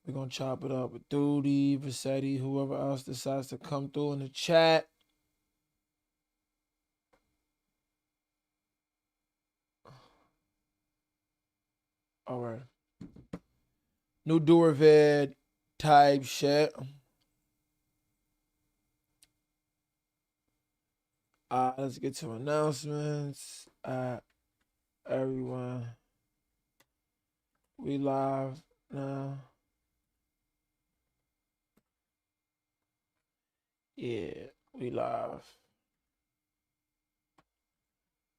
We're going to chop it up with Dutie, Vercetti, whoever else decides to come through in the chat. All right. New doer vid type shit. Let's get to announcements. Everyone. We live now. Yeah, we live.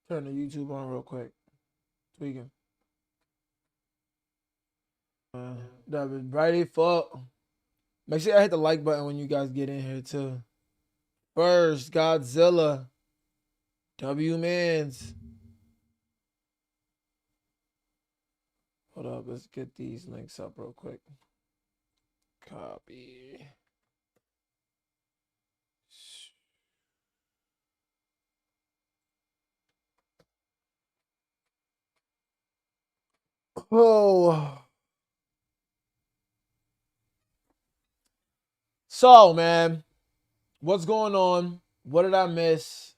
Turn the YouTube on real quick. Tweaking. That was Brighty fuck. Make sure I hit the like button when you guys get in here too. First, Godzilla. W Mans. Hold up, let's get these links up real quick. Copy. Oh. So, man, what's going on? What did I miss?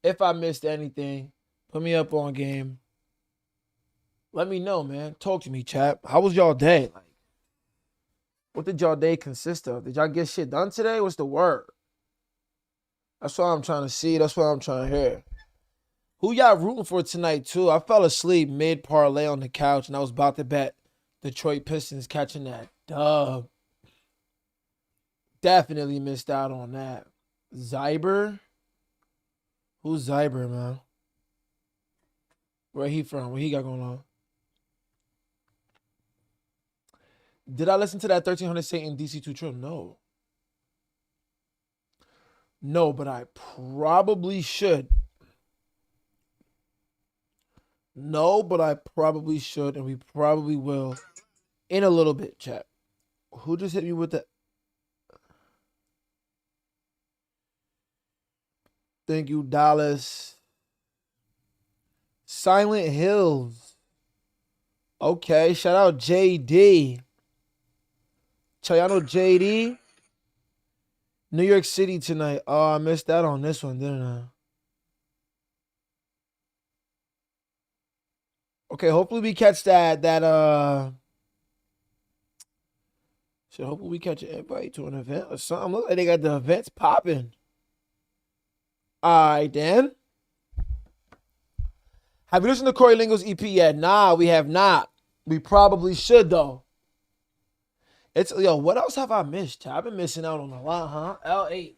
If I missed anything, put me up on game. Let me know, man. Talk to me, chap. How was y'all day? Like, what did y'all day consist of? Did y'all get shit done today? What's the word? That's what I'm trying to see. That's what I'm trying to hear. Who y'all rooting for tonight, too? I fell asleep mid-parlay on the couch, and I was about to bet Detroit Pistons catching that dub. Definitely missed out on that. Zyber? Who's Zyber, man? Where he from? What he got going on? Did I listen to that 1300 Satan DC2 trim? No. No, but I probably should. No, but I probably should, and we probably will in a little bit, chat. Who just hit me with that? Thank you, Dallas. Silent Hills. Okay, shout out JD. Y'all know JD? New York City tonight. Oh, I missed out on this one, didn't I? Okay, hopefully we catch that hopefully we catch an invite to an event or something. Look like they got the events popping. Alright, then. Have you listened to Corey Lingo's EP yet? Nah, we have not. We probably should though. Yo, what else have I missed? I've been missing out on a lot, huh? L8.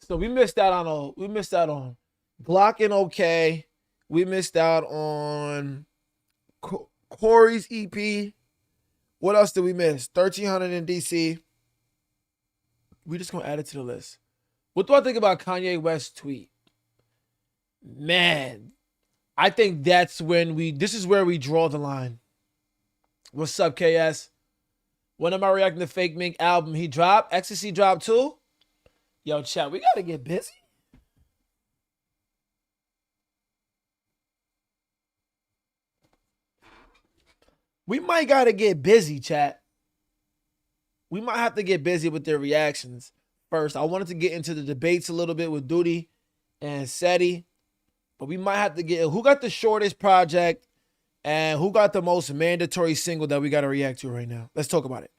So we missed out on Glock and OK. We missed out on Corey's EP. What else did we miss? 1300 in DC. We just gonna add it to the list. What do I think about Kanye West's tweet? Man, I think this is where we draw the line. What's up, KS? When am I reacting to Fake Mink album he dropped? Ecstasy dropped too? Yo, chat, we gotta get busy. We might gotta get busy, chat. We might have to get busy with their reactions. First, I wanted to get into the debates a little bit with Dutie and Seti. But we might have to get who got the shortest project and who got the most mandatory single that we got to react to right now. Let's talk about it.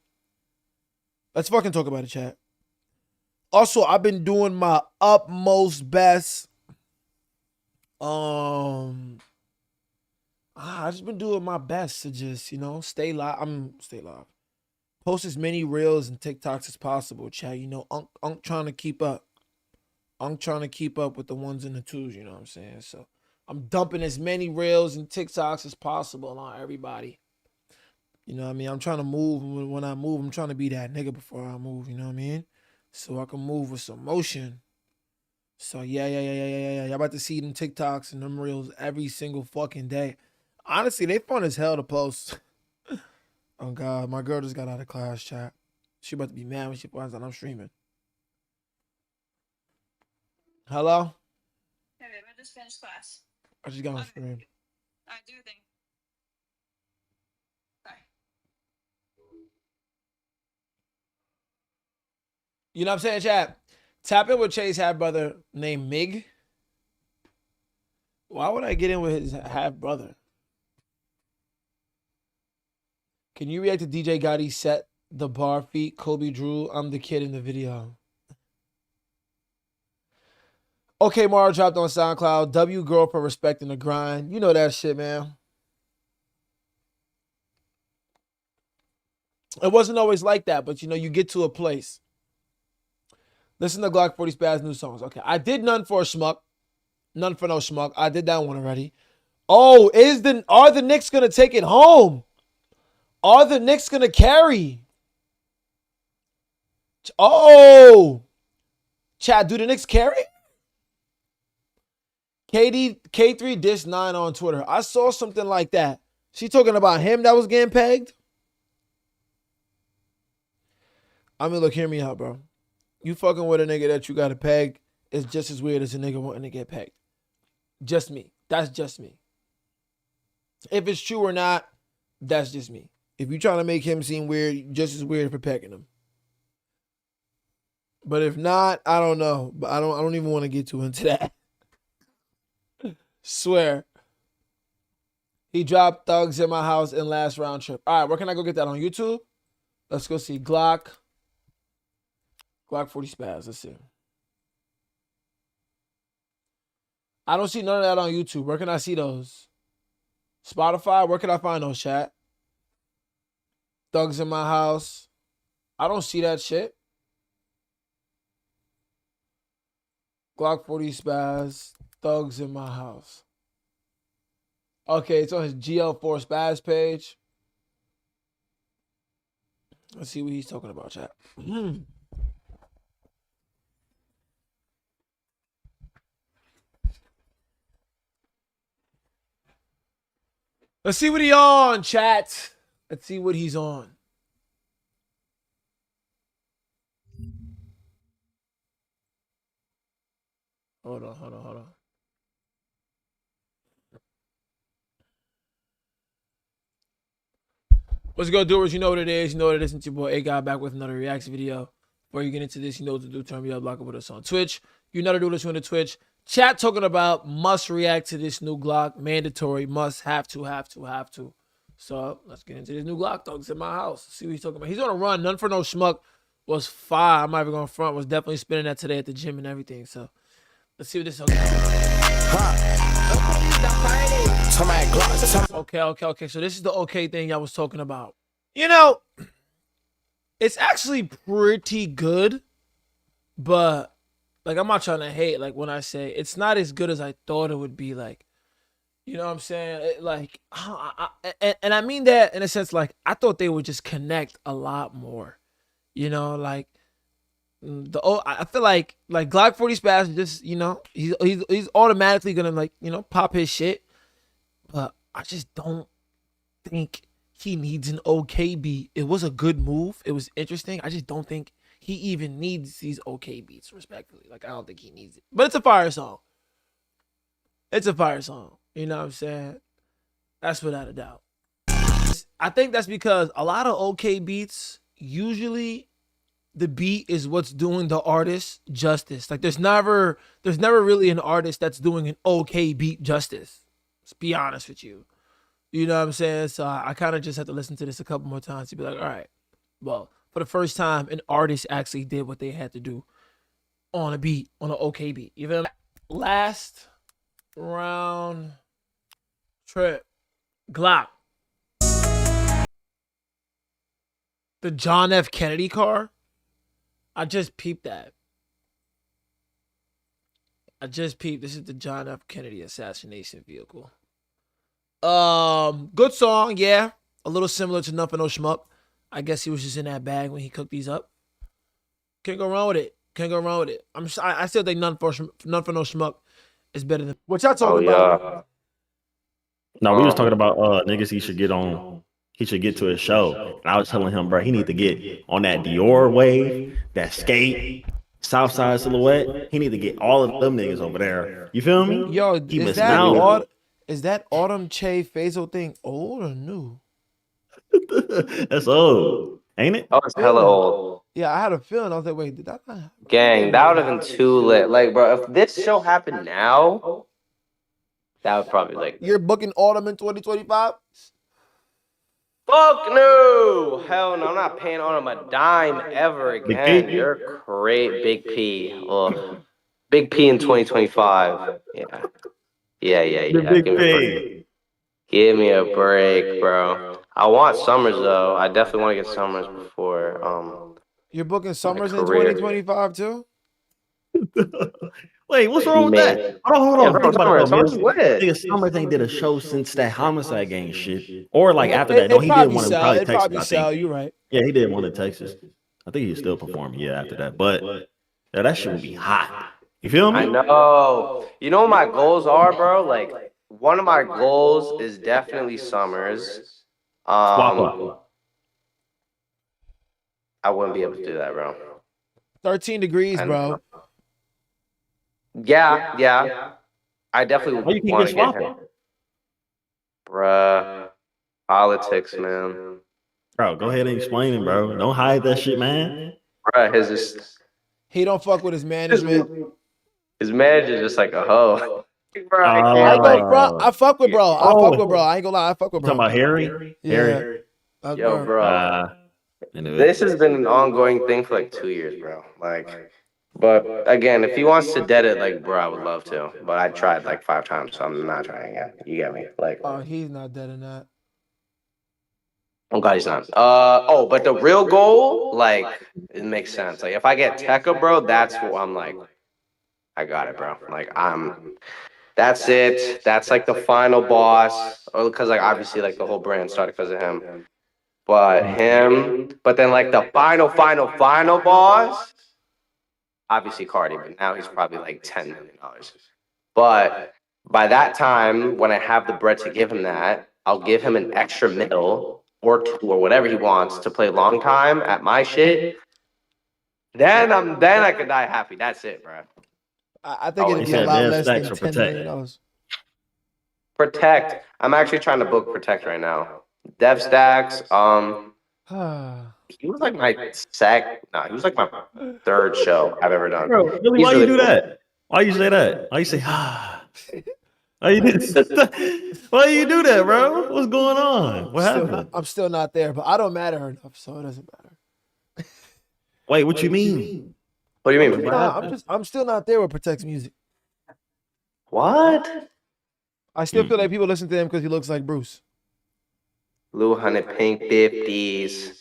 Let's fucking talk about it, chat. Also, I've been doing my utmost best. I've just been doing my best to just, stay live. Stay live. Post as many reels and TikToks as possible, chat. I'm trying to keep up. I'm trying to keep up with the ones and the twos, you know what I'm saying? So I'm dumping as many reels and TikToks as possible on everybody. You know what I mean? I'm trying to move. When I move, I'm trying to be that nigga before I move, you know what I mean? So I can move with some motion. So yeah. Y'all about to see them TikToks and them reels every single fucking day. Honestly, they fun as hell to post. Oh God, my girl just got out of class, chat. She about to be mad when she finds out I'm streaming. Hello? Hey babe, I just finished class. I just got on stream. I do think. Sorry. You know what I'm saying, chat? Tap in with Chase half brother named Mig. Why would I get in with his half brother? Can you react to DJ Gotti set the bar feet? Kobe Drew, I'm the kid in the video. Okay, Mara dropped on SoundCloud. W girl for respecting the grind. You know that shit, man. It wasn't always like that, but you know, you get to a place. Listen to Glock 40 Spaz new songs. Okay, I did none for a schmuck. None for no schmuck. I did that one already. Oh, are the Knicks gonna take it home? Are the Knicks gonna carry? Oh, Chad, do the Knicks carry? K3 diss 9 on Twitter. I saw something like that. She talking about him that was getting pegged? I mean, look, hear me out, bro. You fucking with a nigga that you got to peg is just as weird as a nigga wanting to get pegged. Just me. That's just me. If it's true or not, that's just me. If you're trying to make him seem weird, just as weird for pegging him. But if not, I don't know. But I don't even want to get too into that. Swear. He dropped Thugs in My House in last round trip. All right, where can I go get that? On YouTube? Let's go see Glock 40 Spaz. Let's see. I don't see none of that on YouTube. Where can I see those? Spotify? Where can I find those, chat? Thugs in My House. I don't see that shit. Glock 40 Spaz. Thugs in My House. Okay, it's on his GL4 Spaz page. Let's see what he's talking about, chat. Let's see what he's on, chat. Let's see what he's on. Hold on. What's good, doers? You know what it is. You know what it is. It's your boy A-Guy back with another reaction video. Before you get into this, you know what to do. Turn me up, lock up with us on Twitch. You know how to do this on the Twitch. Chat talking about must react to this new Glock. Mandatory, must, have to. So let's get into this new Glock. Thugs in My House. See what he's talking about. He's on a run. None for no schmuck was fire. I'm not even going front. Was definitely spinning that today at the gym and everything. So let's see what this is talking about. Okay. So this is the okay thing y'all was talking about. You know, it's actually pretty good, but like, I'm not trying to hate. Like, when I say it's not as good as I thought it would be, like, you know what I'm saying? And I mean that in a sense, like, I thought they would just connect a lot more. You know, like, I feel like Glock 40 Spaz just, you know, he's automatically gonna, like, you know, pop his shit. But I just don't think he needs an okay beat. It was a good move. It was interesting. I just don't think he even needs these okay beats, respectfully. Like, I don't think he needs it. But it's a fire song. It's a fire song. You know what I'm saying? That's without a doubt. I think that's because a lot of okay beats, usually the beat is what's doing the artist justice. Like, there's never really an artist that's doing an okay beat justice. Let's be honest with you. You know what I'm saying? So I kind of just have to listen to this a couple more times to be like, all right, well, for the first time, an artist actually did what they had to do on a beat, on an okay beat. You feel me? Last round trip. Glock. The John F. Kennedy car. I just peeped that. This is the John F. Kennedy assassination vehicle. Good song, yeah. A little similar to None for No Schmuck. I guess he was just in that bag when he cooked these up. Can't go wrong with it. I still think None for No Schmuck is better than what y'all talking about. No, we was talking about niggas he should get on. He should get to his show. And I was telling him, bro, he need to get on that Dior wave, that skate, Southside Silhouette. He need to get all of them niggas over there. You feel me? Yo, he is that all? Is that Autumn Che Faisal thing old or new? That's old, ain't it? Oh, it's hella Feeling. old. Yeah, I had a feeling. I was like, wait, did that not happen? Gang, that would have been too lit. Like, bro, if this show happened now, that would probably like. You're booking Autumn in 2025? Fuck no! Hell no, I'm not paying on him a dime ever Big again. P. You're great, Big P. Ugh. Big P in 2025. Yeah. The Yeah. Big P. Give me a break, bro. I want Summers though. I definitely want to get Summers before You're booking my Summers in career. 2025 too? Wait, what's wrong with Man. that? Hold Yeah, on. bro, Think about it though, Summers man. lit. Nigga, Summers ain't did a show since that Homicide Gang shit, or like Well, after that. No, it he did probably one in sell. probably It Texas, probably I think. sell. You're right. Yeah, he did one in Texas. I think he's still performing. Yeah, after that, but yeah, that shit would be hot. You feel me? I know. You know what my goals are, bro? Like, one of my goals is definitely Summers. Swap up. I wouldn't be able to do that, bro. 13 degrees, bro. Yeah. I definitely Why you can't want get to get swap him. up, Bruh. Politics, man. bro? Go ahead and explain it, bro. Don't hide that shit, man. Bruh, He don't fuck with his management. his manager's just like a hoe. Bro, I I can't ain't gonna like. front. I fuck with bro. I fuck with bro. Oh, I ain't gonna lie. I fuck with you talking bro. about Harry? Yeah. Harry. That's Yo, bro. bro. I knew This it. has been an ongoing thing for like 2 years, bro. Like, but again, if he wants to dead it, like, bro, I would love to. But I tried like 5 times, so I'm not trying again. You get me? Like, Oh, he's not dead in that. oh god, he's not. Oh, but the real goal, like, it makes sense. Like, if I get Tekka, bro, that's what I'm like. I got it, bro. Like, That's it. That's like the final boss. Because like obviously like the whole brand started because of him. But him. But then like the final boss. Obviously Cardi, but now he's probably like $10 million. But by that time, when I have the bread to give him that, I'll give him an extra mil or two or whatever he wants to play long time at my shit. Then I could die happy. That's it, bro. I think Oh, it'd He be a said lot Dev less Stacks than or $10 Protect. million. Protect. I'm actually trying to book Protect right now. Dev Stacks. He was like my he was like my third show I've ever done. Bro, really, He's why you really do cool. that? Why you say that? Why you say Why you do Why you do that, bro? What's going on? What happened? I'm still not there, but I don't matter enough, so it doesn't matter. Wait, what you mean? What do you mean? I'm still not there with Protect's music. What? I still feel like people listen to him because he looks like Bruce. Lou 100 pink 50s.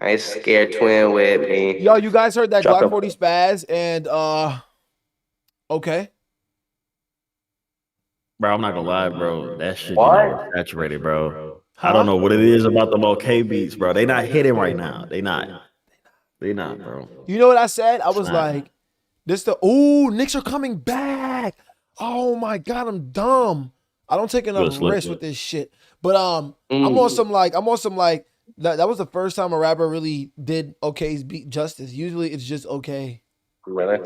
I ain't scared twin with me. Yo, you guys heard that Drop Glock them. 40 spaz and okay. Bro, I'm not gonna lie, bro. That shit, What? saturated, bro. I don't know what it is about the OK beats, bro. They not hitting right now. They not, bro. You know what I said? I was not. like, Knicks are coming back. Oh my god, I'm dumb. I don't take enough risk with this shit. But I'm on some like that was the first time a rapper really did OK's beat justice. Usually it's just OK. Really?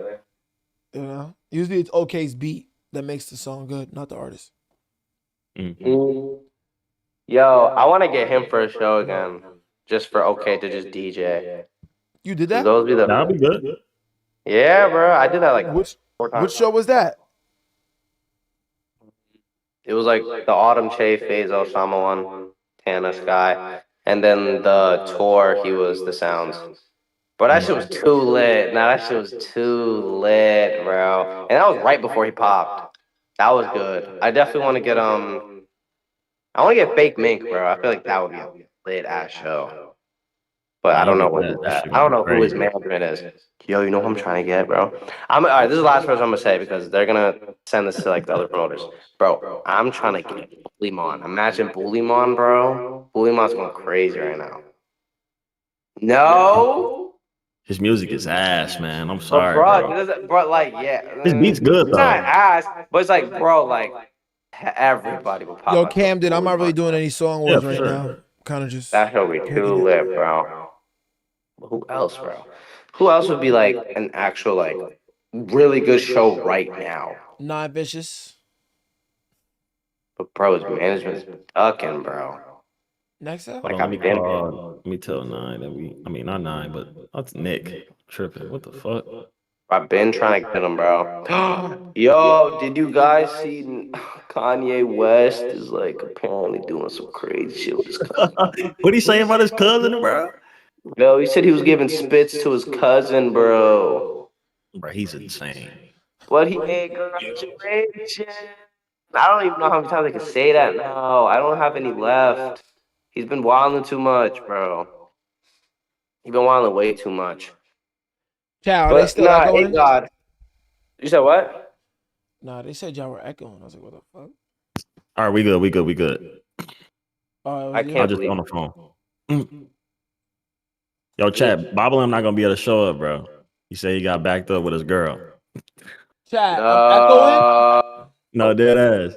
You know? Usually it's OK's beat that makes the song good, not the artist. Yo, I want to get him for a show again, just for OK to just DJ. You did that? Those be the. That'll be good. Yeah, bro. I did that like Which 4 times. which show was that? It was like the Autumn Che Phase Osama one, Tana Sky, and then the tour he was the Sounds. But that shit was too lit. Nah, that shit was too lit, bro. And that was right before he popped. That was good. I definitely want to get I want to get Fake Mink, bro. I feel like that would be a lit ass show. But I don't know what he's at. I don't know who his management is. Yo, you know who I'm trying to get, bro? All right, this is the last person I'm gonna say because they're gonna send this to like the other promoters. Bro, I'm trying to get Bullymon. Imagine Bullymon, bro. Bullymon's going crazy right now. No. His music is ass, man. I'm But sorry, bro, like, yeah. His beat's good It's not though. ass, but it's like, bro, like, everybody will pop Yo, up. Camden, I'm not really doing any song Yeah, wars for right sure. now. Kind of just That should be too lit, bro. But who else, bro? Who else would be like an actual, like, really good show right now? not vicious. But bro, his management's ducking, bro. Next up, Hold Like on, I've been. let me tell 9 that I mean not 9, but that's Nick tripping. What the fuck? I've been trying to get him, bro. Yo, did you guys see Kanye West is like apparently doing some crazy shit with his cousin? What he saying about his cousin, bro? No, he said he was giving spits to his cousin, bro. Bro, he's insane. But he made graduation. I don't even know how many times I can say that now. I don't have any left. He's been wilding too much, bro. He's been wilding way too much. Chad, are they But still nah, echoing? thank God. You said what? Nah, they said y'all were echoing. I was like, what the fuck? All right, we good. Oh, I it was can't I'll just believe on the phone. Yo, chat, Bob and I'm not gonna be able to show up, bro. He said he got backed up with his girl. Chad, I'm echoing. No, dead ass.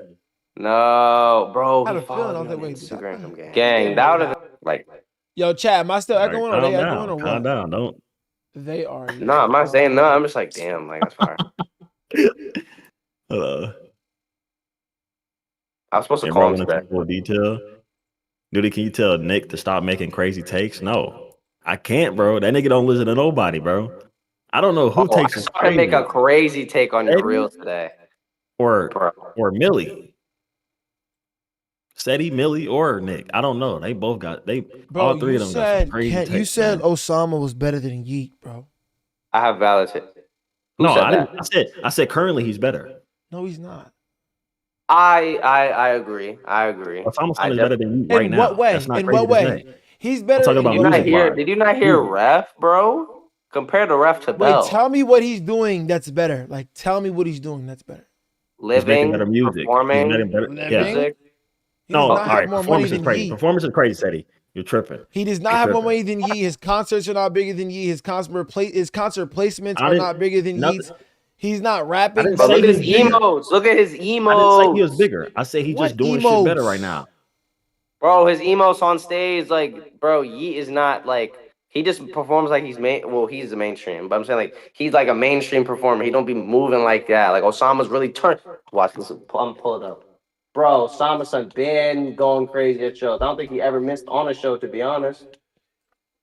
No, bro. I had He a feeling. I followed was me like, on wait, did that Instagram. Gang, that would have been like. Yo, Chad, am I still All right, echoing? Are they calm echoing or down. what? Calm down. Don't. They are. No, I'm not saying no. I'm just like, damn, like that's fire. I was supposed to And call bro, him when it's today. full detail, Duty, can you tell Nick to stop making crazy takes? No, I can't, bro. That nigga don't listen to nobody, bro. I don't know who Oh, I takes is saw him make crazy. a crazy take on your Eddie? reels today, or bro. Millie. Seti, Millie, or Nick. I don't know. They both got Bro, all three of them got some crazy takes. you said man. Osama was better than Yeat, bro. I have valid. Who No, said I that? didn't. I said currently he's better. No, he's not. I agree. I agree. Osama is better than you right In now. what way? That's not In crazy what way? to say. He's better. I'm talking in about what music way? wise. Did you not hear Ref, bro? Compared to Ref to Wait, Bell. tell me what he's doing that's better. Like, tell me what he's doing that's better. He's making Living, better music. performing, He's making better music. He No, does all not have right. more money Performance is than crazy. Yeat. Performance is crazy, Seti. You're tripping. He does not have more money than Yeat. His concerts are not bigger than Yeat. His concert placements are not bigger than Yeat's. He's not rapping. didn't But say look at his he's bigger. emotes. Look at his I didn't emotes. say he was bigger. I said he's just doing shit better right now. Bro, his emotes on stage, like, bro, Yeat is not like he just performs like he's he's the mainstream, but I'm saying like he's like a mainstream performer. He don't be moving like that. Like Osama's really turned. Watch this. I'm pull it up. Bro, Osama's son been going crazy at shows. I don't think he ever missed on a show, to be honest.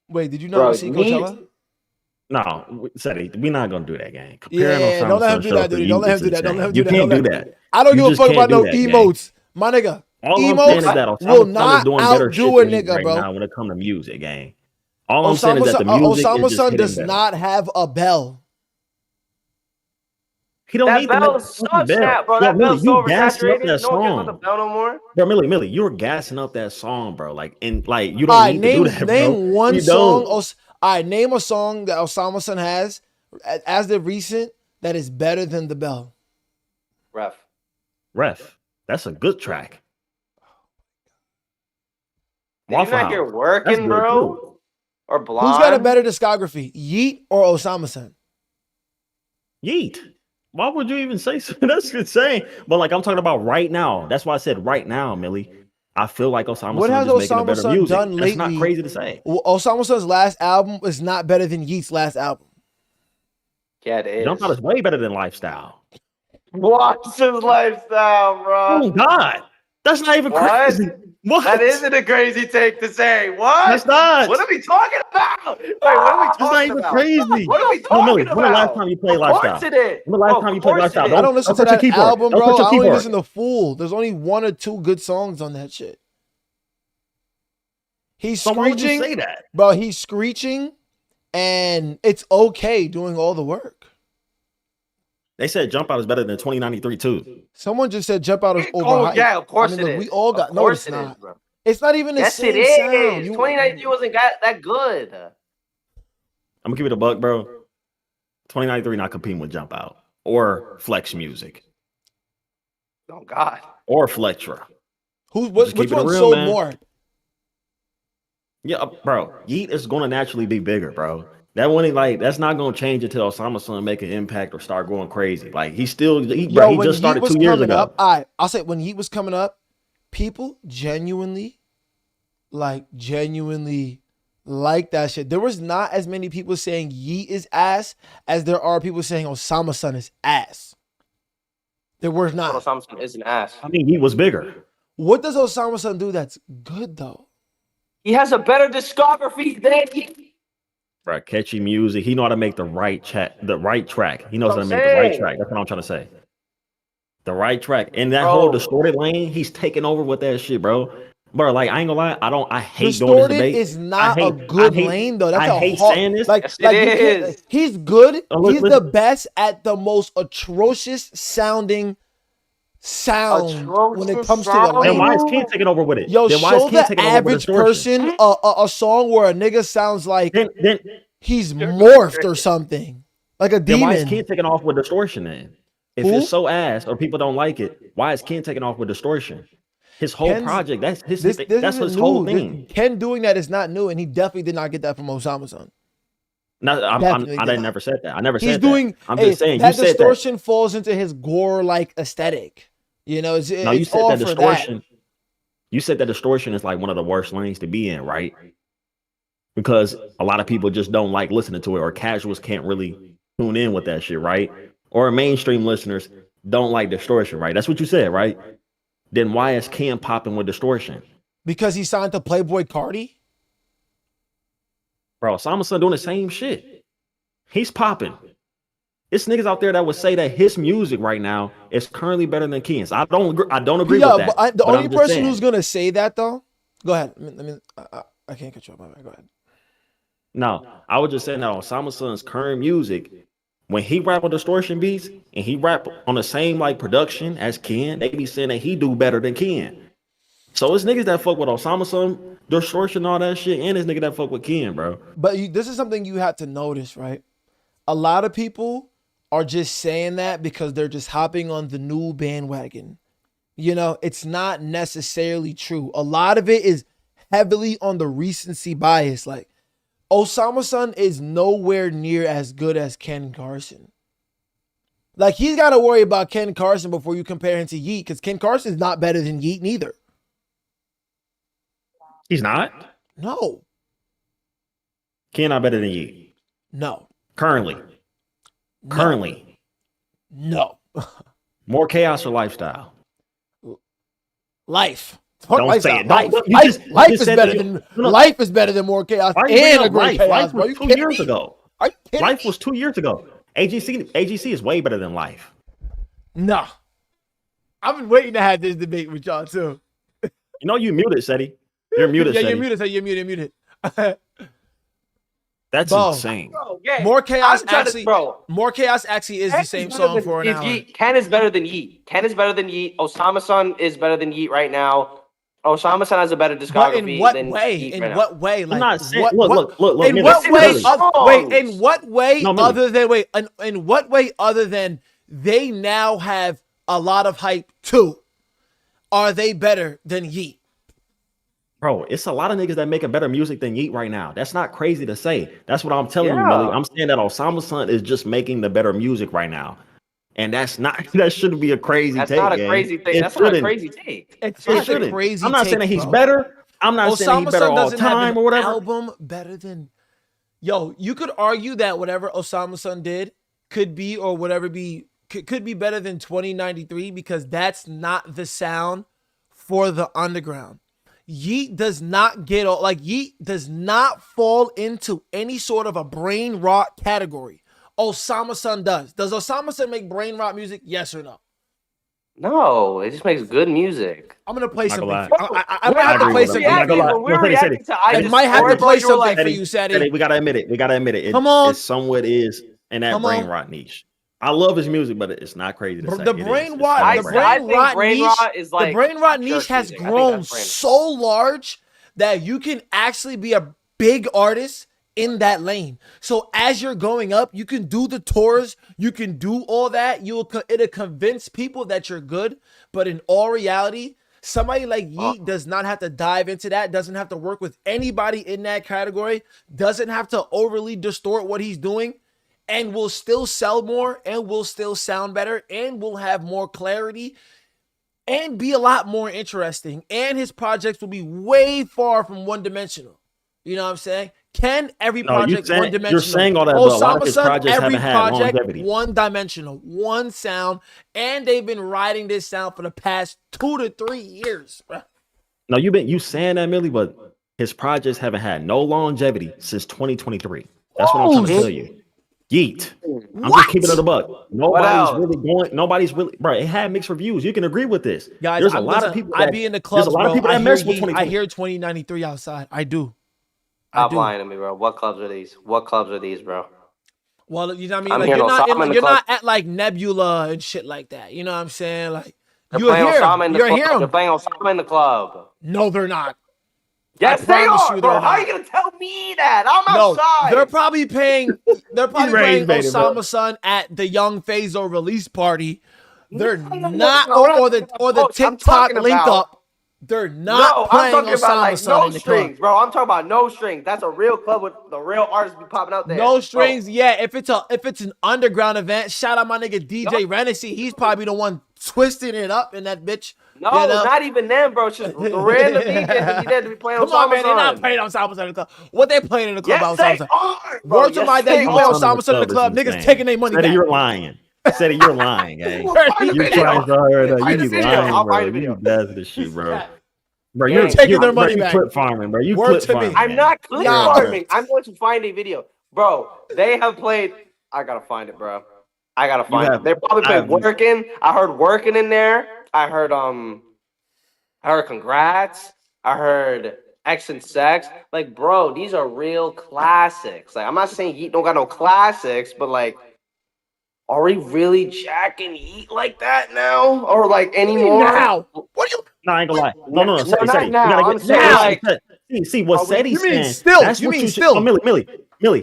Wait, did you not see Coachella? No, Seti, we're not gonna do that, gang. Yeah, don't let him do that, dude. Don't let him do that. Don't let him do You that. can't do that. I don't You give a just fuck can't about do no that, gang. emotes, my nigga. All I'm saying is that Emotes will Osama's son is not doing better shit outdo a than you nigga, right bro. now when it comes to music, gang. All I'm saying is that the music is Osama's just son hitting does better. not have a bell. He don't That need to bell make sucks bell. now, bro. Yo, That Millie, bell's so you gassing up oversaturated. that No one cares about the song. bell no more. Bro, Millie, you were gassing up that song, bro. Like, and like you All don't right, need to do that, bro. name one You song. don't. All right, name a song that Osama's son has as the recent that is better than the bell. Ref. That's a good track. Did you not hear Working, That's good, bro? too. Or Blonde? Who's got a better discography, Yeat or Osama's son? Yeat. Why would you even say so? That's insane. But like I'm talking about right now. That's why I said right now, Millie. I feel like Osama's What son has just making a Osama's better son music. done That's not lately? crazy to say. Osama's son's last album is not better than Yeat's last album. Yeah, it is. Jump Out is way better than Lifestyle. Watch his lifestyle, bro. Oh God, that's not even crazy. What? That isn't a crazy take to say. What? That's not. What are we talking about? Wait, what are we That's not talking even about? crazy. What are we No, talking Millie, about? when the last time you played Lifestyle? Of course it is. When the last time you played Lifestyle? I don't listen to touch your that keyboard. album, Don't bro. touch your I only keyboard. listen to Fool. There's only one or two good songs on that shit. He's So why would you screeching, say that? bro. He's screeching, and it's okay doing all the work. They said Jump Out is better than 2093 too. Someone just said Jump Out is overhyped. Oh, yeah, of course look, it is. we all got. Of No, it's course it is, not. bro. It's not even the Yes, same it is. sound. 2019 wasn't that good. I'm gonna give it a buck, bro. 2093 not competing with Jump Out or Flex Music Oh God. or Fletcher. Which keep it one real, sold man. more? Yeah, bro. Yeat is gonna naturally be bigger, bro. That one ain't like that's not gonna change until Osama's son make an impact or start going crazy. Like he still, he just started 2 years ago. Up, I'll say when Yeat was coming up, people genuinely like that shit. There was not as many people saying Yeat is ass as there are people saying Osama's son is ass. There were not. Osama's son is an ass. I mean, he was bigger. What does Osama Son do that's good though? He has a better discography than Yeat. Bro, catchy music. He know how to make the right track. He knows That's how what to I'm make the right saying. track. That's what I'm trying to say. The right track. And that Bro. whole distorted lane, he's taking over with that shit, bro. Bro, like I ain't gonna lie, I hate doing this Distorted debate. is not a good lane though. That's I a hate hard. saying this. Like, Yes, like it you can't. is. He's good. Oh, look, He's the listen. best at the most atrocious sound when it comes to a Then lane. why is Ken taking over with it? Yo, Then why is show Ken the taking over with average distortion? person a song where a nigga sounds like Then he's morphed or something, like a Then why is demon. Ken taking off with distortion then? If Who? it's so ass or people don't like it, why is Ken taking off with distortion? His whole Ken's- project, that's his This that's isn't his whole new. thing. Ken doing that is not new, and he definitely did not get that from Osama Son. No, Definitely I did not. never said that. I never He's said doing. that. I'm Hey, just saying you that said that. distortion falls into his gore like aesthetic. You know, it's, No, you it's said all that for distortion. that. You said that distortion is like one of the worst lanes to be in, right? Because a lot of people just don't like listening to it, or casuals can't really tune in with that shit, right? Or mainstream listeners don't like distortion, right? That's what you said, right? Then why is Ken popping with distortion? Because he signed to Playboy Cardi. Bro, Osama Son doing the same shit. He's popping. It's niggas out there that would say that his music right now is currently better than Ken's. I don't agree with that. But the but only I'm just person saying. who's gonna say that though, go ahead. I can't cut you off. My bad. Go ahead. No, I was just saying that Osama Son's current music, when he rap on distortion beats and he rap on the same like production as Ken, they be saying that he do better than Ken. So it's niggas that fuck with Osama Son, distortion, all that shit, and it's nigga that fuck with Ken, bro. But this is something you have to notice, right? A lot of people are just saying that because they're just hopping on the new bandwagon. You know, it's not necessarily true. A lot of it is heavily on the recency bias. Like, Osama Son is nowhere near as good as Ken Carson. Like, he's got to worry about Ken Carson before you compare him to Yeat, because Ken Carson is not better than Yeat neither. He's not. No. Ken not better than Yeat. No. Currently. No. More chaos or lifestyle? Life. Don't say it. Life. You Life, just life is said better that than no. life is better than more chaos Why are you bringing and a up great life? chaos, Life bro. was You 2 kidding years me? ago. Are you kidding Life me? was 2 years ago. AGC is way better than life. Nah. I've been waiting to have this debate with y'all too. You know you muted, Seti. You're muted, Yeah, Seti. you're muted. That's Bro. insane. Bro, yeah. More chaos I'm trying to- actually. bro. More chaos actually is the Ken same is better song than- for an is hour. Yeat. Ken is better than Yeat. Ken is better than Yeat. Osama Son is better than Yeat right now. Osama Son has a better discography But in what than way? Yeat In right what way? Like, I'm not saying. what, Look. in Millie, what way? Millie. Wait. In what way? No, Millie. Other than wait. In what way? Other than they now have a lot of hype too. Are they better than Yeat? Bro, it's a lot of niggas that make a better music than Yeat right now. That's not crazy to say. That's what I'm telling you, Yeah. Millie. I'm saying that Osama Son is just making the better music right now. And that's not that shouldn't be a crazy That's take. not a gang. crazy thing. It That's not a shouldn't. crazy take. It's It not a shouldn't. crazy. I'm not saying that take, he's bro. better. I'm not saying that Osama he's better Son all doesn't have time an or whatever. album better than. Yo, you could argue that whatever Osama Son did could be or whatever be could be better than 2093 because that's not the sound for the underground. Yeat does not get like Yeat does not fall into any sort of a brain rot category. Osama Son does. Does Osama Son make brain rot music? Yes or no? No, it just makes good music. I'm gonna play Not something. gonna For, lie. I might have to agree play with something. him. I'm not gonna lie. When we were No, Seti, reacting to I I might have to play something for you, Sadie. We gotta admit it. Come on. It somewhat is in that Come brain on. rot niche. I love his music, but it's not crazy to say. The It is. brain It's rot, somewhat the brain brain rot. I think rot brain niche, rot is like the brain rot church niche has music. I think grown that's brain rot. so large that you can actually be a big artist in that lane. So as you're going up, you can do the tours, you can do all that. It'll convince people that you're good, but in all reality, somebody like Yeat does not have to dive into that, doesn't have to work with anybody in that category, doesn't have to overly distort what he's doing, and will still sell more and will still sound better and will have more clarity and be a lot more interesting. And his projects will be way far from one-dimensional. You know what I'm saying? Ken, every No, project one dimensional. you're saying all that, but a lot of Osama his Sun, projects every haven't had project longevity. one dimensional, one sound, and they've been riding this sound for the past 2 to 3 years, bro. No, you saying that, Millie, but his projects haven't had no longevity since 2023. That's what I'm trying to tell you. Yeat. I'm just keeping it a buck. Nobody's really, bro. It had mixed reviews. You can agree with this. Guys, there's a lot of people. I be in the clubs, there's a lot of people that mess with 2020. I hear 2093 outside. I do. Stop lying to me, bro. What clubs are these? What clubs are these, bro? Well, you know what I mean. Like, you're not at like Nebula and shit like that. You know what I'm saying? Like you're here. They're playing Osama in the club. No, they're not. Yes, they are, bro. How are you gonna tell me that? I'm outside. They're probably playing Osama Sun at the Young Fazo release party. They're not, or the TikTok link up. They're not playing I'm talking about Osama like Sun no in the strings, club. bro. I'm talking about no strings. That's a real club with the real artists be popping out there. No strings, bro. Yeah. If it's an underground event, shout out my nigga DJ Renaissance. He's probably the one twisting it up in that bitch. No, not even them, bro. It's just the random DJs be there to be playing Osama Sun. Come on, man. They're not playing Osama Sun in the club. What they playing in the club? Yes, they are, bro. Word to my day, you play Osama Sun in the club, niggas taking their money back. You're lying. Said you're lying, gang. You trying so hard. You be lying, bro. You bad this shit, bro. Bro, you're taking their money back. You clip farming, bro. You Word clip farming. I'm not clip farming. I'm going to find a video, bro. They have played. I gotta find it, bro. I gotta find it. They probably played Working. I heard Working in there. I heard Congrats. I heard X and Sex. Like, bro, these are real classics. Like, I'm not saying Yeat don't got no classics, but like, are we really jacking Yeat like that now, or like anymore? Now, what do you? No, I ain't gonna lie. No. Not now. I'm saying like, see what Seti's saying. Still, that's what you should. Oh, Millie.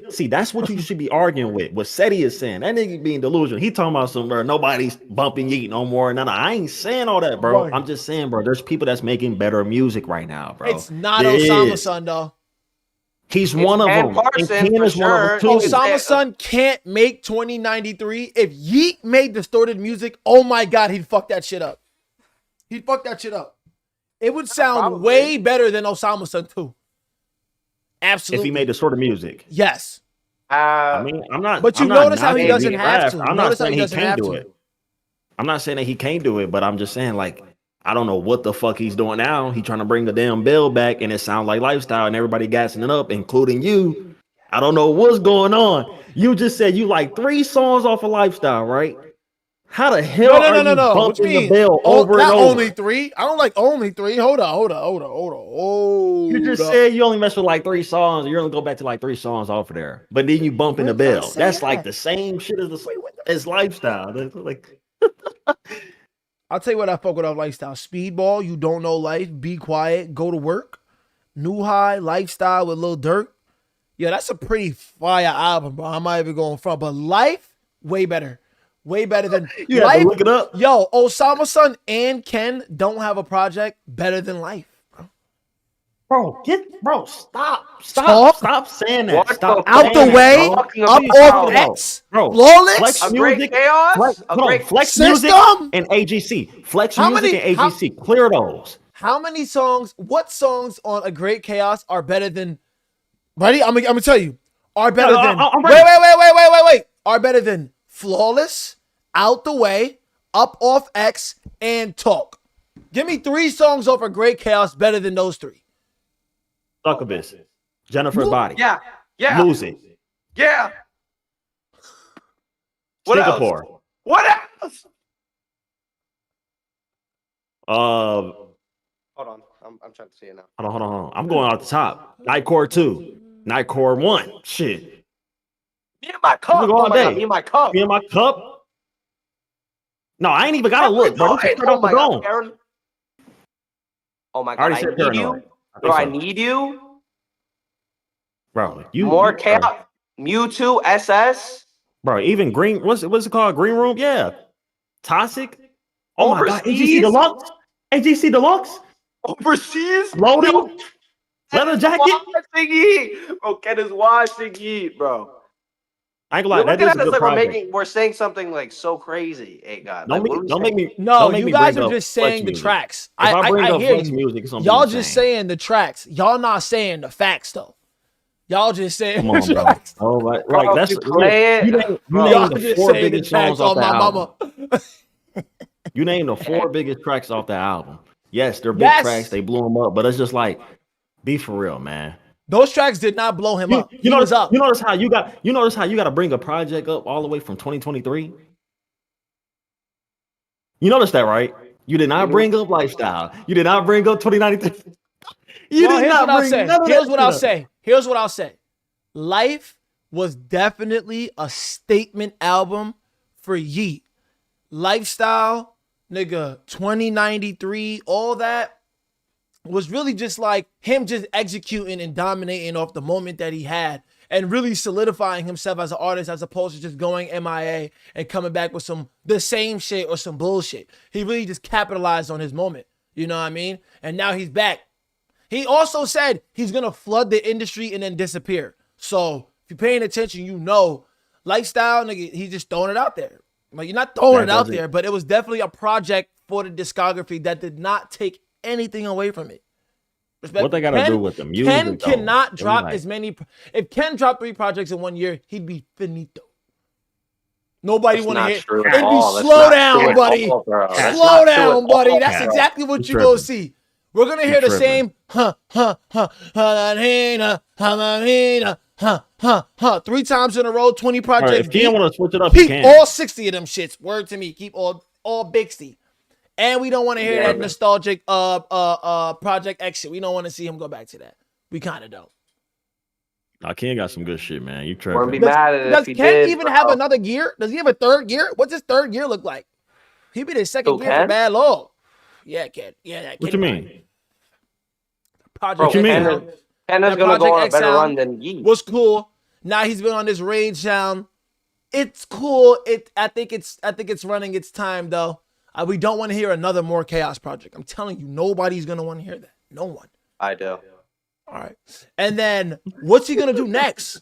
See, that's what you should be arguing with. What Seti is saying. That nigga being delusional. He talking about some, bro. Nobody's bumping Yeat no more. No, I ain't saying all that, bro. Right. I'm just saying, bro. There's people that's making better music right now, bro. It's not Osama Sun, though. He's one of them. Carson, for sure. Osama Sun can't make 2093. If Yeat made distorted music, oh my God, he'd fuck that shit up. He'd fuck that shit up. It would sound way better than Osama Sun too. Absolutely. If he made distorted music. Yes. I mean, I'm not. But you notice how he doesn't have to. I'm not saying he can't do it. I'm not saying that he can't do it, but I'm just saying, like, I don't know what the fuck he's doing now. He trying to bring the damn bill back, and it sounds like Lifestyle, and everybody gassing it up, including you. I don't know what's going on. You just said you like 3 songs off of Lifestyle, right? How the hell are you bumping the bill over and over? Only 3? I don't like only 3. Hold on. You just said you only mess with like 3 songs. You're gonna go back to like 3 songs off of there, but then you bumping the bill. That's like the same shit as Lifestyle. That's like. I'll tell you what I fuck with off Lifestyle. Speedball, You Don't Know Life, Be Quiet, Go to Work, New High, Lifestyle with Lil Durk. Yeah, that's a pretty fire album, bro. I'm not even going front, but Life, way better. Way better than you Life. Have to look it up. Yo, Osama Sun and Ken don't have a project better than Life, bro. Stop saying that. What stop out the way, up off X, bro. Flawless, Flex Music, Chaos, Flex System, Music and AGC. Flex Music and AGC. Clear those. How many songs? What songs on A Great Chaos are better than? Ready? I'm gonna tell you. Are better than? Wait. Are better than Flawless, Out the Way, Up Off X, and Talk. Give me 3 songs off A Great Chaos better than those 3. Succubus, Jennifer's Body. Yeah. Lose It. Yeah. Singapore. What else? Hold on. I'm trying to see it now. Hold on. I'm going out the top. Nightcore 2. Nightcore 1. Shit. Me and my cup. Go all day. Me and my cup. No, I ain't even got to look, bro. Oh my God. I need you. Bro, I need you. Bro, More chaos. Mewtwo, SS. Bro, even Green, what's it called? Green Room? Yeah. Toxic. Oh my God. AGC Deluxe. Overseas. Loading. Leather jacket. Bro, Ken is watching Yeat, bro. I ain't gonna lie, that is a good project. We're saying something like so crazy. Hey, God. Don't make me. No, you guys are just saying the tracks. I bring up hear Flex you. Music, Y'all just saying the tracks. Y'all not saying the facts, though. Y'all just saying Come on, bro. tracks. Oh, like Bro, that's you play it, you bro. name Y'all the just 4 saying the biggest songs tracks off on the my album. mama. You name the 4 biggest tracks off the album. Yes, they're big Yes. tracks. They blew them up, but it's just like, be for real, man. Those tracks did not blow him up. You He was up. You notice how you got to bring a project up all the way from 2023. You notice that, right? You did not bring up Lifestyle. You did not bring up 2093. You Well, did here's not what I'll bring say. none of Here's that what shit I'll up. say. Here's what I'll say. Life was definitely a statement album for Yeat. Lifestyle, nigga, 2093, all that was really just like him just executing and dominating off the moment that he had and really solidifying himself as an artist as opposed to just going MIA and coming back with the same shit or some bullshit. He really just capitalized on his moment. You know what I mean? And now he's back. He also said he's going to flood the industry and then disappear. So if you're paying attention, you know, Lifestyle, nigga, he's just throwing it out there. Like, you're not throwing it out there, but it was definitely a project for the discography that did not take anything away from it. Respect. What they got to do with the music? Ken cannot though? drop as many. If Ken dropped 3 projects in 1 year, he'd be finito. Nobody want to hear. It'd be slow down, buddy. Slow down, buddy. That's exactly what you go see. We're gonna hear the same 3 times in a row, 20 projects. Right, if Ken want to switch it up, keep he can. all 60 of them shits. Word to me. Keep all Bixty. And we don't want to hear that nostalgic Project X shit. We don't want to see him go back to that. We kind of don't. Ken got some good shit, man. You Wouldn't tripping. be mad at it Does if he Ken did, even bro. have another gear? Does he have a third gear? What's his third gear look like? He be his second gear for Bad Law. Yeah, Ken. Yeah, What you mean? Project What you mean? Ken is gonna go on a better run than Yeat. Was cool. Now he's been on this Rage sound. It's cool. I think it's running its time though. We don't want to hear another More Chaos project. I'm telling you, nobody's gonna want to hear that. No one. I do. All right. And then what's he gonna do next?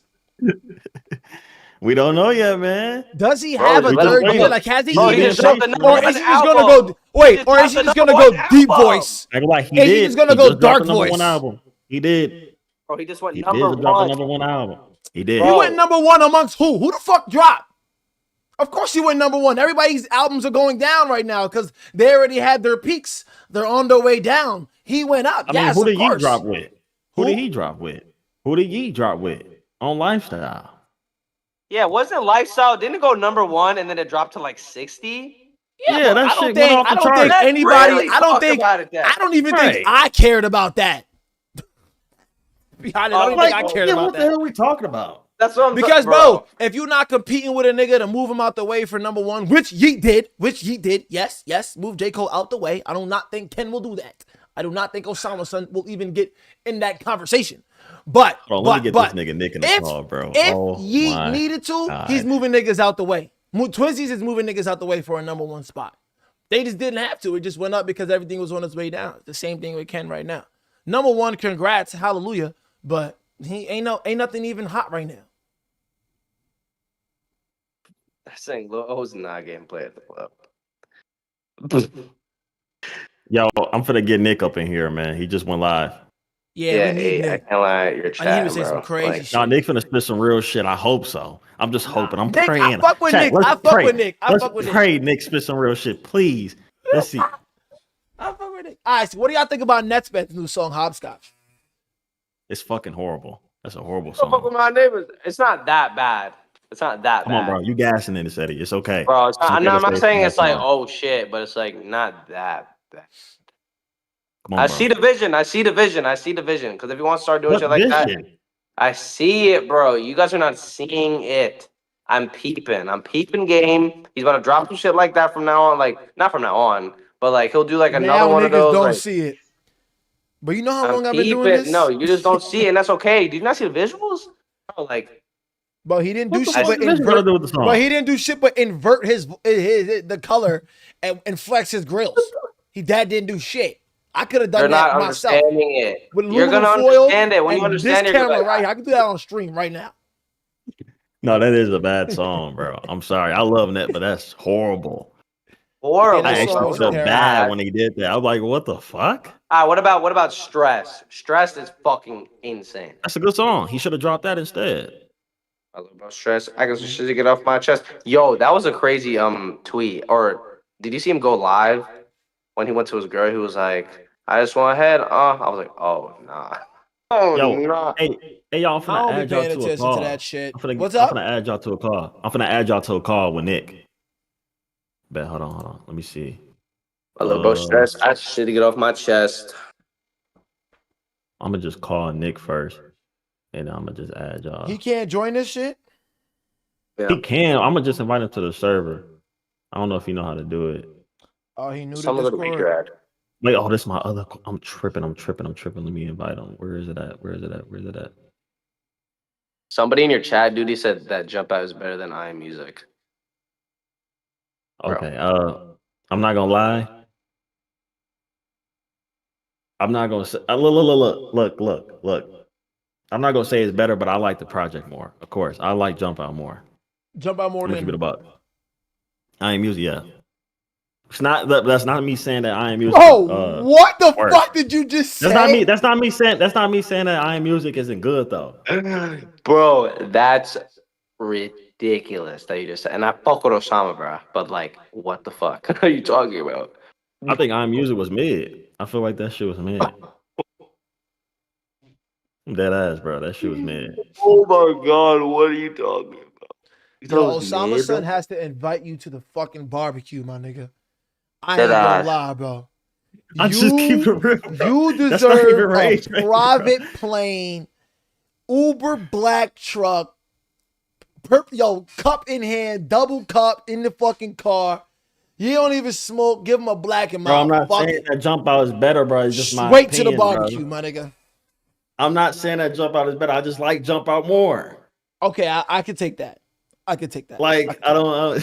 We don't know yet, man. Does he have a third gear? Like, has he even or is he just gonna go? Wait, or is he just gonna go deep voice? Like he is did. he just gonna go dark voice? One album. He did. Bro, he just went He number did drop one. the number 1 album. He did. He went number 1 amongst who? Who the fuck dropped? Of course he went number 1. Everybody's albums are going down right now because they already had their peaks. They're on their way down. He went up. I mean, who did Yeat drop with? Who did he drop with? Who did Yeat drop with on Lifestyle? Yeah, wasn't Lifestyle? Didn't it go number 1 and then it dropped to like 60? Yeah, that shit went off the charts. I don't even think I cared about that. I don't think I cared about that. What the hell are we talking about? That's what I'm because, bro, if you're not competing with a nigga to move him out the way for number 1, which Yeat did, yes, move J. Cole out the way. I do not think Ken will do that. I do not think Osama's son will even get in that conversation. But, let me get this nigga Nick in the call, bro. If Yeat needed to, he's moving niggas out the way. Twizzies is moving niggas out the way for a number 1 spot. They just didn't have to. It just went up because everything was on its way down. The same thing with Ken right now. Number 1, congrats, hallelujah. But he ain't nothing even hot right now. I'm saying Lil O's not getting played at the club. Yo, I'm finna get Nick up in here, man. He just went live. Yeah, we need Nick. I can't lie, you're chatting, I need to say some crazy shit. Nah, Nick finna spit some real shit. I hope so. I'm just hoping. I'm Nick, praying. I fuck with Nick. I fuck with Nick. Pray Nick spit some real shit, please. Let's see. I fuck with Nick. All right, so what do y'all think about Netspet's new song, Hopscotch? It's fucking horrible. That's a horrible Fuck song. with my neighbors. It's not that bad. It's not that Come bad. on, bro. You gassing in this, Eddie. It's okay. Bro, I'm not saying it's like, song. oh shit, but it's like not that bad. Come on, I bro. see the vision. Because if you want to start doing What shit like that, vision? I see it, bro. You guys are not seeing it. I'm peeping game. He's about to drop some shit like that from now on. Like, not from now on, but like he'll do like another one of those. Don't like, see it. But you know how long I've been doing this? No, you just don't see it, and that's okay. Did you not see the visuals? Bro, like, but he didn't do shit but invert. But he didn't do shit but invert his the color and flex his grills. That didn't do shit. I could have done that myself. Understanding it. With You're gonna understand it when you understand this camera right here. I can do that on stream right now. No, that is a bad song, bro. I'm sorry. I love that, but that's horrible. Horrible. that I song actually was felt terrible. bad when they did that. I was like, what the fuck? What about Stress? Stress is fucking insane. That's a good song. He should have dropped that instead. I love about Stress. I guess should get off my chest. Yo, that was a crazy tweet. Or did you see him go live when he went to his girl? He was like, "I just went ahead." I was like, "Oh nah, oh Yo, nah." hey, y'all, I'm I finna don't be add y'all paying to a attention to that call. shit. I'm What's finna up? add y'all to a call. I'm finna add y'all to a call with Nick. Bet, hold on. Let me see. I love about Stress. I should get off my chest. I'm gonna just call Nick first, and I'm gonna just add y'all. He can't join this shit. Yeah. He can. I'm gonna just invite him to the server. I don't know if he know how to do it. Oh, he knew the Some of the Discord. weaker ad. Wait, oh, this is my other. I'm tripping. Let me invite him. Where is it at? Somebody in your chat, Duty, said that Jump Out is better than I Am Music. Bro. Okay. I'm not gonna lie. I'm not gonna say. Look. I'm not gonna say it's better, but I like the project more. Of course, I like Jump Out more. Jump out more I'm gonna keep it than. about. I Am Music, yeah. It's not. That's not me saying that I Am Music. Bro, what the worse. fuck did you just say? That's not me saying that I Am Music isn't good though. Bro, that's ridiculous that you just said. And I fuck with Osama, bro. But like, what the fuck are you talking about? I think I Am Music was mid. I feel like that shit was mid. Dead ass, bro. That shit was mid. Oh my god, what are you talking about? Yo, Osama's son has to invite you to the fucking barbecue, my nigga. I Dead ain't gonna ass. lie, bro. I just keep it real. You That's not even deserve a rage, man, private plane, Uber black truck, cup in hand, double cup in the fucking car. You don't even smoke. Give him a black and Bro, I'm mild. not saying that Jump Out is better, bro. It's just my Straight to the opinion, barbecue, bro. my nigga. I'm not saying that Jump Out is better. I just like Jump Out more. Okay, I could take that. I could take that. Like, I don't.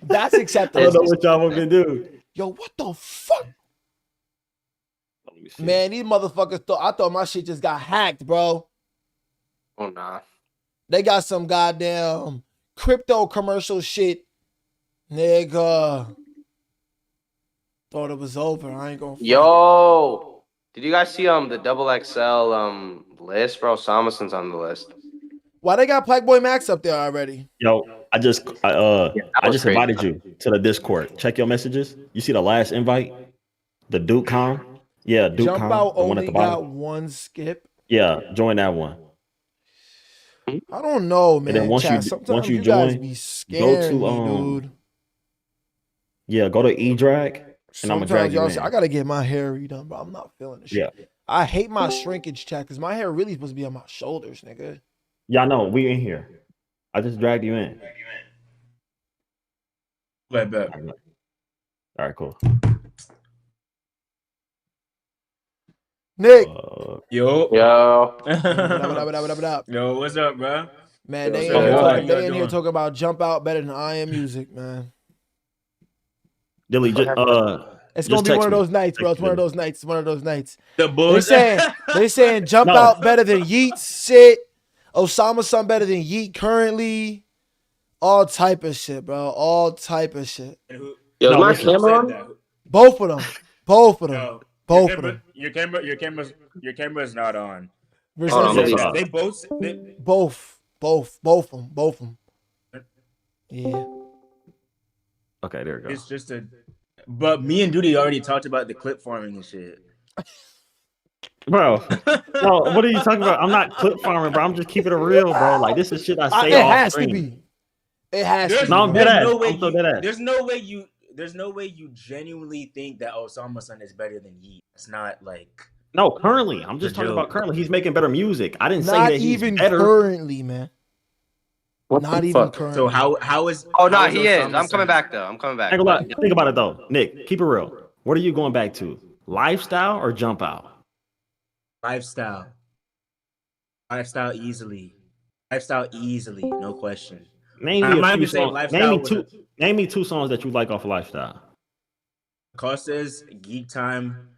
That's I acceptable. don't know what y'all want me to do. Yo, what the fuck? Let me see. Man, these motherfuckers I thought my shit just got hacked, bro. Oh nah. They got some goddamn crypto commercial shit. Nigga. Thought it was over. I ain't gonna front. Yo, did you guys see the double XL list, bro? Samuson's on the list. Why they got Blackboy Max up there already? Yo, I just was crazy. invited you to the Discord. Check your messages. You see the last invite? The Duke Com? Yeah, Duke Jump Com, Out the one at only the got bottom. one skip. Yeah, join that one. I don't know, man. And then Sometimes you guys be scaring me, dude. Yeah, go to E-Drag, and I'm gonna drag Sometimes you y'all in. say I gotta get my hair redone, but I'm not feeling the shit. Yeah. I hate my shrinkage chat because my hair really supposed to be on my shoulders, nigga. Yeah, I know. We in here. I just dragged you in. Bet. All right, cool. Nick. Yo. What up? Yo, what's up, bro? Man, Yo, they so in here talking about Jump Out better than I Am Music, man. Dilly, It's gonna be one of those nights, bro. It's one of those nights. It's one of those nights. The bulls. They saying Jump Out better than Yeat shit. Osama's son better than Yeat currently. All type of shit, bro. All type of shit. Yo, is my listen. camera on? Both of them. Both of them. No, Both of them. Your camera's not on. Hold on, Yeah, I'm They both. Both of them. Yeah. Okay, there we go. It's just a. But me and Duty already talked about the clip farming and shit. Bro, no, what are you talking about? I'm not clip farming, bro. I'm just keeping it real, bro. Like, this is shit I say It off has screen. to be. It has to be. No, I'm bro. dead ass. No way I'm so dead ass. There's no way you genuinely think that Osama's son is better than Yeat. It's not like. No, currently. I'm just The talking joke. about currently. He's making better music. I didn't say Not that he's even better. currently, man. What Not the even fuck? currently. So how is? Oh no, how he is. Osama's I'm coming son- back though. I'm coming back. Think about it though. Nick, keep it real. What are you going back to? Lifestyle or Jump Out? Lifestyle easily, no question. Name I me a might few be saying songs. Lifestyle Name me two songs that you like off of Lifestyle. Costas, Geek Time,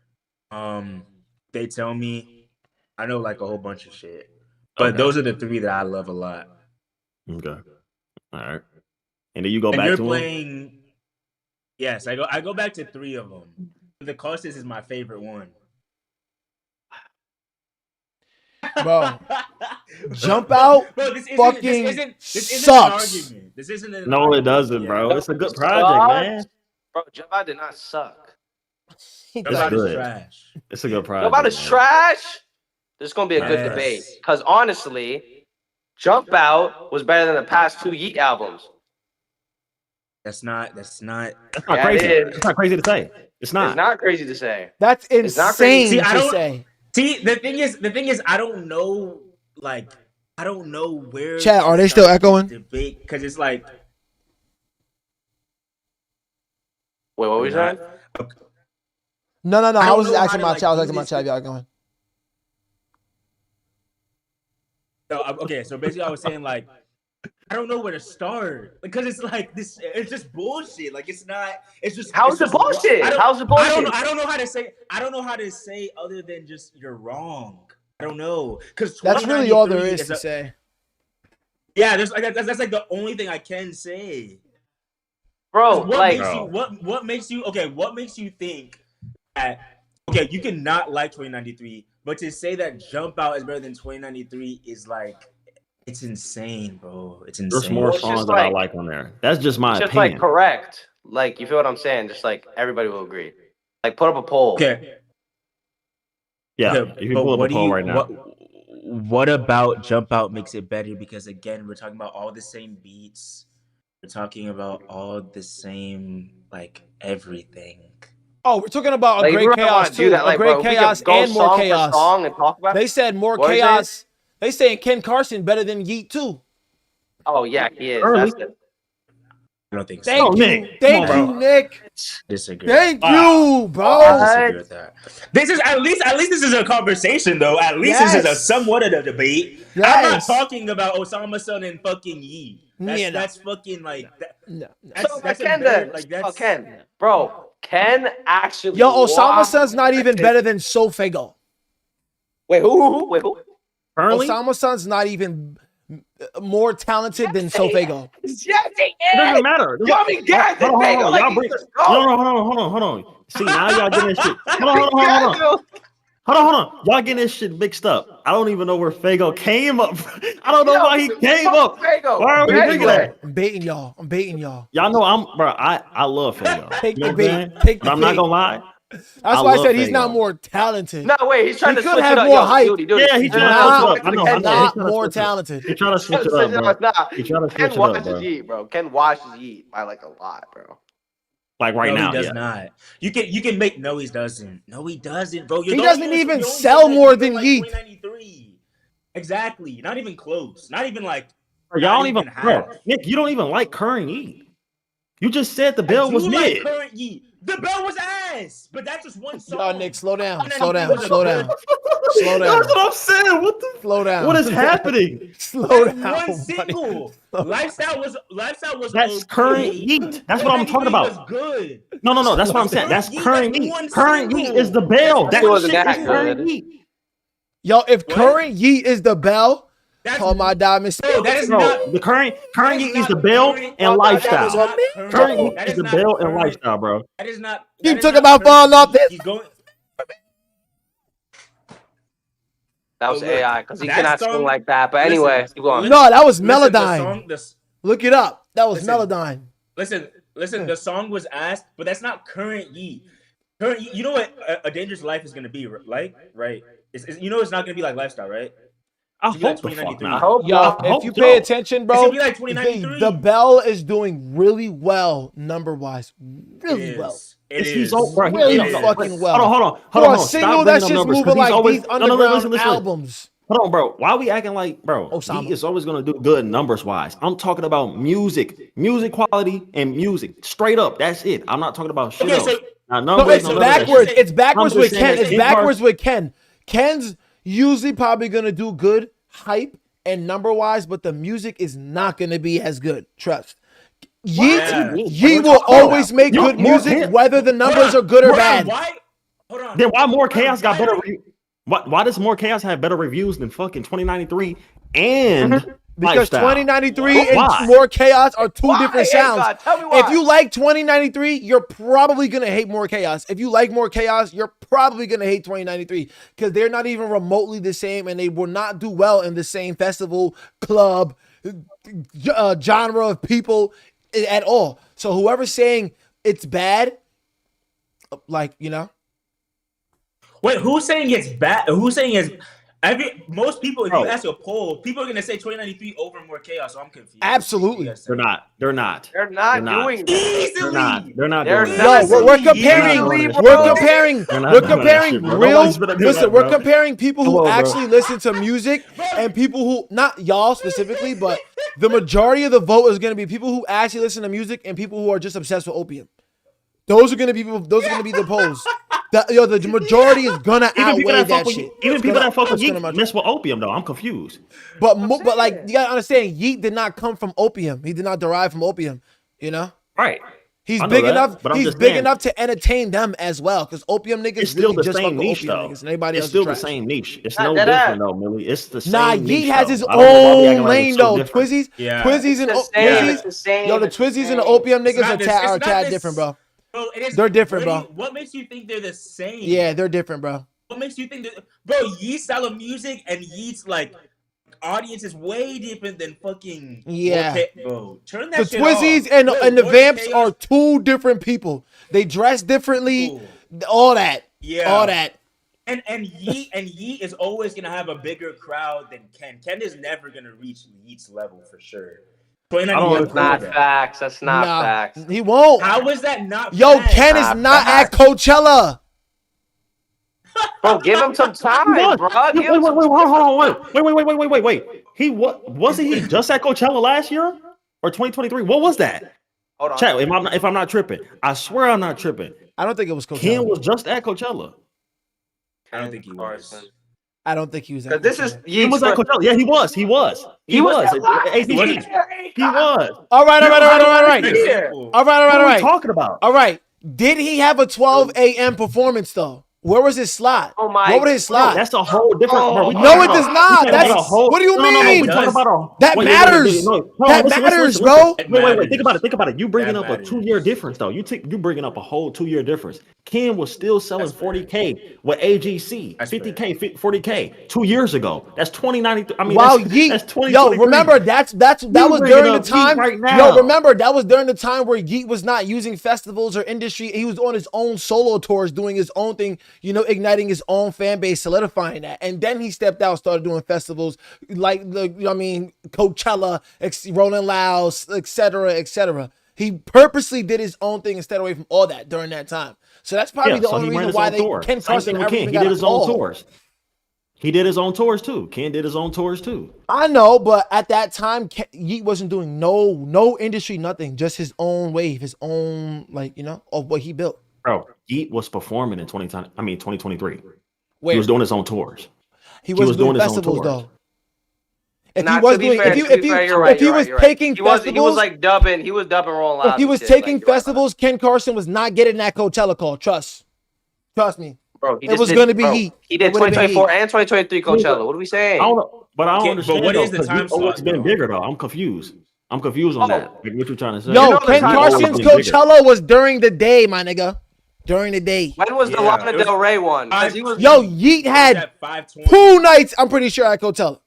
They Tell Me. I know like a whole bunch of shit, but Okay. those are the three that I love a lot. Okay. All right. And then you go And back you're to him. playing. Yes, I go back to 3 of them. The Causes is my favorite one. Bro, Jump Out Bro, this fucking isn't an sucks. argument. This isn't an No, argument. it doesn't, bro. It's a good project, man. Bro, Jump Out did not suck. Jump It's Out is good. trash. It's a good project. Jump Out is man. trash. There's gonna be a good Yes. debate. Because honestly, Jump Out was better than the past 2 Yeat albums. That's not. That's not Yeah, crazy. it is. It's not crazy to say. It's not. It's not crazy to say. That's It's not crazy. insane See, I to don't- say. See, the thing is, I don't know, like, I don't know where. Chat, are to they still start this echoing? Debate, because it's like. Wait, what were you saying? No. I I don't was know how asking to, my like, child. do Asking my this. child. Y'all going. So, okay, so basically, I was saying like, I don't know where to start because it's like this. It's just bullshit. Like it's not. It's just. How's it's it just bullshit? I don't- How's it bullshit? I don't know how to say. I don't know how to say other than just you're wrong. I don't know because That's really all there is to say. Yeah, there's like that's like the only thing I can say. Bro, What like, makes you what makes you okay? What makes you think that okay? You can not like 2093, but to say that Jump Out is better than 2093 is like it's insane, bro. It's insane. There's more Well, it's songs just that I like- like on there. That's just my it's just opinion. like correct. Like, you feel what I'm saying? Just like everybody will agree. Like, put up a poll. Okay. Yeah, Okay, if you but pull up what a do poll you right now. what about Jump Out makes it better? Because again, we're talking about all the same beats. We're talking about all the same like everything. Oh, we're talking about Like, a if we great really wanna chaos do too. that, A like, great bro, if we could chaos go and more song for chaos. song and talk about They said more What is it? chaos. They saying Ken Carson better than Yeat too. Oh yeah, he is. Early. That's it. I don't think so. Thank Oh, you, Nick. thank Come on, you, bro. Nick. Disagree. Thank Wow. you, bro. What? Disagree with that. This is at least this is a conversation though. At least this is a Yes. somewhat of a debate. I'm not Yes. talking about Osama Son and fucking Yee. That's Yeah, no. that's fucking like that, No. So, that's Ken embarrassing. then. Like that's Ken. Bro, Ken actually. Yo, Osama walked- Son's not even better than Sofego. Wait, who? Wait, who? Currently, Osama Son's not even more talented than Sofego. Yes, he it doesn't is. matter. Y'all be gassing, Hold on, Fago, hold on. like Y'all he's bring. just Hold on. See, now y'all getting this shit. Hold on. Hold on. Y'all getting this shit mixed up. I don't even know where Fago came up. I don't know why he came up. Fago. Why are we thinking that? I'm baiting y'all. I'm baiting y'all. Y'all know I love Fago. Take You know the what I'm bait. saying? Take the But I'm not bait. gonna lie. That's I why I love said he's not Fago. more talented. No, wait, he's trying He to could switch have it up. more Yo, hype. Duty. Yeah, he's trying to Nah, switch it up. I know. He's He's not trying to more switch it up. talented. He's trying to switch it up, bro. Nah, He's trying to Ken switch it up, watches bro. Yeat, bro. Ken watches Yeat by like a lot, bro. Like right no, now, he does yeah. not. You can make no, he doesn't. No, he doesn't, bro. He doesn't even sell more than Yeat. 2093. Exactly. Not even close. Not even like. Bro, y'all not don't even, bro. half. Nick, you don't even like current Yeat. You just said the I bill do was like mid. current Yeat. The bell was ass, but that's just one song. Y'all, Nick, slow down. 2093 Slow down. was a Slow good- down. Slow down. That's what I'm saying. What the? Slow down. What is happening? Slow That's down. one buddy. single. Slow Lifestyle was That's okay. current Yeat. That's what I'm talking 2093 about. was good. No. That's what I'm saying. That's current Yeat. Current Yeat is the bell. That It wasn't shit that is current good. Yeat. Yo, if What? current Yeat is the bell, That's call my diamond. no, that is Bro, not. the current that Yeat is not the bell current- and that is lifestyle. not current. Current Yeat That is is the not bell and current. lifestyle, bro. That is not. You that is took not about current falling off Yeat. this? He's going. That was Oh, look, AI because he that cannot song- sing like that. But listen, anyway, keep going. No, that was Listen, the Melodyne. song- Look it up. That was Listen. Melodyne. Listen. The song was asked, but that's not current Yeat. Current Yeat, you know what a dangerous life is gonna be like, right? You know it's not gonna be like lifestyle, right? I It's gonna hope be the like fuck 2093. I not. hope Yo, not. if hope you so. pay attention, It's bro, gonna be like 2093. the bell is doing really well number wise. Really well. It is. He's old, bro. Really He- fucking well. Hold on. For a single that's just moving like these underground listen. albums. Hold on, bro. Why are we acting like, bro? Osama. He is always gonna do good numbers wise. I'm talking about music quality, and music. Straight up. That's it. I'm not talking about shit Okay, else. so Now, No, numbers, it's none of that backwards. shit. It's backwards I'm with just saying Ken. that It's Ken backwards with Ken. Ken's usually probably gonna do good hype and number wise, but the music is not gonna be as good. Trust. Yeah. Yeat will always make You good want more music, hits? whether the numbers are good or bad. Why? Hold on. Then why more chaos got Why- better? Why does more chaos have better reviews than fucking 2093 and Because lifestyle. 2093 Why? and More Chaos are two different Hey, sounds. God, tell me why. If you like 2093, you're probably gonna hate More Chaos. If you like More Chaos, you're probably gonna hate 2093 because they're not even remotely the same, and they will not do well in the same festival, club, genre of people at all. So whoever's saying it's bad, like Wait, who's saying it's bad? Who's saying it's most people? If you ask a poll, people are gonna say 2093 over More Chaos. So I'm confused. Absolutely. They're not. They're not doing that. Easily. They're not They're doing not. that. Yo, we're comparing. Easily, We're bro. comparing. They're not We're doing that comparing shit, bro. real. Nobody's gonna do Listen, that, we're bro. comparing people who Come on, bro. actually listen to music and people who, not y'all specifically, but the majority of the vote is going to be people who actually listen to music and people who are just obsessed with opium. Those are going to be people. Those are going to be the polls. The majority is gonna outweigh that shit. Even people that fuck with gonna Yeat mess with opium though. I'm confused. But like you gotta understand, Yeat did not come from opium. He did not derive from opium. Right. He's I know big that, enough. but I'm He's just big saying, enough to entertain them as well. Because opium niggas it's still really the just fuck same with niche opium though. niggas, and everybody It's else still is the trash. same niche. It's Not no that different though, Millie. It's the same Nah, niche. Yeat has though. his I don't know why we acting own like lane it's so though. different. Twizzies, Yeah. Twizzies and It's the same. It's Twizzies. the same. Yo, the It's the Twizzies and the same. opium It's niggas not are this- tad different, bro. Bro, it is, They're different, bro. What makes you think they're the same? Yeah, they're different, bro. What makes you think that, bro? Yeat's style of music and Yeat's like audience is way different than fucking bro. Turn that The shit Twizzies off. and the More Vamps Chaos- are two different people. They dress differently. Cool. All that. Yeah. All that. And Yeat is always gonna have a bigger crowd than Ken. Ken is never gonna reach Yeat's level for sure. That's not facts. That's not facts. He won't. How was that not? Yo, facts? Ken is not at Coachella. Bro, give him some time, bro. Wait, hold on. Wait. He wasn't he just at Coachella last year or 2023? What was that? Hold on. Chat, if I'm not tripping, I swear I'm not tripping. I don't think it was Coachella. Ken was just at Coachella. I don't think he was. I don't think he was at This Coachella. is He was at Coachella. Yeah, he was. He was. He was. ATG. He was. All right. What What are you talking about? All right. Did he have a 12 a.m. performance though? Where was his slot? Oh my! What was his slot? That's a whole different. Bro, No, it does not. What do you mean? That matters. That matters, bro. Wait. Think about it. You bringing up a 2-year difference though. You bringing up a whole 2-year difference. Ken was still selling 40K with AGC, 50K, 40K 2 years ago. That's 2090. I mean, wow, that's Yeat. 20. Yo, remember that was during the time. Right now. Yo, remember that was during the time where Yeat was not using festivals or industry. He was on his own solo tours, doing his own thing. Igniting his own fan base, solidifying that. And then he stepped out, started doing festivals like Coachella, Rolling Loud, etc., etc. He purposely did his own thing and stayed away from all that during that time. So that's probably the only reason why Ken Carson He did his own tours. He did his own tours too. Ken did his own tours too. I know, but at that time, Yeat wasn't doing no industry, nothing, just his own wave, his own of what he built. Bro, Yeat was performing in 2023. Where? He was doing his own tours. He was doing festivals though. If he was doing, if he was taking festivals, he was like dubbing. He was dubbing Rolling Loud. If he was taking festivals, Ken Carson was not getting that Coachella call. Trust me. Bro, it was going to be Heat. He did 2024 and 2023 Coachella. What are we saying? I don't know, but I don't understand. But what is the time slot? It's been bigger though. I'm confused on that. Like what you're trying to say? Yo, Ken Carson's Coachella was during the day, my nigga. During the day. When was the Lana Del Rey one? Yo, Yeat had 2 nights, I'm pretty sure, at Coachella.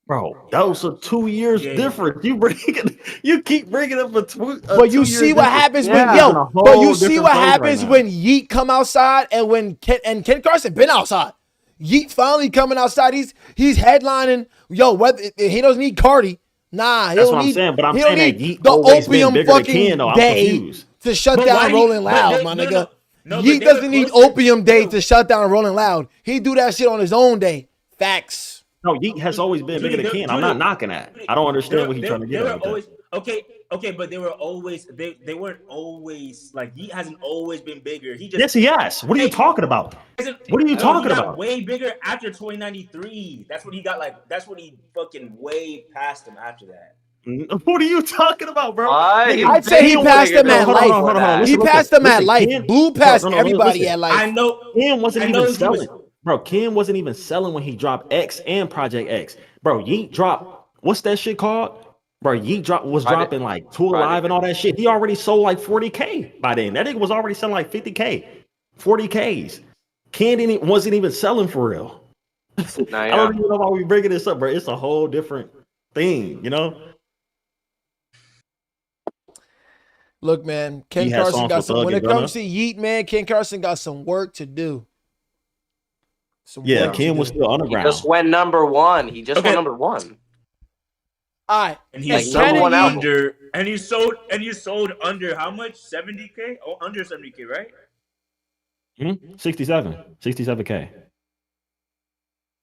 Bro, those are 2 years different. You keep bringing up but you see what happens when when Yeat come outside and when Ken Carson been outside. Yeat finally coming outside. He's headlining. Yo, whether he doesn't need Cardi. Nah, that's what I'm saying. But I'm saying that Yeat the always opium been bigger than fucking Ken, though. I'm day confused. to shut down Rolling Loud, my nigga. No, Yeat doesn't need opium day to shut down Rolling Loud. He do that shit on his own day. Facts. No, Yeat has always been bigger than Ken. I'm not knocking that. I don't understand what he's trying to get at. Okay, but they were always they weren't always like Yeat hasn't always been bigger. He just he has. What are you talking about? What are you talking about? Way bigger after 2093. That's what he got. That's what he fucking way past him after that. What are you talking about, bro? I'd say he passed him at life. He passed him at life. Blue passed everybody at life. I know. Ken wasn't even selling. Bro, Ken wasn't even selling when he dropped X and Project X. Bro, Yeat dropped, what's that shit called? Bro, Yeat was dropping like Two Alive and all that shit. He already sold like 40K by then. That nigga was already selling like 50K, 40Ks. Ken wasn't even selling for real. I don't even know why we bringing this up, bro. It's a whole different thing, you know? Look, man, Ken Carson got some. When it comes to Yeat, man, Ken Carson got some work to do. Ken was still underground. He just went number one. All right, and he's sold under, and you sold under how much? 70K? Oh, under 70K, right? 67K.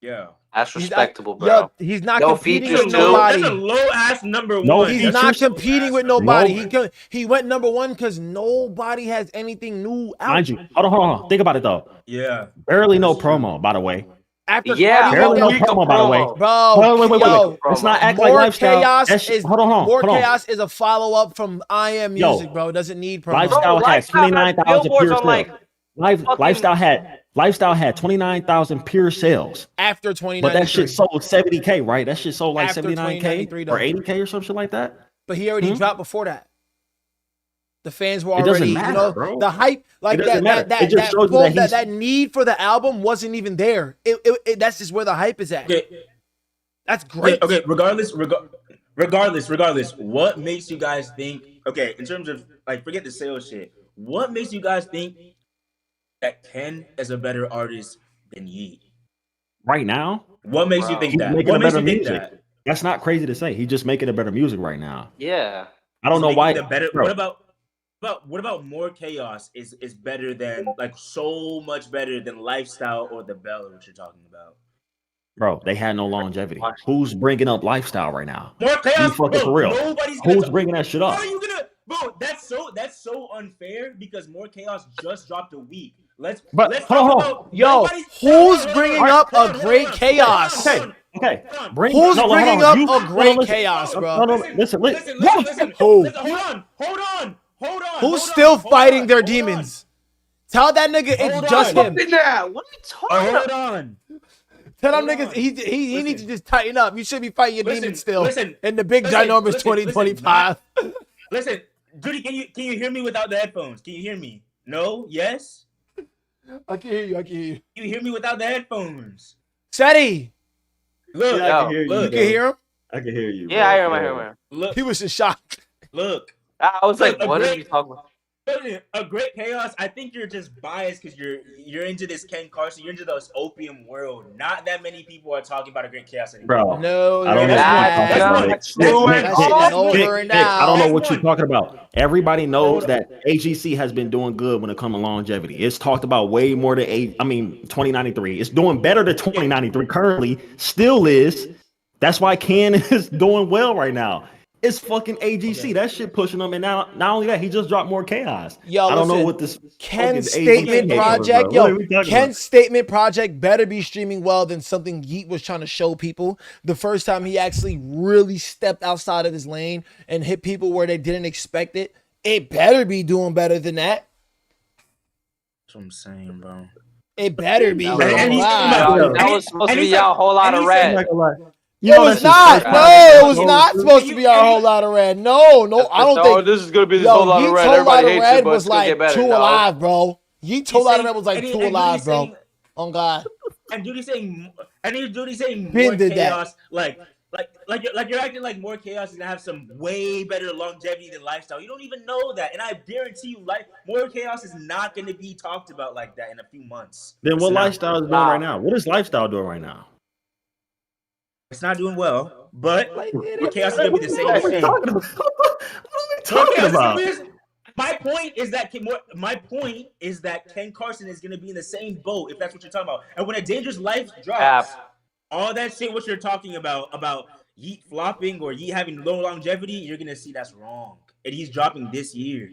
Yeah, that's respectable, bro. Yo, he's not competing with nobody. That's a low ass number one. No, he's not competing with nobody. He went number one because nobody has anything new out. Mind you, hold on. Think about it though. Yeah, barely no promo, by the way. Barely no promo, by the way. Bro, wait. Let's not act like Lifestyle. More Chaos is a follow up from I Am Music, bro. It doesn't need promo. Lifestyle had 29,000 pure sales. Lifestyle had 29,000 pure sales after 2093. But that shit sold 70K, right? That shit sold like after 79K or 80K or some shit like that. But he already dropped before that. The fans were already, bro. The hype, like that need for the album wasn't even there. That's just where the hype is at. Okay. That's great. Okay, regardless, what makes you guys think? Okay, in terms of like, forget the sales shit. What makes you guys think that Ken is a better artist than Yeat right now? What makes you think that? What makes you think that? That's not crazy to say. He's just making a better music right now. Yeah, I don't know why. What about More Chaos is better than, like, so much better than Lifestyle or The Bell, what you're talking about? Bro, they had no longevity. Who's bringing up Lifestyle right now? More Chaos, fucking for real. Who's bringing that shit up? How are you gonna, bro? That's so unfair because More Chaos just dropped a week. Let's hold on. Yo, who's bringing up a great Chaos? Okay. Who's bringing up a great Chaos, bro? Listen. Hold on. Who's still fighting their demons? Tell that nigga it's just him. What are you talking about? Hold on. Tell them niggas he needs to just tighten up. You should be fighting your demons still. In the big ginormous 2025. Listen, Dutie, can you hear me without the headphones? Can you hear me? No? Yes? I can hear you. Can you hear me without the headphones? Seti! Look, I can hear you. You can hear him? I can hear you. Yeah, I hear him. Look, he was in shock. Look. I was like, what are you talking about? A great Chaos. I think you're just biased because you're into this Ken Carson. You're into this opium world. Not that many people are talking about a great Chaos anymore. Bro, no, I don't know. I don't know what you're talking about. Everybody knows that AGC has been doing good when it comes to longevity. It's talked about way more than 2093. It's doing better than 2093 currently. Still is. That's why Ken is doing well right now. It's fucking AGC. That shit pushing him. And now, not only that, he just dropped More Chaos. Yo, I don't know what this Ken's statement project. Ken's statement project better be streaming well than something Yeat was trying to show people. The first time he actually really stepped outside of his lane and hit people where they didn't expect it. It better be doing better than that. That's what I'm saying, bro. It better be. That was supposed to be y'all whole lot of red. It was not. No, it was not supposed to be our whole lot of red. No, I don't think. This is gonna be this whole lot of red. Everybody hates it, but was like Two Alive, bro. Yeat's whole lot of red was like Two Alive, bro. On God. And Dutie saying More Chaos, like you're acting like More Chaos is gonna have some way better longevity than Lifestyle. You don't even know that, and I guarantee you, More Chaos is not gonna be talked about like that in a few months. Then what Lifestyle is doing right now? What is Lifestyle doing right now? It's not doing well, but Chaos is gonna be the same shit. What are we talking about? My point is that Ken Carson is gonna be in the same boat if that's what you're talking about. And when A Dangerous Life drops, all that shit what you're talking about Yeat flopping or Yeat having low longevity, you're gonna see that's wrong. And he's dropping this year.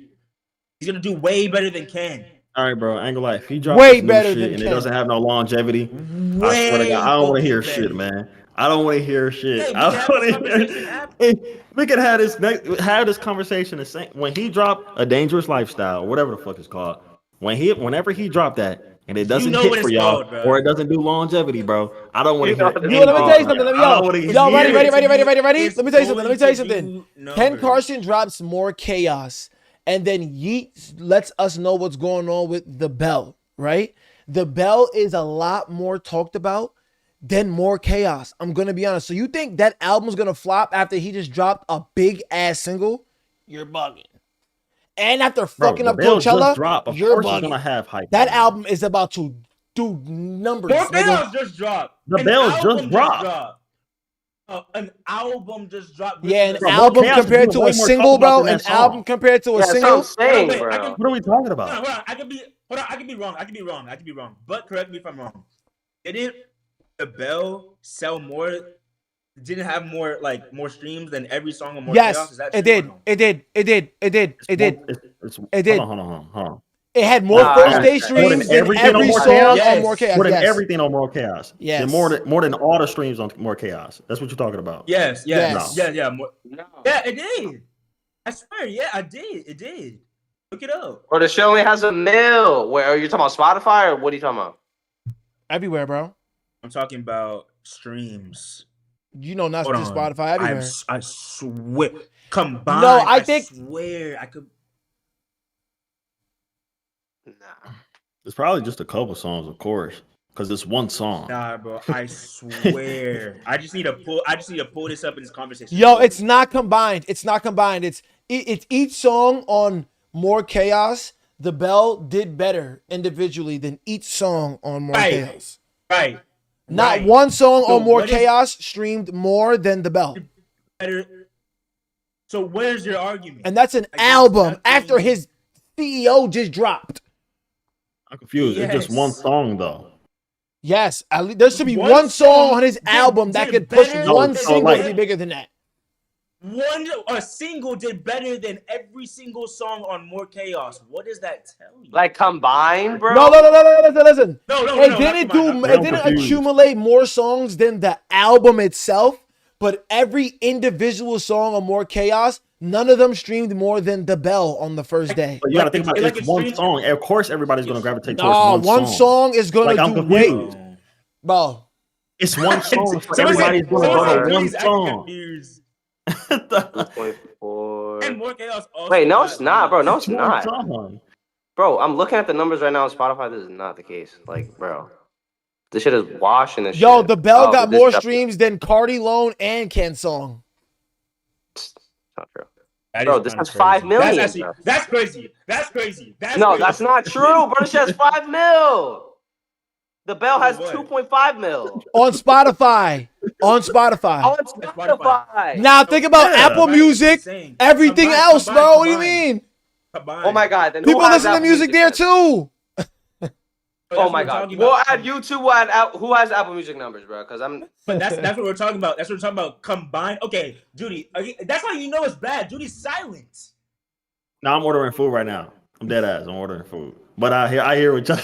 He's gonna do way better than Ken. All right, bro. Angle Life. He dropped way better than and Ken. It doesn't have no longevity. I swear to God, I don't want to hear shit, man. I don't want to hear shit. We can have this conversation. When he dropped A Dangerous Lifestyle, whatever the fuck it's called, whenever he dropped that, and it doesn't know hit what for it's y'all, called, bro. or it doesn't do longevity, bro, I don't want to hear. Yo, let me tell you something. Let me I don't wanna hear yo, ready. it. Let me tell you something. Let me tell you It's going to something. do Ken numbers. Carson drops more chaos, and then Yeat lets us know what's going on with the bell, right? The bell is a lot more talked about than more chaos. I'm gonna be honest. So you think that album's gonna flop after he just dropped a big ass single? You're bugging. And after Bro, fucking the up Bell Coachella, just dropped. Of you're course, it's bugging. gonna have hype. That on it. album is about to do numbers. More nigga. chaos just dropped. The An Bells album just dropped. An album just dropped. Yeah, an Bro, album Chaos is compared even to way a more single, talked about bro. than An that song. album compared to a Yeah, that's what single. I'm saying, Wait, bro. I can, What are we talking hold about? on, hold on. I could be wrong. I could be wrong. But correct me if I'm wrong. Didn't the Bell sell more? Didn't have more streams than every song on More Chaos? Yes, Is that it true or did. no? It did. It did. It did. It did. It did. Hold on. It had more Nah, first I- day More than streams than everything on every More song Chaos? on More Yes. Chaos. More than Yes. everything on More Chaos. Yes. Then more than all the streams on More Chaos. That's what you're talking about. Yes. Yes. Yeah. More, No. yeah, it did. I swear. Yeah, I did. It did. Look it up. Or the show only has a mil. Where are you talking about Spotify or what are you talking about? Everywhere, bro. I'm talking about streams. You know, not Hold just on. Spotify. Everywhere. I swear. Combined. No, I think- swear I could. Nah. It's probably just a couple songs, of course, because it's one song. Nah, bro. I swear. I just need to pull this up in this conversation. Yo, it's not combined. It's not combined. It's each song on More Chaos. The Bell did better individually than each song on More Right. Chaos. right. Not right. one song So on More what is- Chaos streamed more than The Bell. Better. So where's your argument? And that's an I guess album nothing- after his CEO just dropped. I'm confused. It's just one Yes. song, though. Yes, at least there should be One one song song on his did- album that did could push better one than- single like- to be bigger than that. A single did better than every single song on More Chaos. What does that tell you? Like combined, bro? No, listen. no, It not didn't combined. it didn't confused. accumulate more songs than the album itself, but every individual song on More Chaos, none of them streamed more than The Bell on the first day. But you got to think about Like it's it's one stream- song. Of course, everybody's going to gravitate No, towards one song is gonna Like, I'm do way, confused. bro. It's one song. So Someone said- everybody's going to someone said go to one Dewey's acting song. confused. 2.4. And More Chaos also. Wait, no, got it's not, bro. No, it's One not. song. Bro, I'm looking at the numbers right now on Spotify. This is not the case. Like, bro. This shit is washing this Yo, shit. The Bell Oh, got this more definitely- streams than Cardi Lone and Ken Song. Not true. That Bro, is this kinda has 5 crazy. million, That's bro. that's crazy. That's crazy. No, crazy. that's not true, bro. This shit has 5 mil. The Bell has What? 2.5 mil. On Spotify. On Spotify. On Spotify. Now think about Yeah. Apple Combined is Music, insane. everything Combined, else, combined, bro. What do you combined. mean? Combined. Oh my god. Then People who has listen to Apple music there then? too. Oh my god. We'll add YouTube. We'll add who has Apple Music numbers, bro? Because I'm. But that's what we're talking about. That's what we're talking about. Combined. Okay, Duty. That's how you know it's bad. Duty's silent. No, I'm ordering food right now. I'm dead ass. I'm ordering food. But I hear what y'all.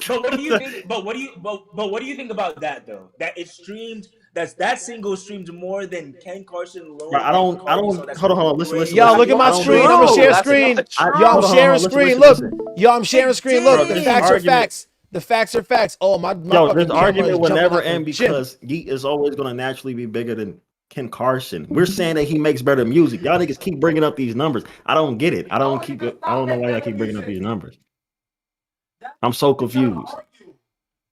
But what do you think? But what do you think about that though? That it streamed. That single streamed more than Ken Carson alone. Bro, I don't. Hold on. Listen. Yo, look at my I don't screen. know. I'm gonna share That's screen. not true. Yo, I'm Hold on, sharing listen, screen. listen, Look. Yo, I'm sharing screen. Look, the This facts are argument- facts. The facts are facts. Oh, my Yo, fucking this camera argument is will jumping never out the end gym. because Yeat is always going to naturally be bigger than Ken Carson. We're saying that he makes better music. Y'all niggas keep bringing up these numbers. I don't get it. I don't know why y'all keep bringing up these numbers. I'm so confused.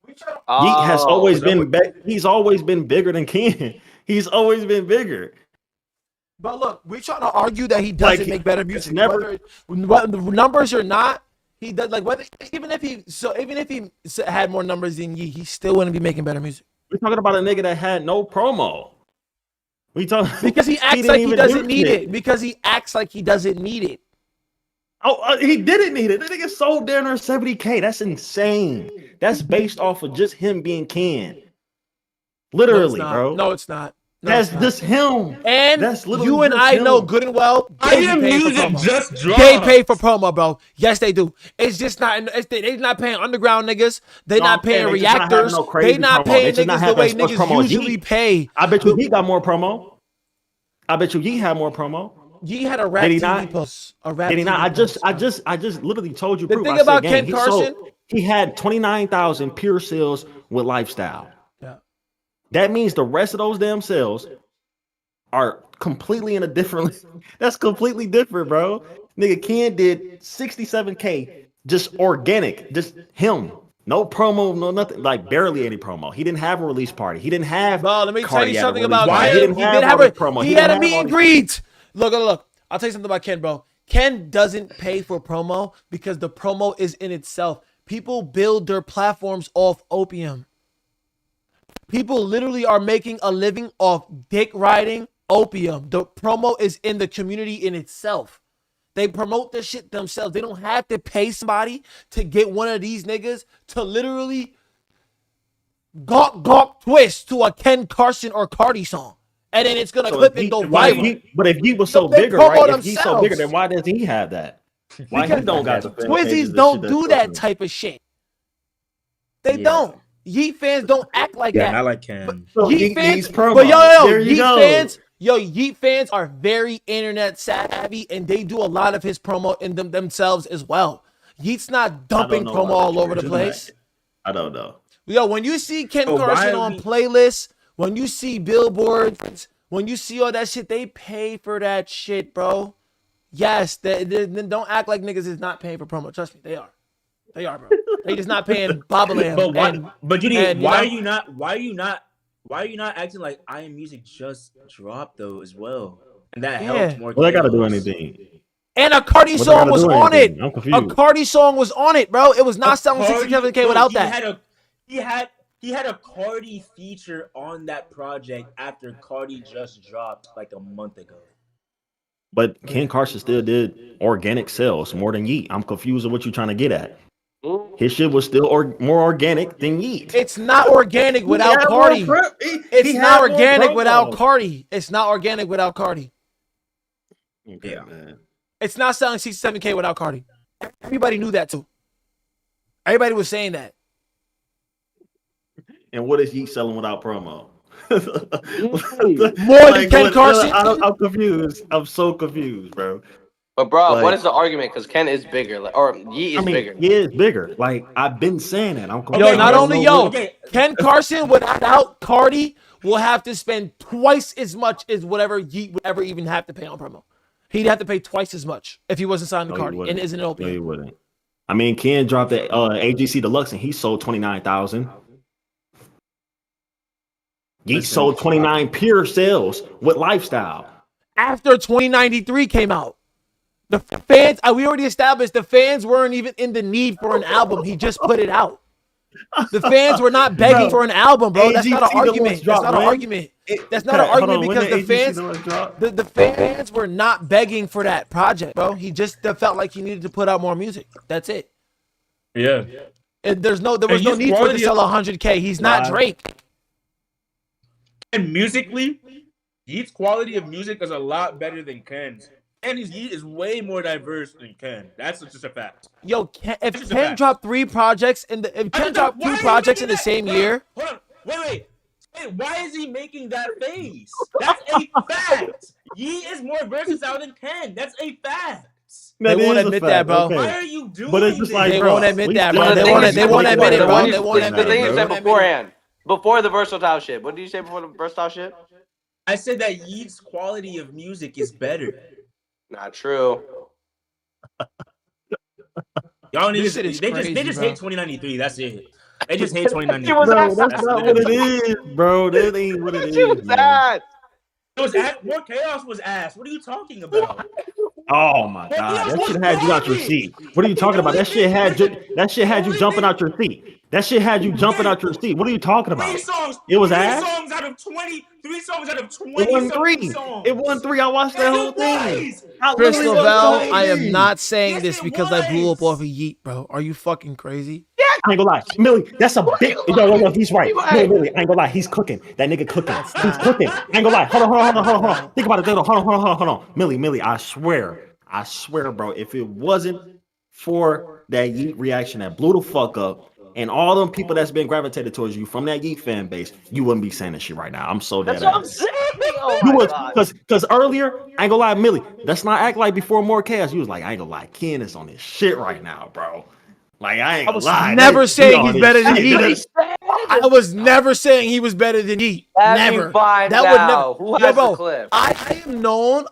Yeat has always been he's always been bigger than Ken. He's always been bigger. But look, we're trying to argue that he doesn't Like, make better music. never- Whether the numbers or not, he does. Like whether even if he had more numbers than Yeat, he still wouldn't be making better music We're talking about a nigga that had no promo. We talking because he acts didn't like he even doesn't do need shit. it. Because he acts like he doesn't need it. Oh, he didn't need it. That nigga sold down there 70K. That's insane. That's based off of just him being Ken. Literally, no, it's not. bro. No, it's not. No, That's it's not. just him. And That's literally you and just I know him. good and well. I they am pay for music promo. just dropped. They pay for promo, bro. Yes, they do. It's just not. They're not paying underground niggas. They're No, not I'm saying paying they just not having reactors. no crazy They not promo. They paying just not niggas the having way as much niggas promo as usually Yeat. pay. I bet you he got more promo. I bet you he had more promo. He had a rap Did he TV not? post. A rap Did he TV not? post. I just literally told you. The proof. thing I said, about gang, Ken he Carson, sold- He had 29,000 pure sales with lifestyle. Yeah. That means the rest of those damn sales are completely in a different. That's completely different, bro. Nigga, Ken did 67K just organic, just him. No promo, no nothing, like barely any promo. He didn't have a release party. He didn't have. Bro, let me tell you Cardi at a something release about party. Ken. He didn't have all this promo. He had a didn't meet have all and these- greet. Look. I'll tell you something about Ken, bro. Ken doesn't pay for promo because the promo is in itself. People build their platforms off opium. People literally are making a living off dick riding opium. The promo is in the community in itself. They promote this shit themselves. They don't have to pay somebody to get one of these niggas to literally gawk twist to a Ken Carson or Cardi song. And then it's gonna clip and go viral. But if he was so They bigger, promo right? If he's so bigger, themselves. then why doesn't he have that? Why he Because don't got the fan pages Twizzies and don't shit do that's that fucking- type of shit. They Yeah. don't. Yeet fans don't act like Yeah, that. not like Ken. So Yeet he fans, needs promo. but There you Yeet go. fans, Yeet fans are very internet savvy, and they do a lot of his promo in themselves as well. Yeet's not dumping know promo why all they're over the doing place. I don't know. When you see Ken But why Carson are on we- playlists, when you see billboards, when you see all that shit, they pay for that shit, bro. Yes, they don't act like niggas is not paying for promo. Trust me, they are. They are, bro. They just not paying Bobbleam. But why? And, But Judy, and, you why know- are you not? Why are you not acting like I Am Music just dropped though as well, and that Yeah. helped more. Well, they got to do kills. anything. and a Cardi What they song gotta was do on it. anything? I'm A confused. Cardi song was on it, bro. It was not selling Cardi- 67K no, without he that. He had a Cardi feature on that project after Cardi just dropped like a month ago. But Ken Carson still did organic sales more than Yeat. I'm confused with what you're trying to get at. His shit was still more organic than Yeat. It's not organic without Cardi. It's not organic without Cardi. It's not organic without Cardi. Okay, Yeah. man. It's not selling 67K without Cardi. Everybody knew that too. Everybody was saying that. And what is Yeat selling without promo? More than Ken Carson? I'm confused. I'm so confused, bro. But bro, Like- what is the argument? Because Ken is bigger, like, or Yeet is bigger. Yeah, it's bigger. Like I've been saying it. I'm confused. Yo, not only Okay. Ken Carson without Cardi will have to spend twice as much as whatever Yeet would ever even have to pay on promo. He'd have to pay twice as much if he wasn't signed to No, he Cardi wouldn't. and isn't No, open. he wouldn't. I mean, Ken dropped the AGC Deluxe and he sold 29,000. Yeat Listen, sold 29 pure sales with lifestyle. After 2093 came out, the fans, we already established the fans weren't even in the need for an album. He just put it out. The fans were not begging Bro, for an album, bro. That's not an AGC argument. Deluxe That's dropped not an when? argument. That's not an Hold on, argument when because did the fans, AGC Deluxe drop? the fans were not begging for that project, bro. He just felt like he needed to put out more music. That's it. Yeah. And there was no And his need for him to quality sell 100K. He's not Live. Drake. And musically, Yeat's quality of music is a lot better than Ken's. And his Yeat is way more diverse than Ken. That's just a fact. Yo, if just a Ken fact. dropped 3 projects if Ken dropped 2 projects in the same year, Hold on. Wait. Why is he making that face? That's a fact. Yeat is more versatile than Ken. That's a fact. They That won't is a admit fact, that, bro. okay. Why are you doing But it's just this? like, they bro, won't admit we that, still- bro. They The won't thing admit it, is- bro. the They won't admit thing it. is They that won't admit it. beforehand, before the versatile shit. What did you say before the versatile shit? I said that Yeat's quality of music is better. Not true. Y'all This niggas, shit is they crazy, just bro. hate 2093. That's it. They just hate 2093. was Bro, asked- that's not what it is, bro. That ain't what it She was is, man. sad. It was more chaos was asked. What are you talking about? Oh my god, that shit had you out your seat. What are you talking about? That shit had you jumping out your seat. That shit had you jumping out your seat. What are you talking about? Three songs. It was three ass? songs out of 20. 3 songs out of 20. It wasn't something 3. songs. It wasn't 3. I watched that whole thing. I Chris literally watched the Lavelle, whole I am thing. not saying Yes, this it because I blew up was. off of Yeet, bro. Are you fucking crazy? I ain't gonna lie, Millie. That's a big. Yo, he's right. No, Millie, I ain't gonna lie. He's cooking. That nigga cooking. He's cooking. I ain't gonna lie. Hold on. Think about it. Hold on. Millie. I swear, bro. If it wasn't for that Yeet reaction that blew the fuck up, and all them people that's been gravitated towards you from that Yeet fan base, you wouldn't be saying this shit right now. I'm so dead. That's what I'm saying. Oh You my was god. because earlier, I ain't gonna lie, Millie. Let's not act like before more chaos. You was like, I ain't gonna lie, Ken is on this shit right now, bro. Like I ain't I gonna was lie. never saying on he's this better than shit. Yeat. I was never saying he was better than Yeat. Let me Never. find That would never. out. Who Yo, has the bro, clip? I am known.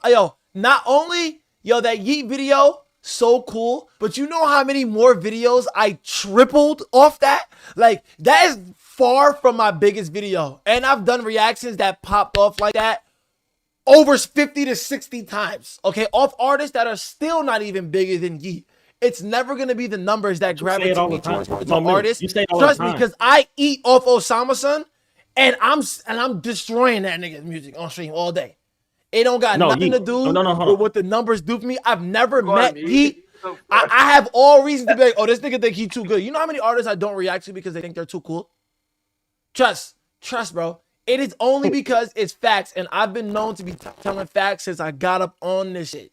Not only that Yeat video so cool, but you know how many more videos I tripled off that? Like that is far from my biggest video, and I've done reactions that popped off like that over 50 to 60 times. Okay, off artists that are still not even bigger than Yeat. It's never gonna be the numbers that You say it gravitate all me the time. towards No, an Millie, artist. you say it all Trust the me, time. because I eat off Osama-son, and I'm destroying that nigga's music on stream all day. It don't got No, nothing Yeat. to do No, hold with on. what the numbers do for me. I've never Go on, met Yeat. Yeat. I have all reasons to be like, oh, this nigga think he too good. You know how many artists I don't react to because they think they're too cool? Trust, bro. It is only because it's facts, and I've been known to be telling facts since I got up on this shit.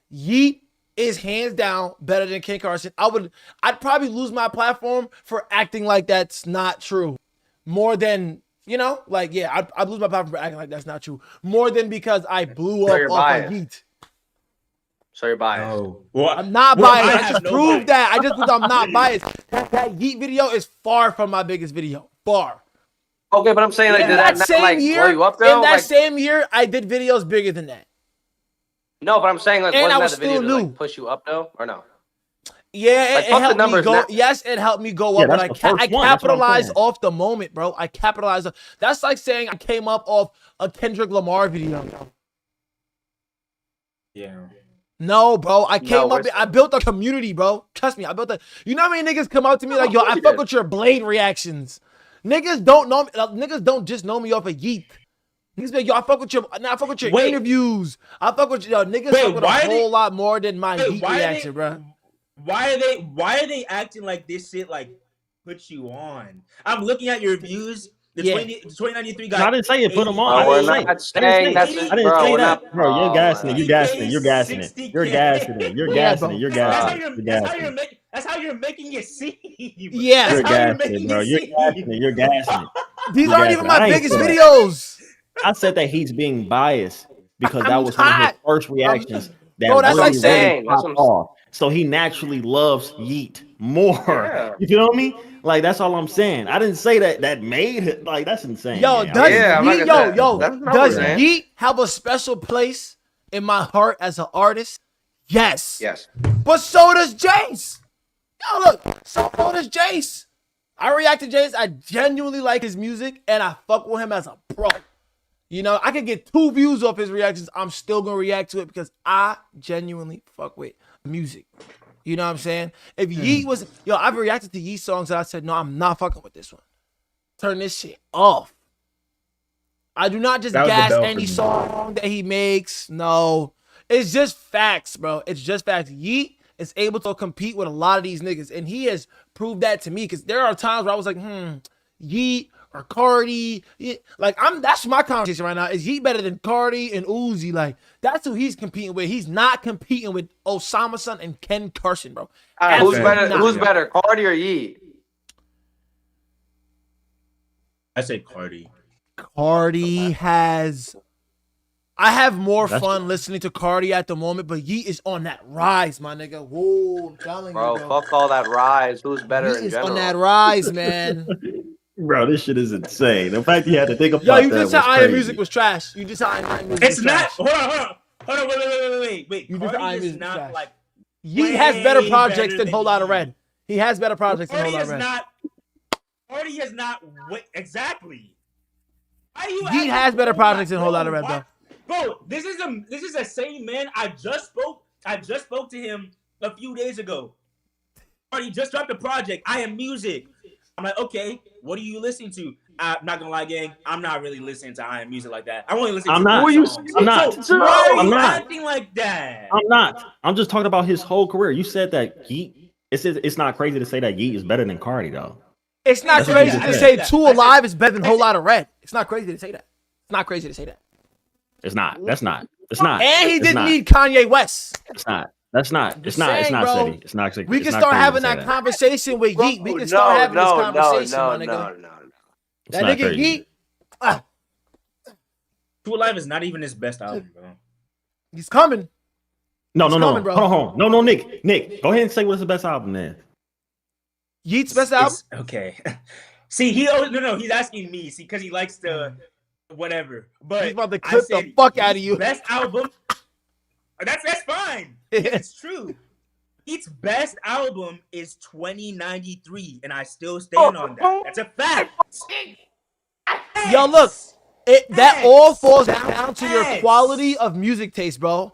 Yeat is hands down better than Ken Carson. I'd probably lose my platform for acting like that's not true. More than, I'd lose my platform for acting like that's not true. More than because I blew So up you're off biased. of Yeat. So you're biased. No. Well, I'm not well, biased. I have just no proved bias. that. I just proved I'm not biased. That Yeat video is far from my biggest video. Far. Okay, but I'm saying like, In did that that not same like year, blow you up though? in that Like, same year, I did videos bigger than that. no, but I'm saying like, And I wasn't that was the video still to new. like push you up though, or no? Yeah, Like, it fuck the helped me numbers go. now. Yes, it helped me go Yeah, up, but that's the first I one. That's what I'm capitalized saying. off the moment, bro. I capitalized. That's like saying I came up off a Kendrick Lamar video. Yeah. No, bro. I came up. we're- I built a community, bro. Trust me. I built a. You know how many niggas come out to me like, yo, of course I you fuck did. with your Blade reactions. Niggas don't know me. Niggas don't just know me off of Yeat. Niggas be like, yo, I fuck with your. Nah, I fuck with your Wait. interviews. I fuck with yo. Niggas Wait, fuck with a why are they- whole lot more than my Wait, Yeat why reaction, are bro. they? Why are they acting like this shit like puts you on? I'm looking at your reviews. The Yeah. 2093 No, guy. I didn't say it. Put them on. Bro, I we're didn't say. not I didn't saying say. that's I didn't bro. say We're that, not. bro. You're Oh, gassing it. man. You gassing it. You're gassing it. 60K. You're gassing it. You're Yeah, gassing bro. it. You're That's how gassing it. you're. You're That's how gassing you're it. making. That's how you're making it seem. Yeah. That's You're how you're gassing it, making bro. it You're seem. gassing it. You're gassing it. These You're aren't gassing even it. my I ain't biggest say that. videos. I said that he's being biased because that I'm was one of his not. first reactions that Bro, that's really, like saying- really That's popped what I'm off. So he naturally loves Yeat more. Yeah. You feel me? Like that's all I'm saying. I didn't say that made it like that's insane. Yo, gang. does Yeah, I'm not Yeat, gonna say yo, that. That's not does what I'm saying. Yeat have a special place in my heart as an artist? Yes. Yes. But so does Jace. Yo, look, so does Jace. I react to Jace. I genuinely like his music, and I fuck with him as a pro. You know, I could get 2 views off his reactions. I'm still gonna react to it because I genuinely fuck with music. You know what I'm saying? If Yeat was, I've reacted to Yeat songs that I said, no, I'm not fucking with this one. Turn this shit off. I do not just That was the gas bell for any me. song that he makes. No, it's just facts, bro. It's just facts. Yeat is able to compete with a lot of these niggas, and he has proved that to me. Because there are times where I was like, Yeat or Cardi, that's my conversation right now. Is Yeat better than Cardi and Uzi? Like that's who he's competing with. He's not competing with Osama-son and Ken Carson, bro. Who's Absolutely better? not. Who's better, Cardi or Yeat? I say Cardi. Cardi has. I have more That's- fun listening to Cardi at the moment, but Yeat is on that rise, my nigga. Whoa, I'm telling Bro, you, bro. fuck all that rise. Who's better Yeat in is general? on that rise, man. Bro, this shit is insane. The fact you had to think about Yo, you that just was said Iron crazy. Music was trash. You just said Iron Music It's was not. trash. Hold on. Wait. You just Cardi Iron is Music not trash. like. Yeat has better way projects better than Whole Lotta Yeat. Red. He has better projects than Cardi Whole is Lotta Red. not. Cardi is not. Exactly. Why are you Yeat acting has better so projects than bro, Whole Lotta Red, why- Bro, this is the same man. I just spoke to him a few days ago. Cardi just dropped a project. I Am Music. I'm like, okay, what are you listening to? I'm not gonna lie, gang. I'm not really listening to I Am Music like that. I'm only listening I'm to not. good Who you songs. I'm not. So why are I'm you not. acting like that? I'm not. I'm just talking about his whole career. You said that Yeat. It's not crazy to say that Yeat is better than Cardi though. It's not That's what crazy you to just say said. Two I said- Alive is better than I Whole said- Lotta Red. It's not crazy to say that. It's not crazy to say that. It's not. That's not. It's not. And he It's didn't not. need Kanye West. It's not. That's not. It's just not. It's saying, not bro. City. It's not. We it's can not start crazy to having say that conversation with Bro, Yeat. We can start having this conversation, my nigga. No. It's That not nigga crazy. Yeat, True Alive is not even his best album, bro. he's coming. No, It's no, no. coming, bro. Hold on. No, Nick. Go ahead and say what's the best album then. Yeat's best album? Okay. See, no, he's asking me. See, because he likes to whatever. But He's about to clip the fuck out of you. Best album. That's fine. It's true. Its best album is 2093, and I still stand on that. That's a fact. Yo, look, that all falls down to your quality of music taste, bro.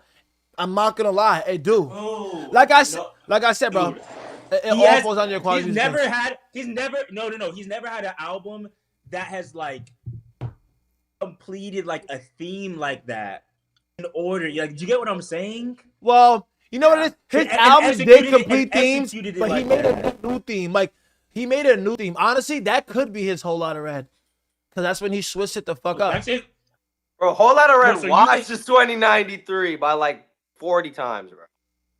I'm not gonna lie, it do. Oh, like I said, bro. It all falls down to your quality. He's never had an album that has like completed like a theme like that in order. Like, do you get what I'm saying? Well, you know what it is? His albums did complete themes, but he made a new theme. Like, he made a new theme. Honestly, that could be his Whole Lotta Red. Because that's when he switched it the fuck up. Bro, Whole Lotta Red watches 2093 by like 40 times, bro.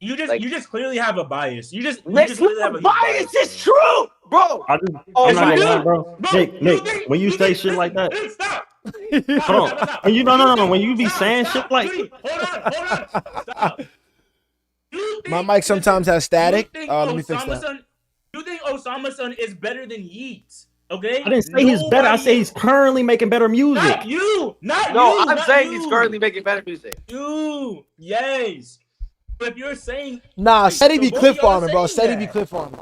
You just clearly have a bias. You just clearly have a bias. It's true, bro. I'm not gonna lie, bro. Nick, when you say shit like that, stop. Hold on. No. When you be saying shit like, hold on. Stop. My mic sometimes has static. Let me fix that. You think Osama's son is better than Yeats? Okay. I didn't say he's better. I say he's currently making better music. Not you. I'm saying he's currently making better music. You. Yes. But if you're saying Steady be clip farming, bro. Steady be clip farming.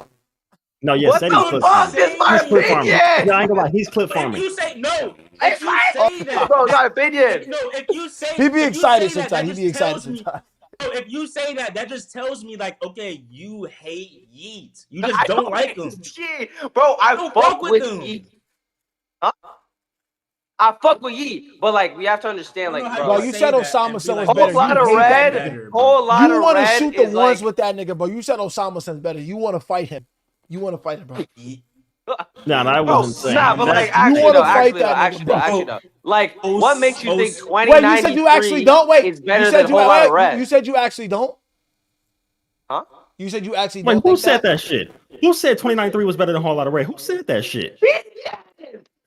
No, yeah, Steady clip farming. He's clip farming. Yeah, I ain't gonna lie. He's clip farming. If you say no, if you say that, bro, my opinion. No, if you say he be excited sometimes. He be excited sometimes. So if you say that, that just tells me like, okay, you hate Yeats. You just don't like him. Shit. Bro, I fuck with Yeat. Huh? I fuck with Yeat, but like we have to understand, like, bro, you said Osama's son was better. Whole Lotta Red. Whole Lotta Red. You want to shoot the ones with that nigga, bro. You said Osama's son's better. You want to fight him. Bro. No, I wasn't saying. Nah, but like, actually, though. Like, what makes you think 2093 Wait, you said you actually don't? Wait, is better than Whole Lotta Red? You said you actually don't? Huh? You said you actually don't. Wait, who said that shit? Who said 2093 was better than Whole Lotta Red? Who said that shit?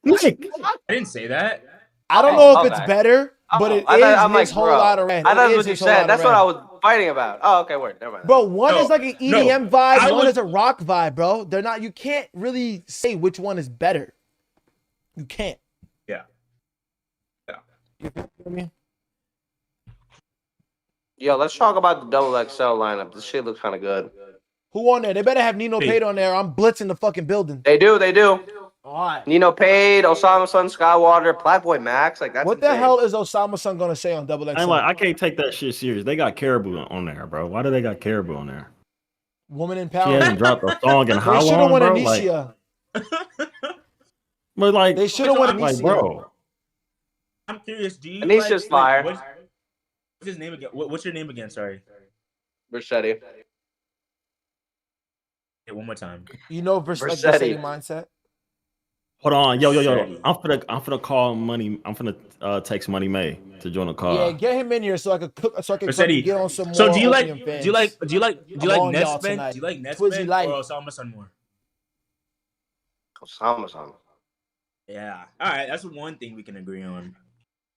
Nick. I didn't say that. I don't know if it's better, but it is his Whole Lotta Red. I thought that's what you said. That's what I was fighting about. Oh, okay, word. Never mind. Bro, one is like an EDM vibe, one is a rock vibe, bro. They're not. You can't really say which one is better. You can't. Yeah. You feel me? Yo, let's talk about the double XL lineup. This shit looks kind of good. Who on there? They better have Nino Pate on there. I'm blitzing the fucking building. They do. All right. Nino Pate, Osama's son, Skywater, Playboy Max. Like, that's what insane. the hell is Osama's son gonna say on double XL? I can't take that shit serious. They got Caribou on there, bro. Why do they got Caribou on there? Woman in She Power. hasn't dropped a song in how long, They should have won bro? Anisha. But like, they should have won Anisha. Like, bro. I'm curious. Do you? Anisha's fire. What's his name again? What's your name again? Sorry. Vercetti. Hey, one more time. You know Vercetti mindset. Hold on, yo. I'm finna call Money. I'm finna text Moneymay to join the call. Yeah, get him in here so I could cook. So I could get on some more. So do you like Netspend? Do you like Netspend? Do you like Twizzy Netspend Light. or Osama's son more? Osama's son. Yeah. All right, that's one thing we can agree on.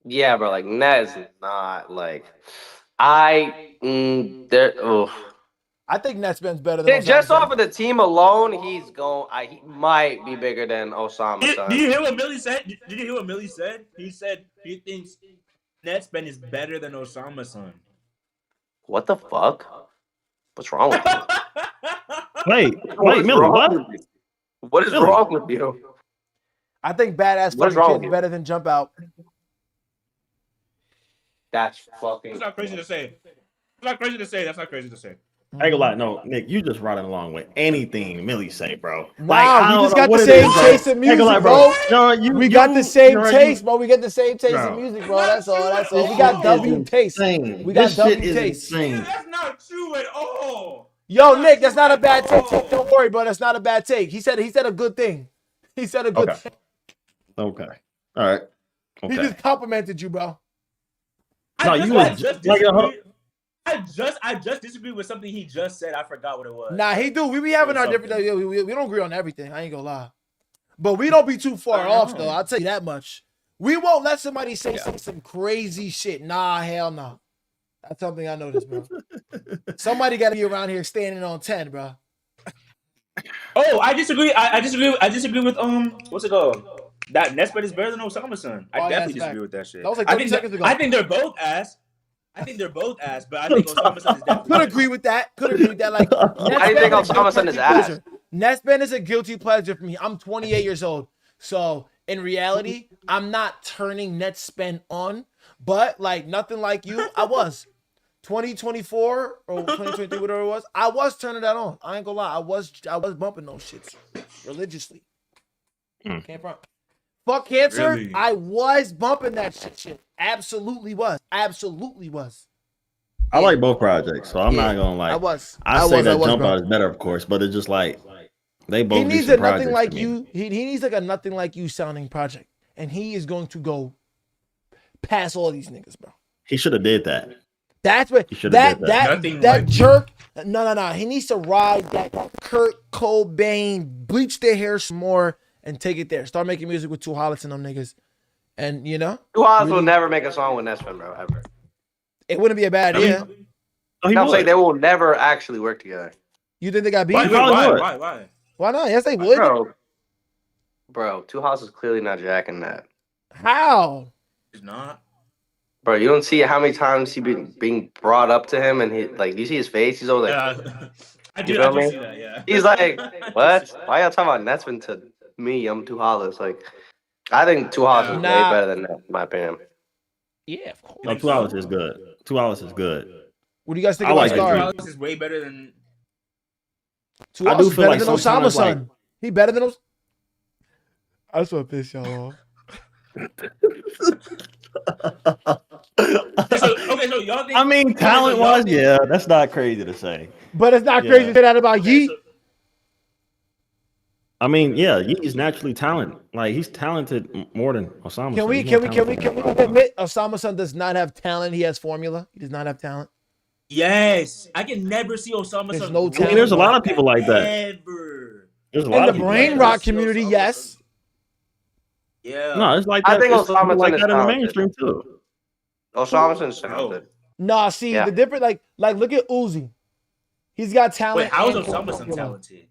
Yeah, bro. Like, Net is not like I think Netspend's better than just off of the team alone, he might be bigger than Osama's son. Did you hear what Millie said? Did you hear what Millie said? He said he thinks Netspend is better than Osama's son. What the fuck? What's wrong with you? Wait, Millie, what? What is wrong with you? I think Badass Fucking Kid's better than Jump Out. That's fucking. That's not crazy to say. That's not crazy to say. I ain't gonna lie, no, Nick, you just riding along with anything Millie say, bro. Wow, we just got the same taste in music, bro. We got the same taste, bro. We get the same taste in music, bro. That's all. We got W taste. We got W taste. That's not true at all. Yo, Nick, that's not a bad take. Don't worry, bro. That's not a bad take. He said a good thing. He said a good thing. Okay. All right. Okay. He just complimented you, bro. No, you was just like I just disagree with something he just said. I forgot what it was. Nah, he do. We be having our different. We don't agree on everything. I ain't gonna lie, but we don't be too far off though. I'll tell you that much. We won't let somebody say some crazy shit. Nah, hell no. That's something I noticed, bro. Somebody got to be around here standing on 10, bro. Oh, I disagree. I disagree. I disagree with what's it called? That Nesbit is better than Osama-san. I Oh, yeah, definitely that's disagree fact. with that shit. That was like I 30 think seconds ago. I think they're both ass. I think they're both ass, but I think Osama-san is definitely Could better. agree with that. Could agree with that. Like, Why do you think Osama-san is ass? Nesbit is a guilty pleasure for me. I'm 28 years old. So, in reality, I'm not turning Netspend on. But, like, nothing like you, I was. 2024 or 2023, whatever it was, I was turning that on. I ain't gonna lie. I was bumping those shits religiously. Can't front. Fuck cancer. Really? I was bumping that shit. Absolutely was. Absolutely was. I like both projects, so I'm not gonna like. I was. I say that Jump bro. Out is better, of course, but it's just like they both. He needs decent a nothing projects like to me. you. He needs like a nothing like you sounding project, and he is going to go past all these niggas, bro. He should have did that. That's what He shoulda that did that. that that jerk. No. He needs to ride that Kurt Cobain, bleach their hair some more, and take it there. Start making music with Two Hollits and them niggas, and you know, Two Hollits will never make a song with Nesfin, bro, ever. it wouldn't be a bad idea. Oh, he I'm would. saying they will never actually work together. You think they got beat? Why? probably would. Why? Why not? Yes, they would. Bro, Two Hollits is clearly not jacking that. How? It's not. Bro, you don't see how many times he been being brought up to him, and he like, do you see his face? He's always like, Yeah, I You do. feel I do me? see that. Yeah. he's like, what? Why y'all talking about Nesfin to me? I'm Two Hollits. Like, I think Two Hollits is way Nah. better than that, in my opinion. Yeah, of course. No, 2 hours is good. 2 hours is good. What do you guys think I about like it, Star? too. This is way better than. Two I Hours do is feel better like than sometimes, Osama son. He better than Osama. I just want to piss y'all off. So y'all think? I mean, okay, so talent y'all wise, think- yeah, that's not crazy to say. But it's not Yeah. crazy to say that about Okay, Yeat. so- I mean, yeah, he's naturally talented. Like he's talented more than Osama. Can we admit Osama son does not have talent? He has formula. He does not have talent. Yes, I can never see Osama. There's son no grow talent. I mean, there's a lot of people like that. Ever. There's a In lot the of people brain like rock that. community, yes. Yeah. No, it's like I that. think It's Osama like is that in the talented. mainstream too. Osama's talented. Nah, see Yeah. the different like look at Uzi. He's got talent. Wait, how is and Osama son formula. talented?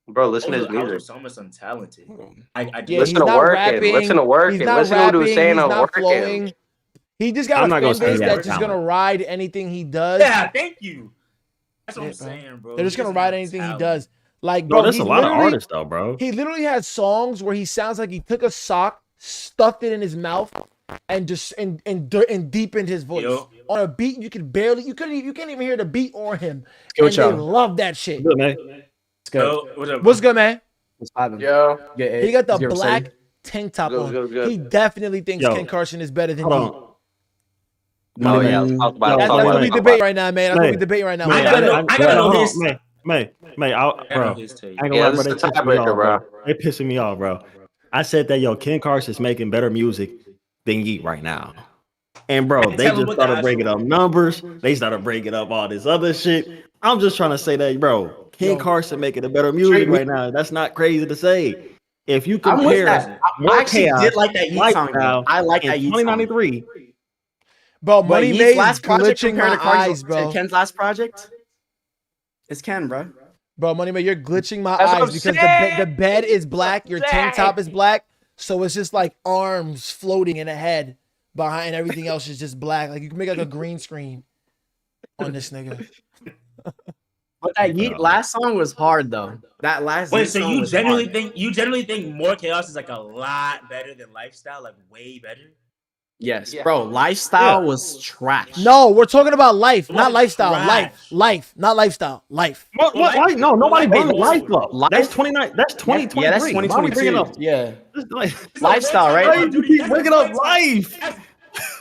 Bro, listen to his How music. is Osama son talented? I do. Yeah, Listen he's to not working. rapping. Listen to working. He's not Listen to what he was rapping. saying He's on not working. flowing. He just got I'm a not fan gonna say base he has that's just talent. gonna ride anything he does. Yeah, thank you. That's what Yeah, I'm saying, bro. They're just He gonna doesn't ride have anything he talent. does. Like, Bro, bro, there's he's a lot of literally- artists though, bro. He literally has songs where he sounds like he took a sock, stuffed it in his mouth, and just and deepened his voice. Yo. On a beat you can't even hear the beat or him. Yo, And they y'all. love that shit. Good, man. It's good. So, what's up? What's good, man? It's popping. Yo. Yeah, He got the you're black excited? tank top Good, on. good. He definitely thinks Yo. Ken Carson is better than Hold Yeat. on. Oh, Money yeah. Man. Let's talk about it. Yo, That's Talk what about we it. debate right now, man. That's what we debate right now. May, What's gotta better? know- I gotta know hold on, this. May, I bro, know his take. I ain't gonna Yeah, lie, this bro, is they the pissing me tiebreaker, off, bro. They pissing me off, bro. I said that Ken Carson's making better music than Yeat right now. And bro, they Tell him just what the started breaking actual- up numbers. They started breaking up all this other shit. I'm just trying to say that, bro, Ken Carson making a better music right now. That's not crazy to say. If you I'm with compare that. More I actually Chaos, did like that Yeat song. Lifestyle I like that in Yeat song. 2093, Bro, But Moneymay Yeat's is last project glitching compared my to Cardi's- eyes, bro. to Ken's last project, it's Ken, bro. Bro, Moneymay, you're glitching my That's what eyes I'm because saying. the bed is black, your tank top is black, so it's just like arms floating in a head behind everything else is just black. Like you can make like a green screen on this nigga. But that Yeat last song was hard though. That last Wait, Yeat so song you was generally hard. think More Chaos is like a lot better than Lifestyle, like way better? Yes, Yeah. bro. Lifestyle was trash. No, we're talking about life, It not wasn't lifestyle. trash. Life, not lifestyle. Life. What? Well, Why? No, nobody Life- bringing life up. Life- That's 29. That's 2023. Yeah, that's Why are we bringing 2022. up? Yeah, This, like, Lifestyle, why right? you keep bringing up life? That's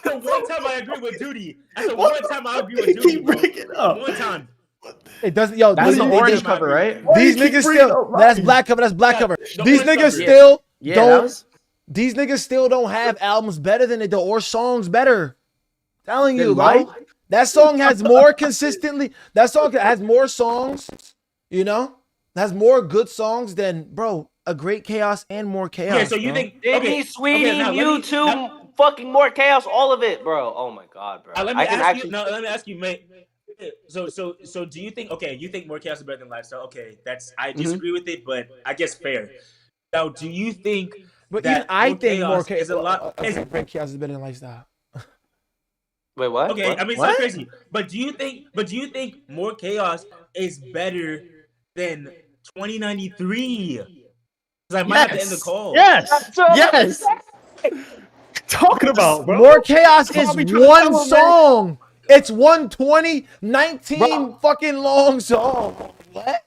the one time I agree with Duty. That's the one time I agree with You Duty. keep Bro. bringing up. One time. It doesn't. Yo, that's these, the they- orange they- cover, right? Why these you keep niggas bringing still. up That's life? black cover. That's black cover. the These orange niggas cover. still Yeah, don't. that was These niggas still don't have albums better than it or songs better. Telling you, Than bro. Life? That song has more consistently. That song has more songs. You know, has more good songs than bro. A Great Chaos and More Chaos. Okay, so you bro. think Diddy, Sweetie, now let me- YouTube, now- fucking More Chaos, all of it, bro. Oh my god, bro. let me I can ask actually. you. No, let me ask you, mate. So do you think? Okay, you think more chaos is better than lifestyle? Okay, I disagree with it, but I guess fair. Now, do you think But that even I more think more chaos is a lot? Break chaos is better than lifestyle. Wait, what? Okay, What? I mean, it's not crazy. But do you think more chaos is better than 2093? Because I might have to end the call. Yes. Yes. Talking about, bro. More chaos is I'll be trying to tell one him, song. It's 120, 19 Bro. fucking long song. What?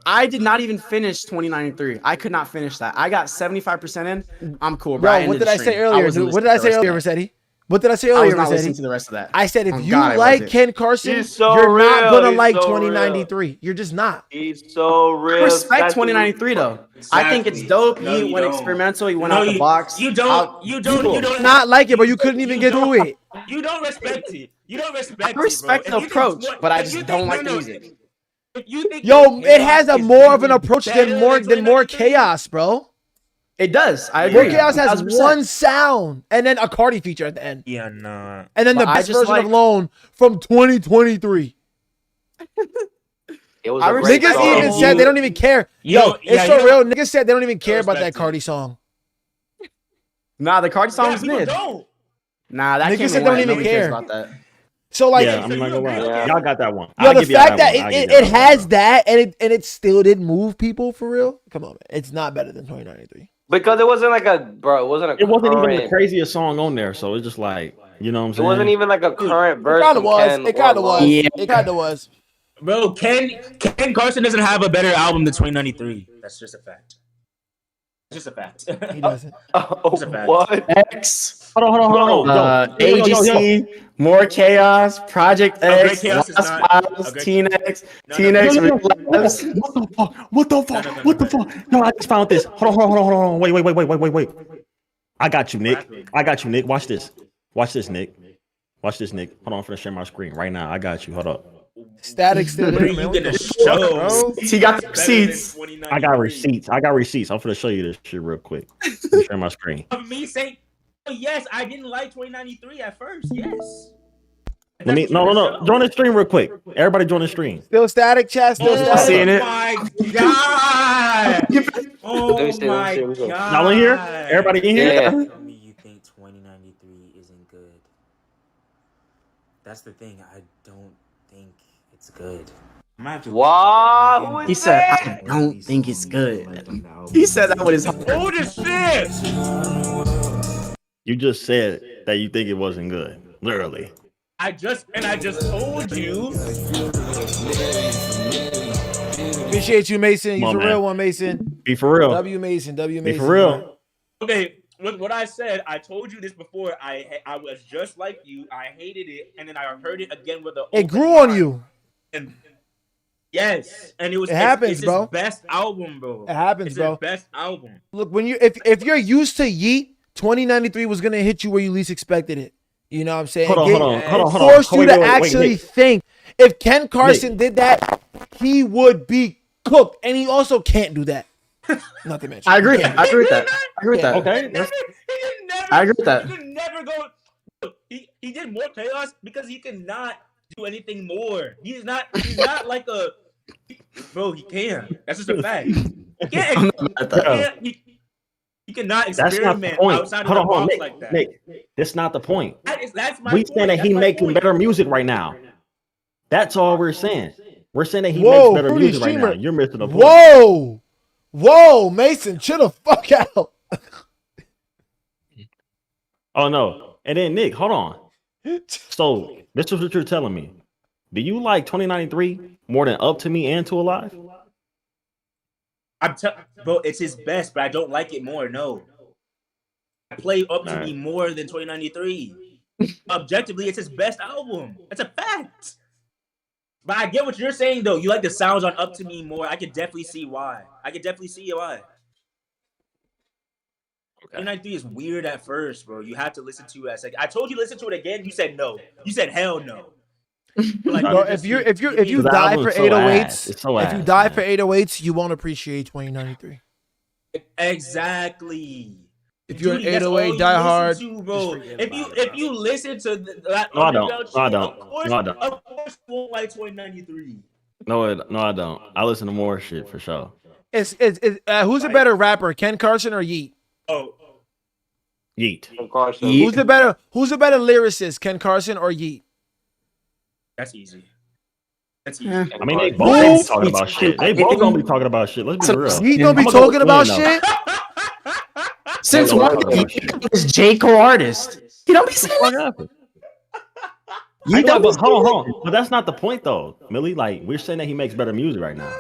I did not even finish 2093. I could not finish that. I got 75% in. I'm cool, bro. Bro, what did I say earlier? Dude? What did I say earlier, Vercetti? What did I say I earlier, was not listening Vercetti? to the rest of that. I said if Oh, you God, I like wasn't. Ken Carson, He's so you're not real. gonna He's like so 2093. You're just not. He's so real. I respect That's- 2093 though. I think it's dope. No, He you went don't. experimental. He went No, out the box. You don't. You don't. Not like it, but you couldn't even get through it. You don't respect it. You don't respect I respect it, the bro. If you think approach, more- but I if just you don't think- like no, the no. music. If you think Yo, more it has a chaos more is of an approach better than more 2093, chaos, bro. It does. I More agree. chaos has 1000%. one sound and then a Cardi feature at the end. Yeah, nah. And then But the I best just version like- of Lone from 2023. It was I a respect great Niggas song. even said they don't even care. Yo, Yo, it's yeah, so you real. Niggas said they don't even care about that respect it. Cardi song. Nah, the Cardi Yeah, song's people mid. don't. Nah, that Niggas came said and they don't went. even Nobody cares care. about that. So like, Yeah, I'm not gonna lie. Yeah. Y'all got that one. yo, I'll the give y'all fact that one. I'll give it y'all has one. that and it still didn't move people for real. Come on, man. It's not better than 2093. Because it wasn't like a bro. It wasn't a. It wasn't even the current- craziest song on there, so it's just like, you know what I'm It saying? wasn't even like a current It verse. kind of from was. Ken It kind of or was. Lone. Yeah. It kind of was. Bro, Ken Carson doesn't have a better album than 2093. That's just a fact. It's just a fact. He doesn't. Oh, a fact. what? X, Hold on. AGC, More Chaos, Project Great X, Chaos is Lost not- Files, Great- Teen X, No, Teen no, X no, no, Relapse. What the fuck? What the fuck? No, no, no, What the no. fuck? No, I just found this. Hold on. Wait. I got you, Nick. Watch this, Nick. Watch this, Nick. Hold on, I'm finna share my screen right now. I got you. Hold up. Static still What there, are man. you What gonna the show? fuck, bro? He got the receipts. I got receipts. I'm finna show you this shit real quick. Let me share my screen. Of me saying, oh, yes, I didn't like 2093 at first. Yes. Let me no. Join the stream real quick. Everybody join the stream. Still static, chat. Still Oh static. seeing it. my god! Oh Let me see, my let me see. god! Y'all in here? Everybody in here? Yeah. Tell me you think 2093 isn't good. That's the thing. I don't think it's good. I might have to Wow, who He is said, that? I don't think it's good. He said that with his heart. Oh, this shit! You just said that you think it wasn't good. Literally. I just told you. Appreciate you, Mason. Come You're on, a real man. one, Mason. Be for real. W Mason. W Be Mason. for real. Okay, what I said, I told you this before. I was just like you. I hated it, and then I heard it again with the. It open grew on heart. you. And yes, and it was. It happens, it's bro. His best album, bro. It happens, it's bro. His best album. Look, when you if you're used to Yeat, 2093 was gonna hit you where you least expected it. You know what I'm saying? Hold on. Forced you Wait, to wait, actually Nick. think. If Ken Carson did that, he would be cooked, and he also can't do that. Not to mention, I agree. He can't. I agree with that. I agree with that. Okay. He did never, I agree with that. He could never go. He did more chaos because he cannot do anything more. He's not like a bro. He can. That's just a fact. He can't. I'm not mad at that. He cannot That's not the experiment point. outside of Hold the on, box Nick. like that. Nick, that's not the point. That's my We point. saying that That's he my making point. better music right now. That's all we're saying. We're saying that he Whoa, makes better Fruity music right now. Streamer. You're missing the point. Whoa, Mason, chill the fuck out. Oh no. And then Nick, hold on. So this is what you're telling me. Do you like 2093 more than Up to Me and To Alive? Bro, it's his best, but I don't like it more. No, I play Up to All right. Me more than 2093. Objectively, it's his best album. That's a fact. But I get what you're saying, though. You like the sounds on Up to Me more. I could definitely see why. 2093 is weird at first, bro. You have to listen to it. I told you listen to it again. You said no. You said hell no. Like, Bro, if you The die album for is so ass. 808s, It's so if you ass, die man. for 808s, you won't appreciate 2093. exactly. If you're an Duty, that's all 808 you diehard, listen to, bro. just forget If about you it, if you listen to that No, I don't. underground No, I shit, don't. No, I don't. of course you won't like 2093. No, I don't. I listen to more shit for sure. It's who's a better rapper, Ken Carson or Yeat? Oh, Yeat. Carson. Yeat. Who's the better lyricist, Ken Carson or Yeat? that's easy. That's easy. Yeah. I mean, they Who? both gonna be talking about shit. They both gonna be talking about shit. Let's be real. Yeat don't be I'ma go talking about in, though. shit. Since Yo, when what did the fuck? he is J. Cole artist? He don't be saying What that. happened? You I don't know, be but hold on. But that's not the point, though, Millie. Like, we're saying that he makes better music right now.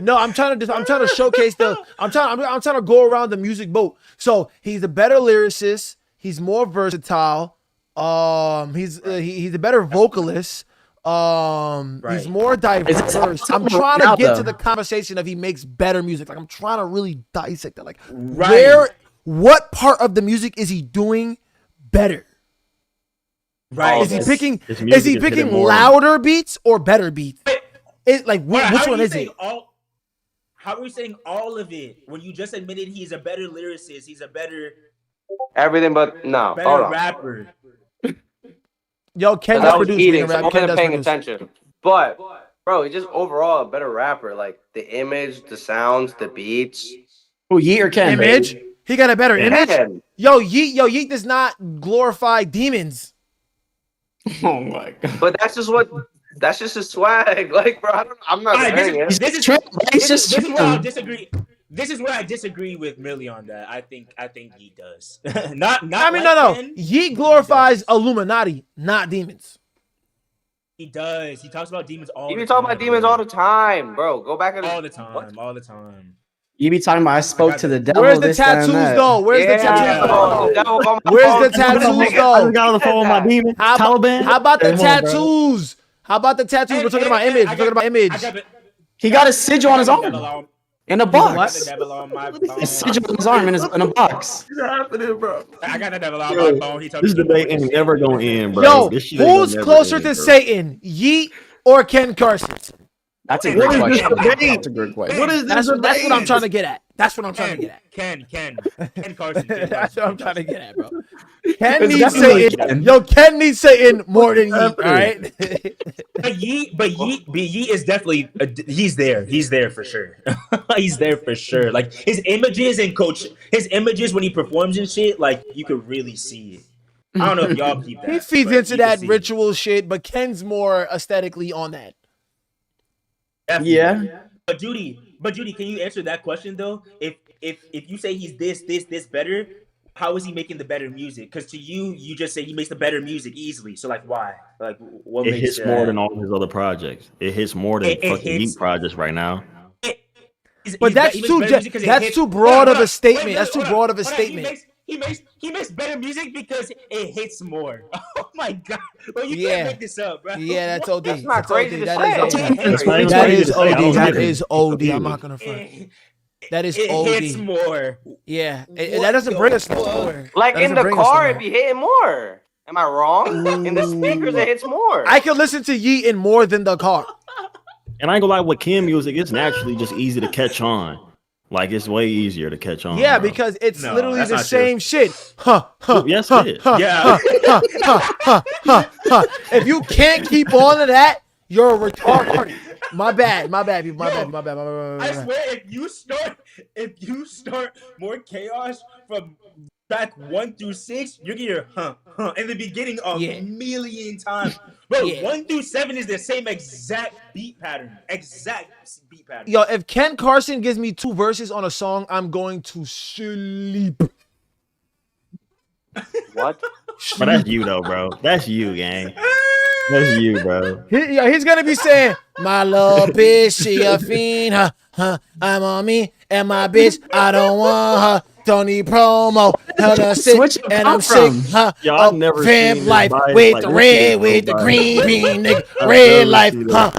No, I'm trying to showcase I'm trying to go around the music boat. So he's a better lyricist. He's more versatile. He's a better vocalist. He's more diverse. I'm trying to get to the conversation of he makes better music. Like I'm trying to really dissect that. Like what part of the music is he doing better? Right. Is he picking His music is he is hitting picking more. louder beats or better beats? It like which one is it? How are you saying all of it when you just admitted he's a better lyricist? He's a better Everything but no. Hold on. rapper. Yo, Ken I does was produce. eating, so I Ken wasn't does paying produce. attention. But bro, he's just overall a better rapper. Like the image, the sounds, the beats. Who, Yeat or Ken? Image. He got a better image. Ken. Yeat does not glorify demons. Oh my god. But that's just his swag. Like, bro, I'm not Alright, saying it. This is where I'll true. disagree. This is where I disagree with Millie on that. I think he does. not. I mean, like no. Ken. Yeat glorifies Illuminati, not demons. He does. He talks about demons all. You the be talking time, about demons bro. all the time, bro. Go back and All the time. All the time. You be talking about I spoke to the devil. Where's the this, that, and tattoos that. though? Where's the tattoos though? Where's the tattoos I though? got on the phone with my demon. How Taliban. about the Hey, hold on, bro. tattoos? How about the tattoos? We're talking about image. We're talking about image. He got a sigil on his arm in a box. The devil on my A phone. sigil on his arm in a box. I got the devil on my phone. He told This me debate ain't never gonna end, bro. Yo, This shit ain't who's gonna never closer end, to bro. Satan, Yeat or Ken Carson? That's a What great is this question. debate? That's a great question. What is this That's what I'm debate? trying to get at. That's what I'm trying to get at. Ken Carson. That's what I'm trying to get at, bro. Ken It's needs definitely Satan. Ken. Yo, Ken needs Satan more than Yeat. All right. But Yeat is definitely he's there. He's there for sure. He's there for sure. Like his images when he performs and shit, like you could really see it. I don't know if y'all keep that. He feeds but into you can that see ritual shit, but Ken's more aesthetically on that. it. Definitely. Yeah. But Judy, can you answer that question though? If you say he's this better, how is he making the better music? Because to you just say he makes the better music easily. So like, why? Like, what It makes hits more than all his other projects. It hits more than It fucking hits- Yeat projects right now. But that's too broad of a statement. That's too broad of a Hold on, statement. He makes better music because it hits more. Oh my god! Bro, you Yeah. can't make this up, bro. Yeah, that's OD. That's not That's crazy OD. to That say. is OD. That's not even That crazy is to say. I OD. don't That get it. is OD. I'm It- not gonna front. It, That is it hits OD. more. Yeah, that doesn't bring us nowhere. Like That in doesn't the bring us car, nowhere. it'd be hitting more. Am I wrong? In the speakers, it hits more. I can listen to Yeat in more than the car. And I ain't gonna lie, with Ken music, it's naturally just easy to catch on. Like it's way easier to catch on. Yeah, bro. because it's No, literally that's the not true. same shit. Huh, huh, Yes, huh, it is. huh, Yeah. huh, huh, huh, huh. If you can't keep on to that, you're a retard. My bad, people. My bad. I swear, if you start more chaos from track 1 through 6, you're gonna hear in the beginning a million times. Bro, Yeah. 1 through 7 is the same exact beat pattern. Yo, if Ken Carson gives me 2 verses on a song, I'm going to sleep. What? But that's you though, bro. That's you, gang. That's you, bro. He's gonna be saying, "My little bitch, she a fiend, I'm on me, and my bitch, I don't want her. Don't need promo, her sit, Switch up and I'm from. sick, Yo, I've never vamp seen this life bias with like the this red, shit with the go by. green bean, nigga, I've red never life, seen this like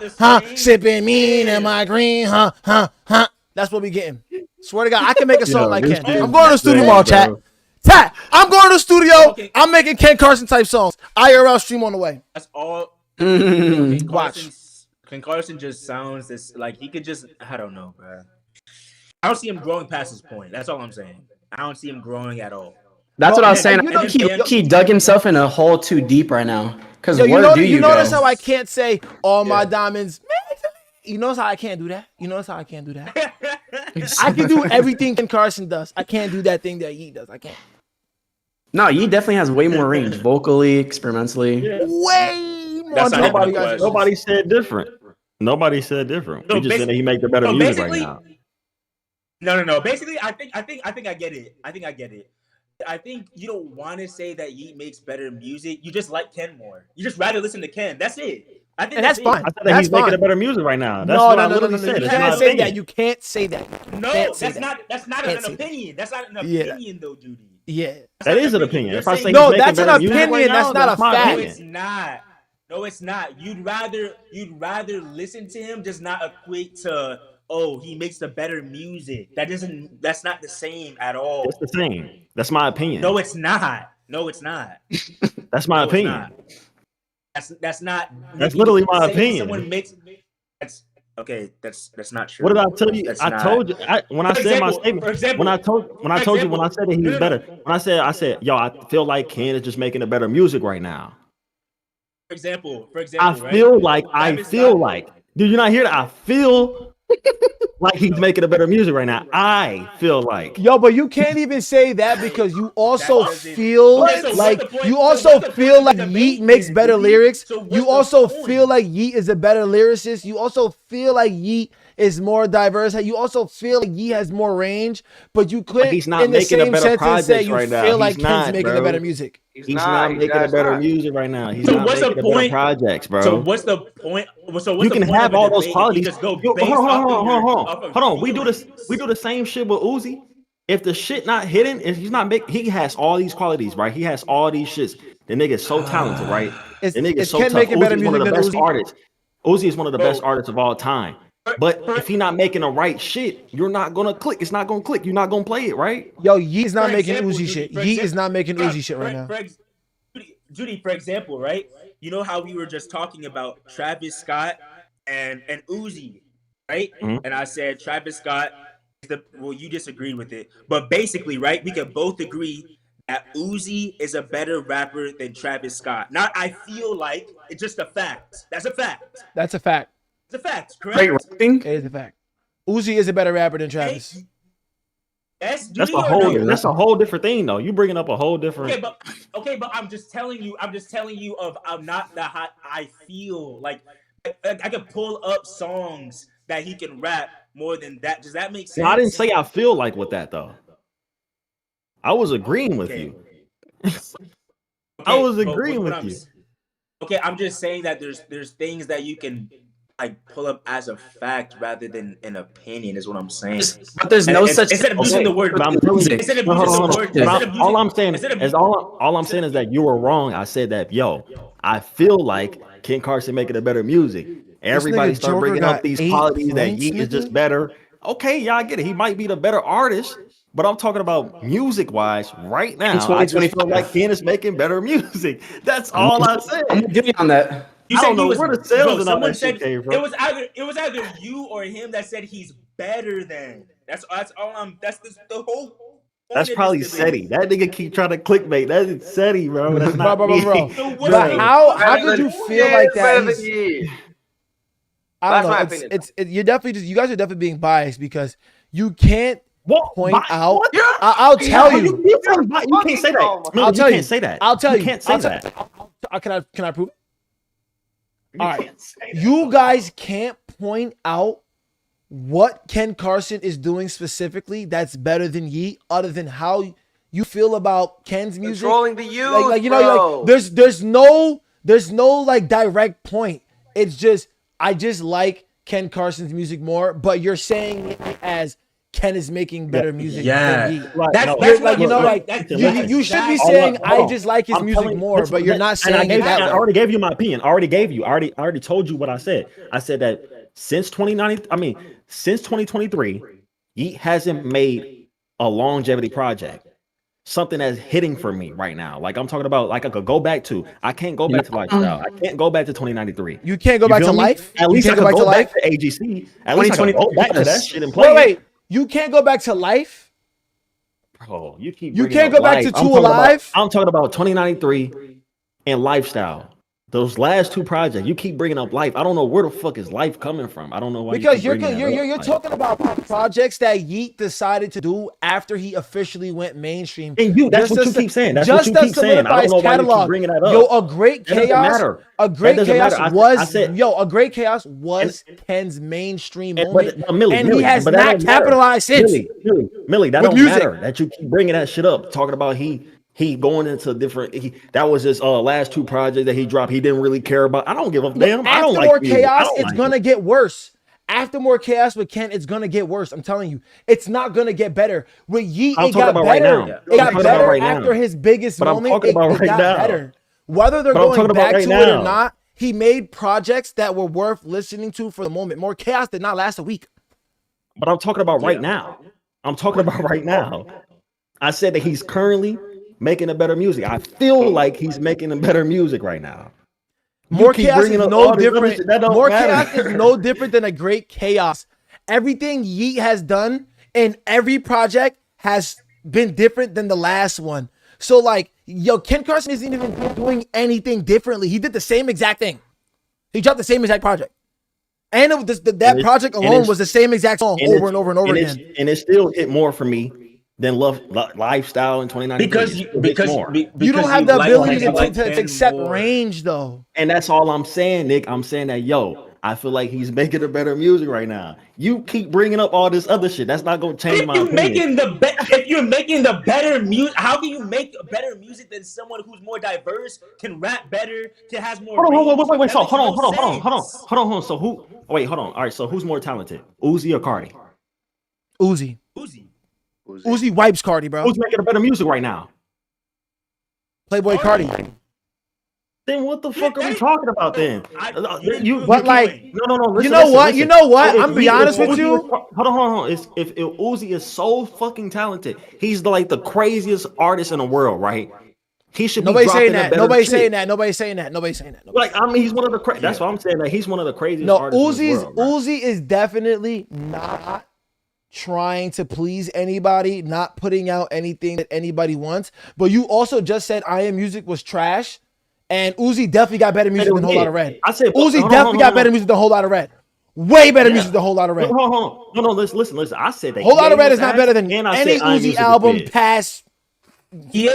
this, bro. sipping mean and my green, That's what we getting. Swear to God, I can make a song Yo, like this Ken. shit I'm going to the is studio insane, tomorrow, chat. bro. Tat, I'm going to the studio. Okay. I'm making Ken Carson type songs. IRL stream on the way. That's all. Watch. Ken Carson just sounds this like he could just. I don't know, bro. I don't see him growing past his point. That's all I'm saying. I don't see him growing at all. That's what I was saying. You I know- think he dug himself in a hole too deep right now. Because Yo, where do you you notice go? how I can't say all my diamonds. You notice how I can't do that? You notice how I can't do that? I can do everything Ken Carson does. I can't do that thing that he does. I can't. No, he definitely has way more range, vocally, experimentally. Yeah. Way more. That's than not nobody even a guys. question. Nobody said different. Nobody said different. So We just said that he make the better so music right basically- now. No. Basically, I think I get it. I get it. I think you don't want to say that Yeat makes better music. You just like Ken more. You just rather listen to Ken. That's it. I think And that's fine. I said that That's he's making fine. a better music right now. That's No, what no, I no, no, literally no, said. You That's can't my say opinion. that. You can't say that. You No, can't say that's that. not Can't an say that. opinion. That's not an Yeah. opinion, though, Duty. Yeah. That's That not is an opinion. You're If I saying- say No, he's making that's an better music opinion. right now, That's not a my fact. No, opinion. it's not. No, it's not. You'd rather listen to him, just not equate to, oh, he makes the better music. That's not the same at all. It's the same. That's my opinion. No, it's not. No, it's not. That's my No, it's opinion. not. That's not. That's literally my saying opinion. Someone makes. That's okay. That's not true. What did I tell you? That's I not- told you when I For said my example- statement. for example- When I told you when I said that he was better. When I said, yo, I feel like Ken is just making a better music right now. For example, I right? feel like Travis Scott- Did you not hear that? I feel like he's making a better music right now. I feel like. Yo, but you can't even say that because you also That doesn't- feel Okay, so what's like the point- you so also what's the feel point like of the Yeat debate makes then, better Duty? lyrics. So what's You the also point? feel like Yeat is a better lyricist. You also feel like Yeat is more diverse. You also feel like Yeat has more range, but you couldn't he's not in the making a same better sentence say projects you right now. feel like He's Ken's not, making bro. a better music. He's not making a better music right now. He's So not what's the making a better point- projects, bro. So what's the point? So what's You the can point have of a all those debate if qualities. you just go Yo, based hold off on. of Hold on. We do feelings? the same shit with Uzi. If the shit not hitting, if he's not making, he has all these qualities, right? He has all these shits. The nigga's so talented, right? Is- The nigga's is so Ken tough. making better Uzi's one of the music best than Uzi? artists. Uzi is one of the Bro. best artists of all time. But if he not making the right shit, you're not gonna click. It's not gonna click. You're not gonna play it, right? Yo, Yeat is not For making example, Uzi Duty, shit. for Yeat is example- not making for- Uzi shit right for- now. Duty, for example, right? You know how we were just talking about Travis Scott and Uzi, right? Mhm. And I said Travis Scott is well, you disagreed with it, but basically, right? We could both agree that Uzi is a better rapper than Travis Scott. Not I feel like, it's just a fact. That's a fact. That's a fact. It's a fact, Great correct? rapping. It is a fact. Uzi is a better rapper than Travis. Yes, That's Duty a or whole. no? That's a whole different thing, though. You bringing up a whole different. Okay, but I'm just telling you of I'm not the hot. I feel like I could pull up songs that he can rap more than that. Does that make sense? No, I didn't say I feel like with that though. I was agreeing with Okay. you. Okay, I was but agreeing what with I'm you. Okay, I'm just saying that there's things that you can like pull up as a fact rather than an opinion. Is what I'm saying. But there's no And such instead of using the word, But I'm telling you, instead of no, using hold the on, word, hold on. instead of All using- I'm saying instead of- is all I'm saying is that you were wrong. I said that, yo, I feel like Ken Carson making a better music. Everybody nigga start Joker bringing got up these 8 qualities that points, Yeat is just nigga? better. Okay, yeah, I get it. He might be the better artist, but I'm talking about music wise right now. I just feel 2025. like Ken is making better music. That's all I said. I'm with you on that. You I said don't he know was, where the sales bro, and all someone that shit said came from. it was either you or him that said he's better than. That's all I'm. That's the whole. point That's of probably this debate. SETI. That nigga keep trying to clickbait. That's SETI, bro. That's not Bro. me. So what's But the- how could you feel like that? Better than He's- Yeat. I That's don't my know. opinion, You're definitely you guys are definitely being biased because you can't What? point Why- out. what? I'll tell Oh, you. you can't say that. I'll Miller, tell you you. can't say that. I'll tell you. You can't say I'll tell- that. Can I prove it? You All right. can't say that. You guys can't point out what Ken Carson is doing specifically that's better than Yeat, other than how you feel about Ken's music. Controlling the youth, Like you know, bro. like there's no like direct point. It's just I just like Ken Carson's music more, but you're saying it as Ken is making better music Yeah. than Yeat. Like, That's, no. that's Like, you know, like, that's- You should be that's- saying Hold on. I just like his I'm music telling- more, but you're not and I saying gave- it that I way. already gave you my opinion. I already told you what I said. I said that since 2023, Yeat hasn't made a longevity project. Something that's hitting for me right now. Like I'm talking about, like I could go back to. I can't go back to lifestyle. I can't go back to 2093. You can't go You back feel to me? life. At least you I can't could go back to life. AGC. At least I could go back to that shit and play. Wait, You can't go back to Life. Bro, you keep. You bringing can't up go back Life. to Two Alive. I'm talking about 2093 and Lifestyle. Those last two projects, you keep bringing up Life. I don't know where the fuck is Life coming from. I don't know why. Because you keep you're bringing that up. you're Like, talking about projects that Yeat decided to do after he officially went mainstream. and that's what you keep saying. That's what you keep saying. I don't know why you keep bringing that up. Yo, a great That doesn't chaos. matter. A great doesn't chaos matter. I was said- a great chaos was Ken's mainstream moment, Millie, and he has but that not don't matter. capitalized since. Millie, that With don't music. matter. That you keep bringing that shit up, talking about he going into different. That was his last two projects that he dropped. He didn't really care about. I don't give a damn. I don't After like more music. I chaos, don't it's like gonna it. get worse. After more chaos with Ken, it's gonna get worse. I'm telling you, it's not gonna get better. With Yeat, I'm it talking got about right better. now. It I'm got talking better about right now. after his biggest But I'm moment. talking about It right got now. better. Whether they're But I'm going talking about back right to it or now. not, he made projects that were worth listening to for the moment. More chaos did not last a week. But I'm talking about right now. I'm talking about right now. I said that he's currently making a better music. I feel like he's making a better music right now. More keep chaos is bringing up no all this other different. shit that don't More matter. chaos is no different than a great chaos. Everything Yeat has done in every project has been different than the last one. So like, yo, Ken Carson isn't even doing anything differently. He did the same exact thing. He dropped the same exact project, and it was that project alone was the same exact song over and over and over again. And it still hit more for me than Lifestyle in 2019. Because You don't have the like ability Ken, like to Ken accept more. range though. And that's all I'm saying, Nick. I'm saying that, yo, I feel like he's making a better music right now. You keep bringing up all this other shit. That's not gonna change my opinion. If you're making the better music, how can you make better music than someone who's more diverse, can rap better, can has more? Wait. That So makes hold no on. sense. So who? Wait, hold on. All right. So who's more talented, Uzi or Cardi? Uzi Uzi. wipes Cardi, bro. Who's making a better music right now? Playboy Cardi. Then what the fuck are we talking about then? No. Listen, You know what? listen. You know what? If I'm be Uzi- honest if with Uzi you. is- Hold on. If Uzi is so fucking talented, he's like the craziest artist in the world, right? He should be Nobody's dropping saying a that. better Nobody's shit. saying that. Nobody's saying that. Nobody's saying that. Like, I mean, he's one of the crazy. That's what I'm saying. That he's one of the craziest No, artists in this world, bro. Uzi is definitely not trying to please anybody, not putting out anything that anybody wants. But you also just said I Am Music was trash, and Uzi definitely got better music than Whole Lotta Red. I said Uzi definitely got better music than Whole Lotta Red. Way better music than Whole Lotta Red. Hold on. No, listen. I said that Whole Lotta EA Red was is not ass, better than and I any said I Am Uzi Music album was mid. past. EA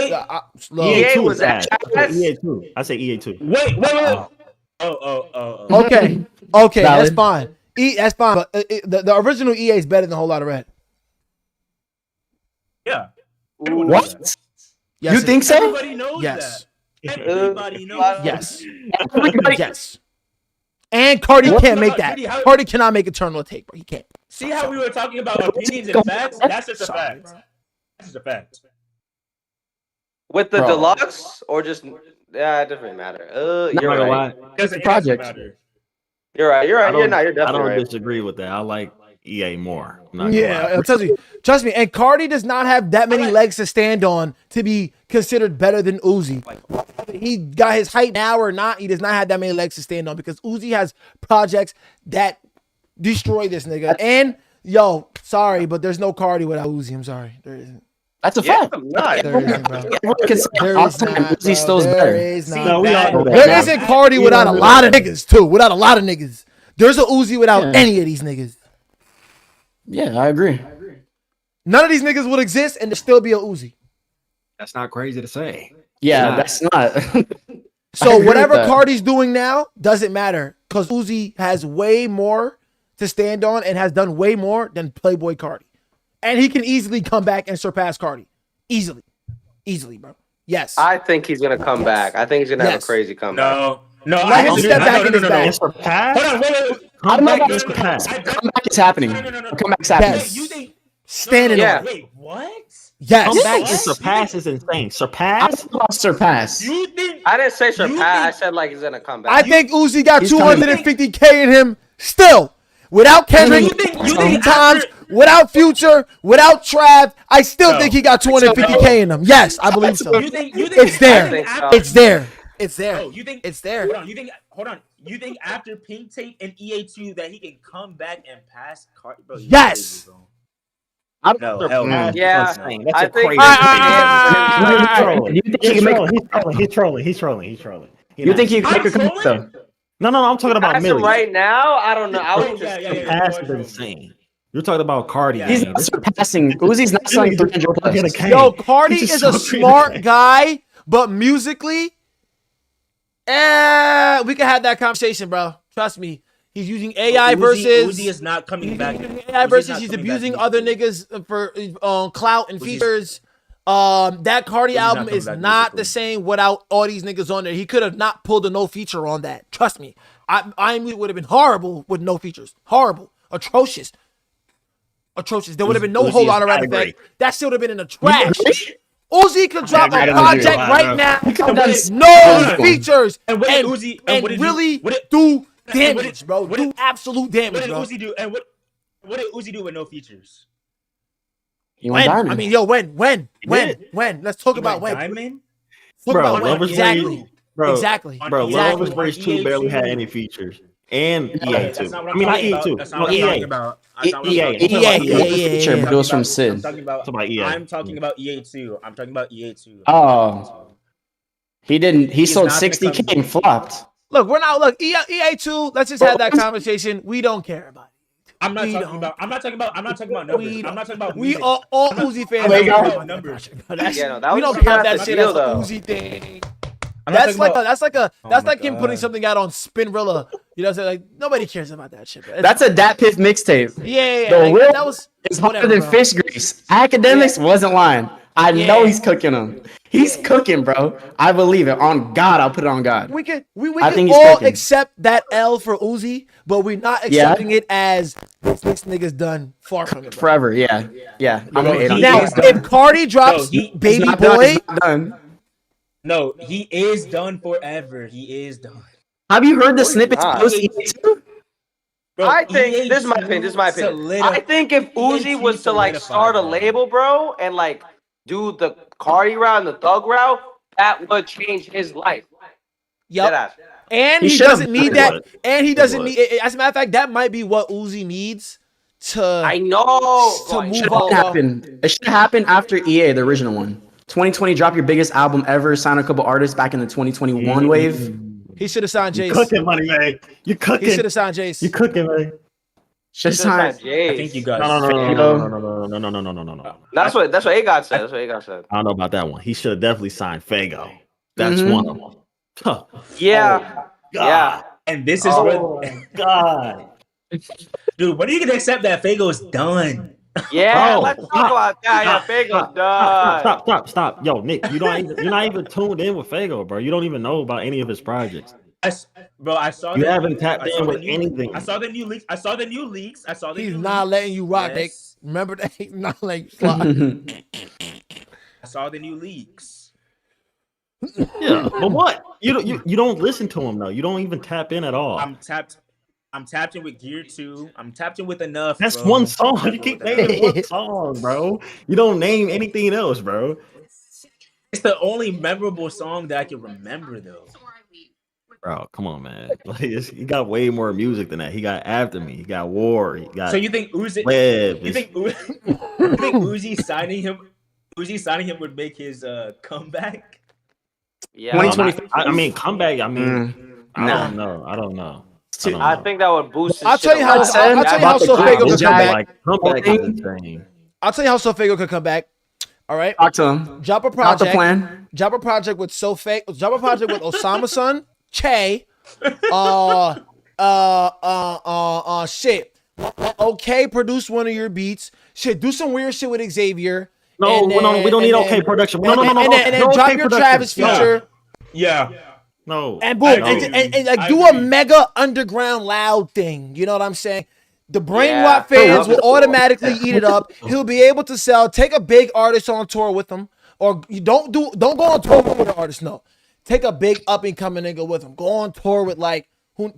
EA was ass. ass. EA too. I say EA too. Wait. Oh. Okay, that's Valid. fine. That's fine. But the original EA is better than Whole Lotta Red. Yeah. What? Yes, You think so? Everybody knows Yes. that. Everybody knows that. Yes. Everybody- Yes. And Cardi What? can't make that. Duty, how- Cardi cannot make Eternal Take, bro. He can't. See how we were talking about opinions and facts? That's just a fact. That's just a fact. With the Bro. deluxe or just it doesn't really matter. I'm You're not gonna right. lie. Because it project. doesn't matter. You're right. You're I right. don't, You're I definitely don't right. disagree with that. I like EA more. I'm not gonna Yeah, lie. I'll tell you. Trust me. And Cardi does not have that many legs to stand on to be considered better than Uzi. He got his height now or not, he does not have that many legs to stand on because Uzi has projects that destroy this nigga. And yo, sorry, but there's no Cardi without Uzi. I'm sorry. There isn't. That's a Yeah, fact. I'm not. There isn't, bro. There All is time, not, Uzi still is bro. better. There is not. No, we all know that. There Now, isn't Cardi we without a all know lot of that. niggas too. Without a lot of niggas. There's a Uzi without Yeah. any of these niggas. Yeah, I agree. None of these niggas would exist and there still be a Uzi. That's not crazy to say. Yeah, Nah. that's not. I So agree with whatever that. Cardi's doing now doesn't matter because Uzi has way more to stand on and has done way more than Playboy Cardi. And he can easily come back and surpass Cardi. Easily, bro. Yes. I think he's gonna come back. I think he's gonna have Yes. a crazy comeback. No. Let him step back in his bag. It's surpassed. Hold on, wait. I don't know Comeback about is surpassed. comeback is happening. No. Comeback's happening. Yes. You think? Standing Yeah. on it. Wait, what? Yes. Comeback Yes. and surpass is insane. I'm Surpass? talking about surpass. You think? I didn't say You surpass. think- I said like he's gonna come back. I think Uzi got He's 250K in him still. Without Kendrick, You think sometimes, after- without Future, without Trav, I still No. think he got 250K in him. Yes, I believe so. You think? It's there. I think so. It's there. It's there. Oh, you think It's there. Hold on. You think after Pink Tape and EA2 that he can come back and pass Cardi? Bro, you Yes. crazy, bro. I'm No, hell no. Yeah, That's I a think crazy. He's trolling. He's trolling. You think he I'm could come trolling? though? No, I'm talking about As of Millie. right now, I don't know. I would just The past is insane. You're talking about Cardi. Yeah. He's gang. not surpassing. Uzi's not selling 300 plus. Yo, Cardi is a smart guy, but musically, we can have that conversation, bro. Trust me. He's using AI versus Uzi is not coming back. AI versus he's abusing other niggas for clout and features. That Cardi album is not the same without all these niggas on there. He could have not pulled a no feature on that. Trust me. I would have been horrible with no features. Horrible. Atrocious. There would have been no whole lot of red effect. That shit would have been in the trash. Uzi could drop a project right now. No features. And really do damage, bro. Do absolute damage, bro. What did Uzi do? And what did Uzi do with no features? He went When? diamond. I mean, yo, when? Let's talk about when. Diamond? Talk Bro, about when. Love is Exactly. Rage. Bro, Exactly. Bro, Love is Exactly. Rage 2 barely had any features. And EA too. I mean, not EA too. That's No, not what I'm talking EA. about. Feature, but it was from Sid. I'm talking about EA. I'm talking about EA too. I'm talking about EA too. Oh. He didn't. He sold not gonna 60K come- and flopped. Look, we're not. Look, EA 2. Let's just have that conversation. We don't care about it. I'm not talking about numbers. I'm not talking about We music. are all Uzi fans. Wait, We don't go. care about numbers. That's- Yeah, no, that we was don't count not that the shit deal, as though. an Uzi thing. I'm not That's talking like about- that's my like him putting God. something out on Spinrilla. You know what I'm saying? Like nobody cares about that shit. Bro. That's a Dat Piff mixtape. yeah. The Like, real that was It's harder whatever, than bro. fish grease. Academics wasn't lying. I know Yeah. he's cooking them. He's cooking, bro. I believe it. On God, I'll put it on God. We can I can think he's all cooking. accept that L for Uzi, but we're not accepting it as this nigga's done. Far from it, bro. Forever, yeah. I'm gonna hate on Now, that. if Cardi drops he- Baby It's not done, Boy, it's not done. No, he is done forever. He is done. Have you heard the snippets not. post EA2? Bro, I think EA2 this is my opinion. I think if Uzi was to like start a label, bro, and like do the Cardi route and the Thug route, that would change his life. yep. Deadass. And He he should've doesn't need done that. it. And he doesn't would. need. As a matter of fact, that might be what Uzi needs to. I know. To bro, I move know. on. Happened. It should happen after EA, the original one. 2020, drop your biggest album ever. Sign a couple artists back in the 2021 wave. He should have signed Jace. Cooking money, man. You He cooking. should have signed Jace. You cooking, man. Should Just like sign. Jace. I think you guys. No. That's what A-God said. That's what A-God said. I don't know about that one. He should have definitely signed Fago. That's one of them. Huh. Yeah. Yeah. And this is Oh, God. dude. When are you gonna accept that Fago's done? Yeah. Bro, Let's talk about that. Yeah, Fago's done. Stop. Yo, Nick, you're not even tuned in with Fago, bro. You don't even know about any of his projects. I saw. You the- haven't tapped I in saw with the new- anything. I saw the new leaks. He's not letting you rock. They Yes. remember that he's not letting you fly. I saw the new leaks. Yeah, but what? You don't listen to him though. You don't even tap in at all. I'm tapped in with Gear 2. I'm tapped in with enough. That's bro. one song. You keep naming one song, bro. You don't name anything else, bro. It's the only memorable song that I can remember, though. Bro, come on, man. Like, he got way more music than that. He got After Me. He got War. He got So you think Uzi? Web. You think Uzi signing him? Uzi signing him would make his comeback? Yeah. 2020 I mean, comeback. I mean, I nah. don't know. I don't know. I think that would boost his I'll tell you how. shit a lot. I'll tell you how About the Sofago cloud. could come back. Like, comeback is insane. I'll tell you how Sofago could come back. All right. Talk to him. Drop a Not the project. plan. Drop a project with Sofago. Drop a project with Osama Son, Che. Shit. Okay, produce one of your beats. Shit, do some weird shit with Xavier. No, we don't need okay production. No. And then No drop okay your production. Travis feature. Yeah. No. And boom, I and, agree. and like I do a agree. mega underground loud thing. You know what I'm saying? The brain Yeah. rot fans will automatically eat it up. He'll be able to sell. Take a big artist on tour with him, or you don't go on tour with an artist. No, take a big up and coming nigga with him. Go on tour with like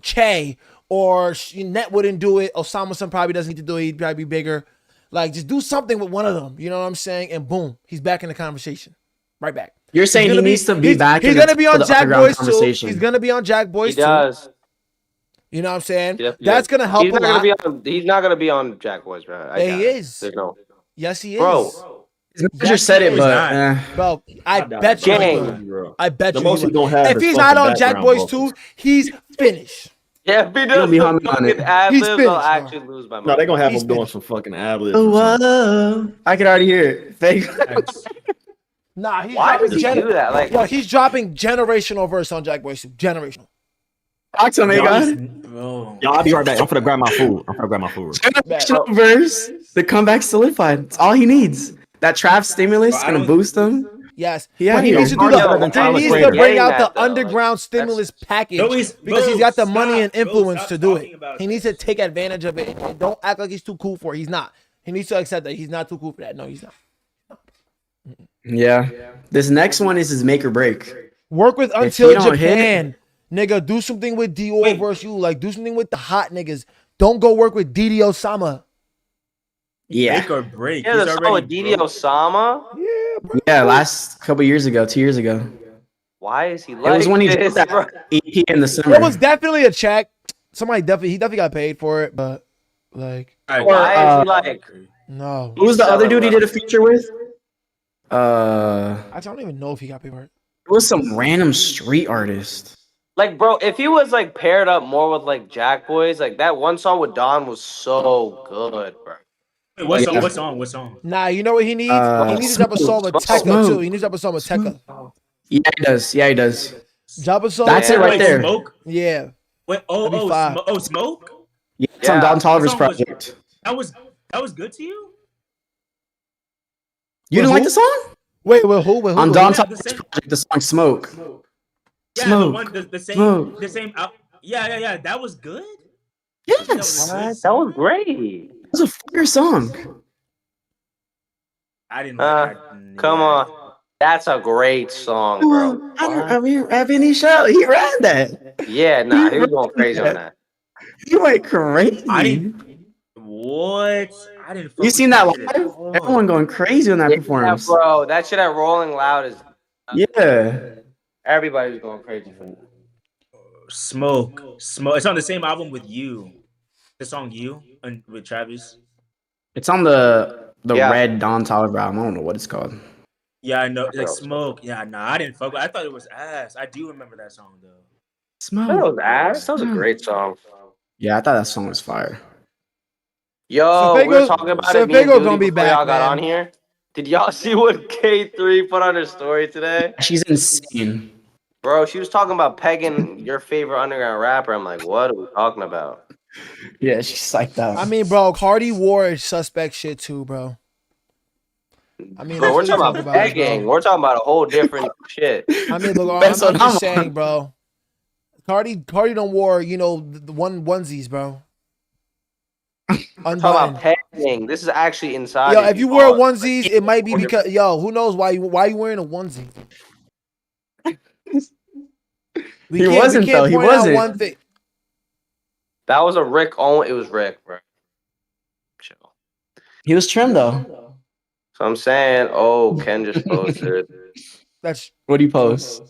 Che or Net wouldn't do it. Osama Son probably doesn't need to do it. He'd probably be bigger. Like just do something with one of them. You know what I'm saying? And boom, he's back in the conversation. Right back. You're saying he needs to be back. He's in gonna be on the Jack underground Boys too. conversation. He's gonna be on Jack He Boys too. does. You know what I'm saying? Yeah. That's gonna help He's a not gonna lot. be on. He's not gonna be on Jack Boys, bro. Yeah, he is. There's no. Yes, he is. Bro. His manager said he it, is but Bro, I doubt bet it, you bro. he Gang. will. I bet The you he most he will. gonna have If is he's not fucking on Jack background Boys vocals. 2, he's finished. Yeah, if he He'll does be the humming on fucking it. ad He's libs, I'll finished, bro. actually lose my mind. No, they're gonna have He's him doing finished. some fucking ad libs or something. Whoa. I can already hear it. Fake. Nah, he's Why dropping does he do that? Like, Yo, he's dropping generational verse on Jack Boys 2. Generational. Talk to me, Y'all God. is- bro. Y'all, I'll be right back. I'm gonna grab my food. Generational verse. The comeback solidified. It's all he needs. That trap stimulus is Bro, I gonna don't- boost him. Yes. He out But he here. needs to do Cardi the better than he Tyler needs Creator. to bring Getting out the that, though, underground like, stimulus package Bro, because he's got the stop. money and Bro, influence stop to do talking it. about He needs to take advantage of it and don't act like he's too cool for it. He's not. He needs to accept that he's not too cool for that. No, he's not. Yeah. This next one is his make or break. Work with If Until he don't hit- Japan. Nigga, do something with Dior Wait. versus you. Like, do something with the hot niggas. Don't go work with Didi Osama. Yeah. Make or break. yeah, He's the song already with Didi broke. Osama. Yeah, bro. Yeah, last couple years ago, 2 years ago. Why is he It like was when he this, dropped bro? that EP in the summer. It was definitely a check. He definitely got paid for it, but like, Alright, Why is he uh, like? no. Who was the other selling, dude he bro. did a feature with? I don't even know if he got paid for it. It was some random street artist. Like, bro, if he was like paired up more with like Jack Boys, like that one song with Don was so good, bro. Wait, what song? Yeah. What song? What song? Nah, you know what he needs? He needs to drop a song with Tekka Smoke. too. He needs to drop a song with Tekka. Yeah, he does. Yeah, he does. Drop a song. That's with it Tekka. right Wait, there. Smoke? Yeah. Wait, That'd be fire. Smoke? Yeah, it's on Yeah. Don Tolliver's That song was- project. That was good to you? You didn't Who? like the song? Wait, who? Wait, who? On who? Don Yeah, Tolliver's the same- project, the song Smoke. Yeah, Smoke. the same Smoke. Yeah. That was good. Yes. That was great. It was a fire song. I didn't Come on. That's a great song, bro. I mean, Ebony Show. He ran that. Yeah, nah, he was going crazy on that. He went crazy. I didn't. What? I didn't. fuck You with seen that shit at live? all. Everyone going crazy on that Yeah, performance. bro, that shit at Rolling Loud is Yeah. everybody's going crazy for it. Smoke. It's on the same album with You. The song You and with Travis. It's on the Yeah. red Don Tolliver album. I don't know what it's called. Yeah, I know. Like Smoke. Yeah, nah, I didn't fuck with. I thought it was ass. I do remember that song though. Smoke. That was ass. That was a great song. Yeah, I thought that song was fire. Yo, we were talking about it. Me and Fago Duty gonna be before back, y'all got man. on here. Did y'all see what K3 put on her story today? She's insane. Bro, she was talking about pegging your favorite underground rapper. I'm like, what are we talking about? Yeah, she's psyched out. I mean, bro, Cardi wore suspect shit too, bro. I mean, Bro, we're that's talking what about we pegging. bro. We're talking about a whole different shit. I mean, look, I'm That's what just I'm on. saying, bro. Cardi don't wore, the onesies, bro. We're talking Unbuttoned. about pegging. This is actually inside. Yo, of if you you. wear Oh, onesies, it might be because who knows why you wearing a onesie? He wasn't, though. He point out wasn't. one thing. that was a Rick only. It was Rick, bro. Chill. He was trimmed though. So I'm saying, oh, Ken just posted. That's What do you post?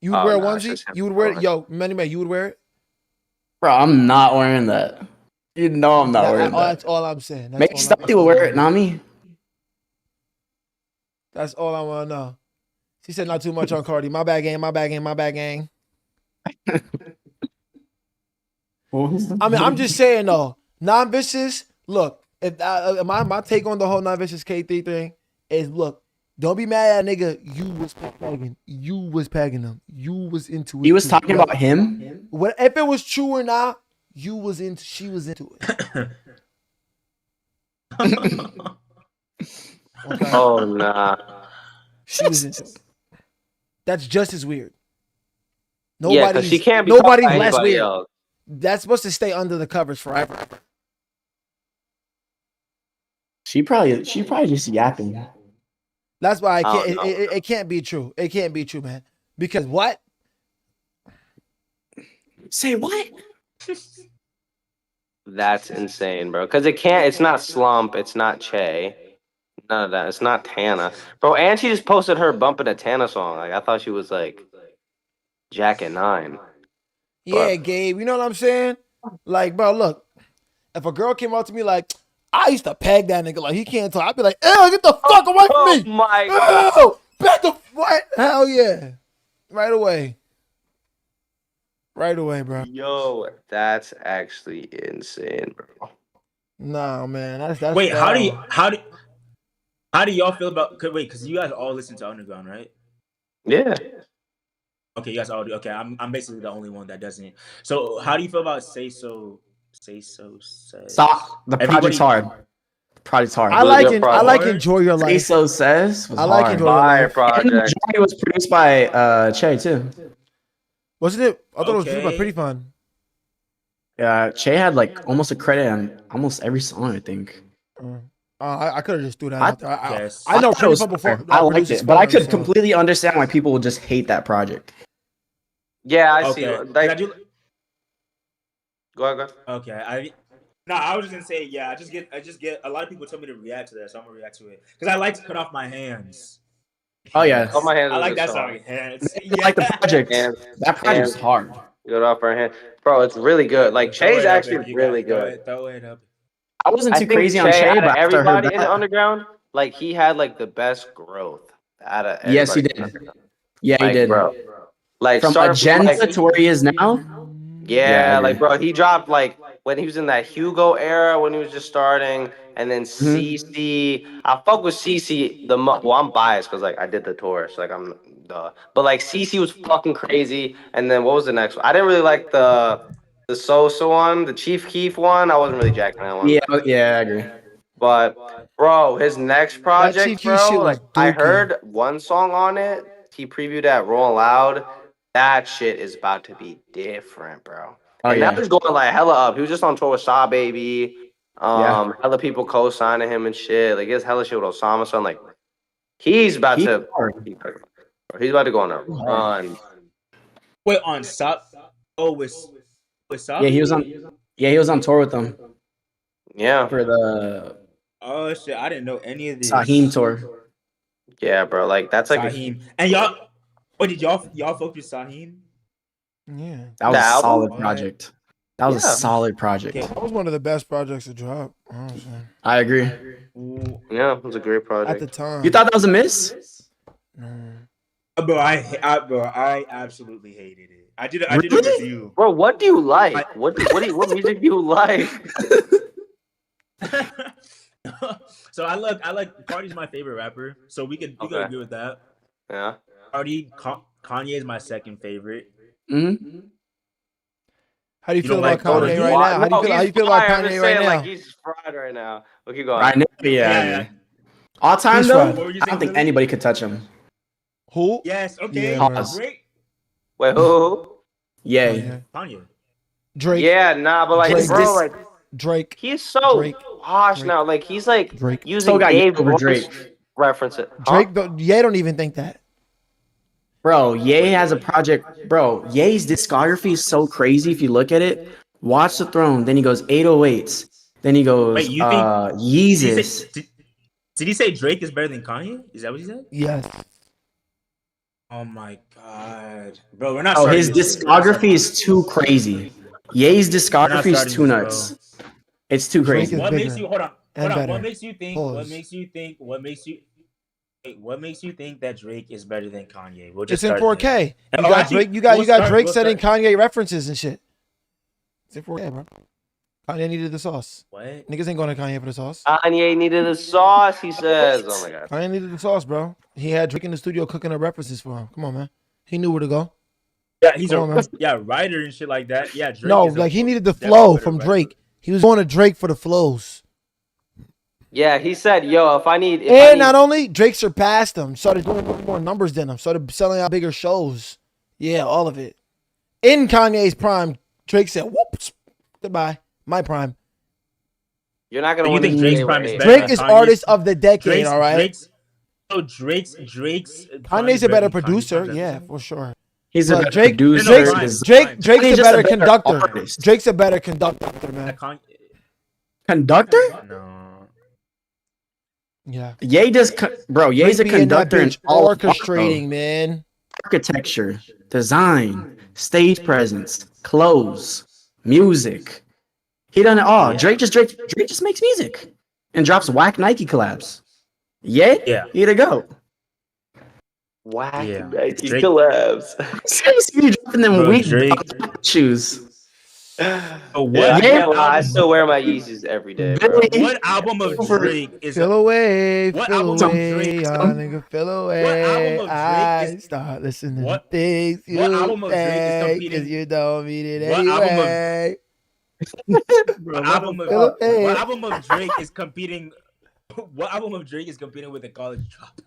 you would Oh, wear a no, it's onesie. just him. You would wear it. Yo, Moneymay, you would wear it. Bro, I'm not wearing that. You know I'm not wearing that. That's all I'm saying. That's Maybe all I'm Stumpy will wear it, not me. That's all I want to know. She said not too much on Cardi. My bad gang. My bad gang. My bad gang. I mean, I'm just saying though, non-vicious. Look, if my take on the whole non-vicious K3 thing is, look, don't be mad at nigga. You was pegging. You was pegging them. You was into it. He was too. talking about him. What if it was true or not? You was into. She was into it. Okay? Oh, nah. She was into it. That's just as weird. Yeah, because she can't be nobody's caught by less anybody weird. else. That's supposed to stay under the covers forever. She probably just yapping. That's why I I can't. don't know. It can't be true. It can't be true, man. Because what? Say what? That's insane, bro. Because it's not Slump. It's not Che. None of that. It's not Tana. Bro, and she just posted her bumping a Tana song. Like, I thought she was like Jack at 9. Yeah, But- Gabe. You know what I'm saying? Like, bro, look. If a girl came up to me like, I used to peg that nigga like he can't talk. I'd be like, ew, get the fuck away from Oh me. my god. Ew, back the what? Hell yeah. Right away. Right away, bro. Yo, that's actually insane, bro. Nah, man. That's Wait, foul. how do y'all feel about? Because you guys all listen to Underground, right? Yeah. Okay, you guys all do. Okay, I'm basically the only one that doesn't. So how do you feel about Say So? Say So says. Stop. The project's hard. The project's hard. I Really like good I like project. Enjoy Your Say Life. So Says was I like hard. Enjoy Your Fire Life. And the project. majority was produced by Che too. Wasn't it? I thought it was produced by Okay. Pretty Fun. Yeah, Che had like almost a credit on almost every song, I think. I could have just threw that I- out there. Yes. I know thought it Pretty was Fun before. fire. I liked produces it, but I fire, could so- completely understand why people would just hate that project. Yeah, I see. Okay. Like, I do. go ahead. Okay. I was just gonna say, yeah. I just get a lot of people tell me to react to that, so I'm gonna react to it because I like to cut off my hands. Oh yeah, Oh, my hands. I is a like good that song. Hands. I like the project. Hands. That project's Hands. hard. Good off our hand, bro. It's really good. Like Throw Che's it up actually if you really got- good. Throw it up. I wasn't I too think crazy Che, on Che, out of but after I heard everybody in the that, underground, like he had like the best growth out of everybody. yes, he in the did. underground. Yeah, he Like, did. bro. Like From starting Agenda like, to where he is now. yeah, I like agree. bro, he dropped like when he was in that Hugo era when he was just starting, and then CC. I fuck with CC well, I'm biased because like I did the tour, so like I'm but like CC was fucking crazy. And then what was the next one? I didn't really like the Sosa one, the Chief Keef one. I wasn't really jacking that one. Yeah, I agree. But bro, his next Chief project, Keef shit bro, was like I dookie. heard one song on it. He previewed that Rolling Loud. That shit is about to be different, bro. Oh And now yeah, he's going like hella up. He was just on tour with Saw Baby. Yeah. Hella people co-signing him and shit. Like his hella shit with Osama. So I'm like, he's about He's to hard. he's about to go on a run. Wait, on Sop? Oh, with Sop? Yeah, he was on. Yeah, he was on tour with them Yeah. for the Oh shit, I didn't know any of this. Saheem tour. Yeah, bro. Like that's like Saheem. And y'all, what did y'all focus Saheem? Yeah. That was The a album? solid project. That was Yeah. a solid project. Okay. That was one of the best projects to drop, honestly. I agree. yeah, it was a great At project. the time. You thought that was a miss? No. Bro, I absolutely hated it. I did a Really? review. Bro, what do you like? What music do you like? So I like Cardi's my favorite rapper. So we could Okay. agree with that. Yeah. Cardi, Kanye is my second favorite. Mm-hmm. How do you You feel don't about like Kanye Cardi? right now? How do you feel about I'm just Kanye right saying, now? like he's fried right now. We'll keep going. Right now, yeah. Yeah. All time He's though, fine. What were you I don't saying, think Billy? anybody could touch him. Who? Yes. Okay. Yeah, bro. Great. Wait, who? Yay. Kanye. Drake. Yeah, nah, but like, Drake. bro, like Drake. he's so Drake. harsh Drake. now. Like he's like Drake. using Still got Dave over Morris Drake. references. Huh? Drake. Ye don't even think that. Bro, Ye has a project. Bro, Ye's discography is so crazy if you look at it. Watch the Throne. Then he goes 808s. Then he goes Wait, you think- Yeezus. Did he say Drake is better than Kanye? Is that what he said? Yes. Oh my god, bro, we're not. Oh, starting his this shit. discography is too crazy. Ye's discography is starting too this, nuts. It's too Drake crazy. is What bigger makes you hold on? and Hold on. better. What makes you think? Pause. What makes you think? What makes you think that Drake is better than Kanye? We'll It's just in start there. 4K. You Oh, got actually, Drake. You got Drake we'll setting start- Kanye references and shit. It's in 4K, bro. Kanye needed the sauce. What? Niggas ain't going to Kanye for the sauce. Kanye needed a sauce, he says. Oh my god. Kanye needed the sauce, bro. He had Drake in the studio cooking up references for him. Come on, man. He knew where to go. Yeah, he's Come on, man. writer and shit like that. Yeah, Drake No, is a- like he needed the definitely flow better from writer. Drake. He was going to Drake for the flows. Yeah, he said, "Yo, if I need." And not only Drake surpassed him, started doing more numbers than him, started selling out bigger shows. Yeah, all of it. In Kanye's prime, Drake said, "Whoops, goodbye, my prime." You're not gonna You win. think this Drake's game prime with is eight. better? Drake is Kanye's- artist of the decade. All right, Drake's. Kanye's a better producer. Yeah, for sure. He's a But better Drake- producer. Drake's- designer. Drake's Kanye's a just better conductor. artist. Drake's a better conductor, man. Conductor? No. Yeah, Ye does, bro. Ye's a Drake be in that conductor and bitch all orchestrating, man. architecture, design, stage presence, clothes, music. He done it all. Yeah. Drake just makes music. and drops whack Nike collabs. Yeah, here to go. Whack Yeah. Nike Drake- collabs. Seriously, you dropping them Bro, weak Drake- shoes. Oh, what? Yeah, I Yeah. can't lie. I still wear my Yeezys every day, bro. Billy- What album of Drake is Feel away, What feel album of away, Drake- y'all nigga, feel away. album of Drake I is- start listening what- to things you what album of Drake is say, competing- 'cause you don't mean it What album of- anyway. What album of, Feel away. what album of Drake is competing? What album of Drake is competing with the college dropout?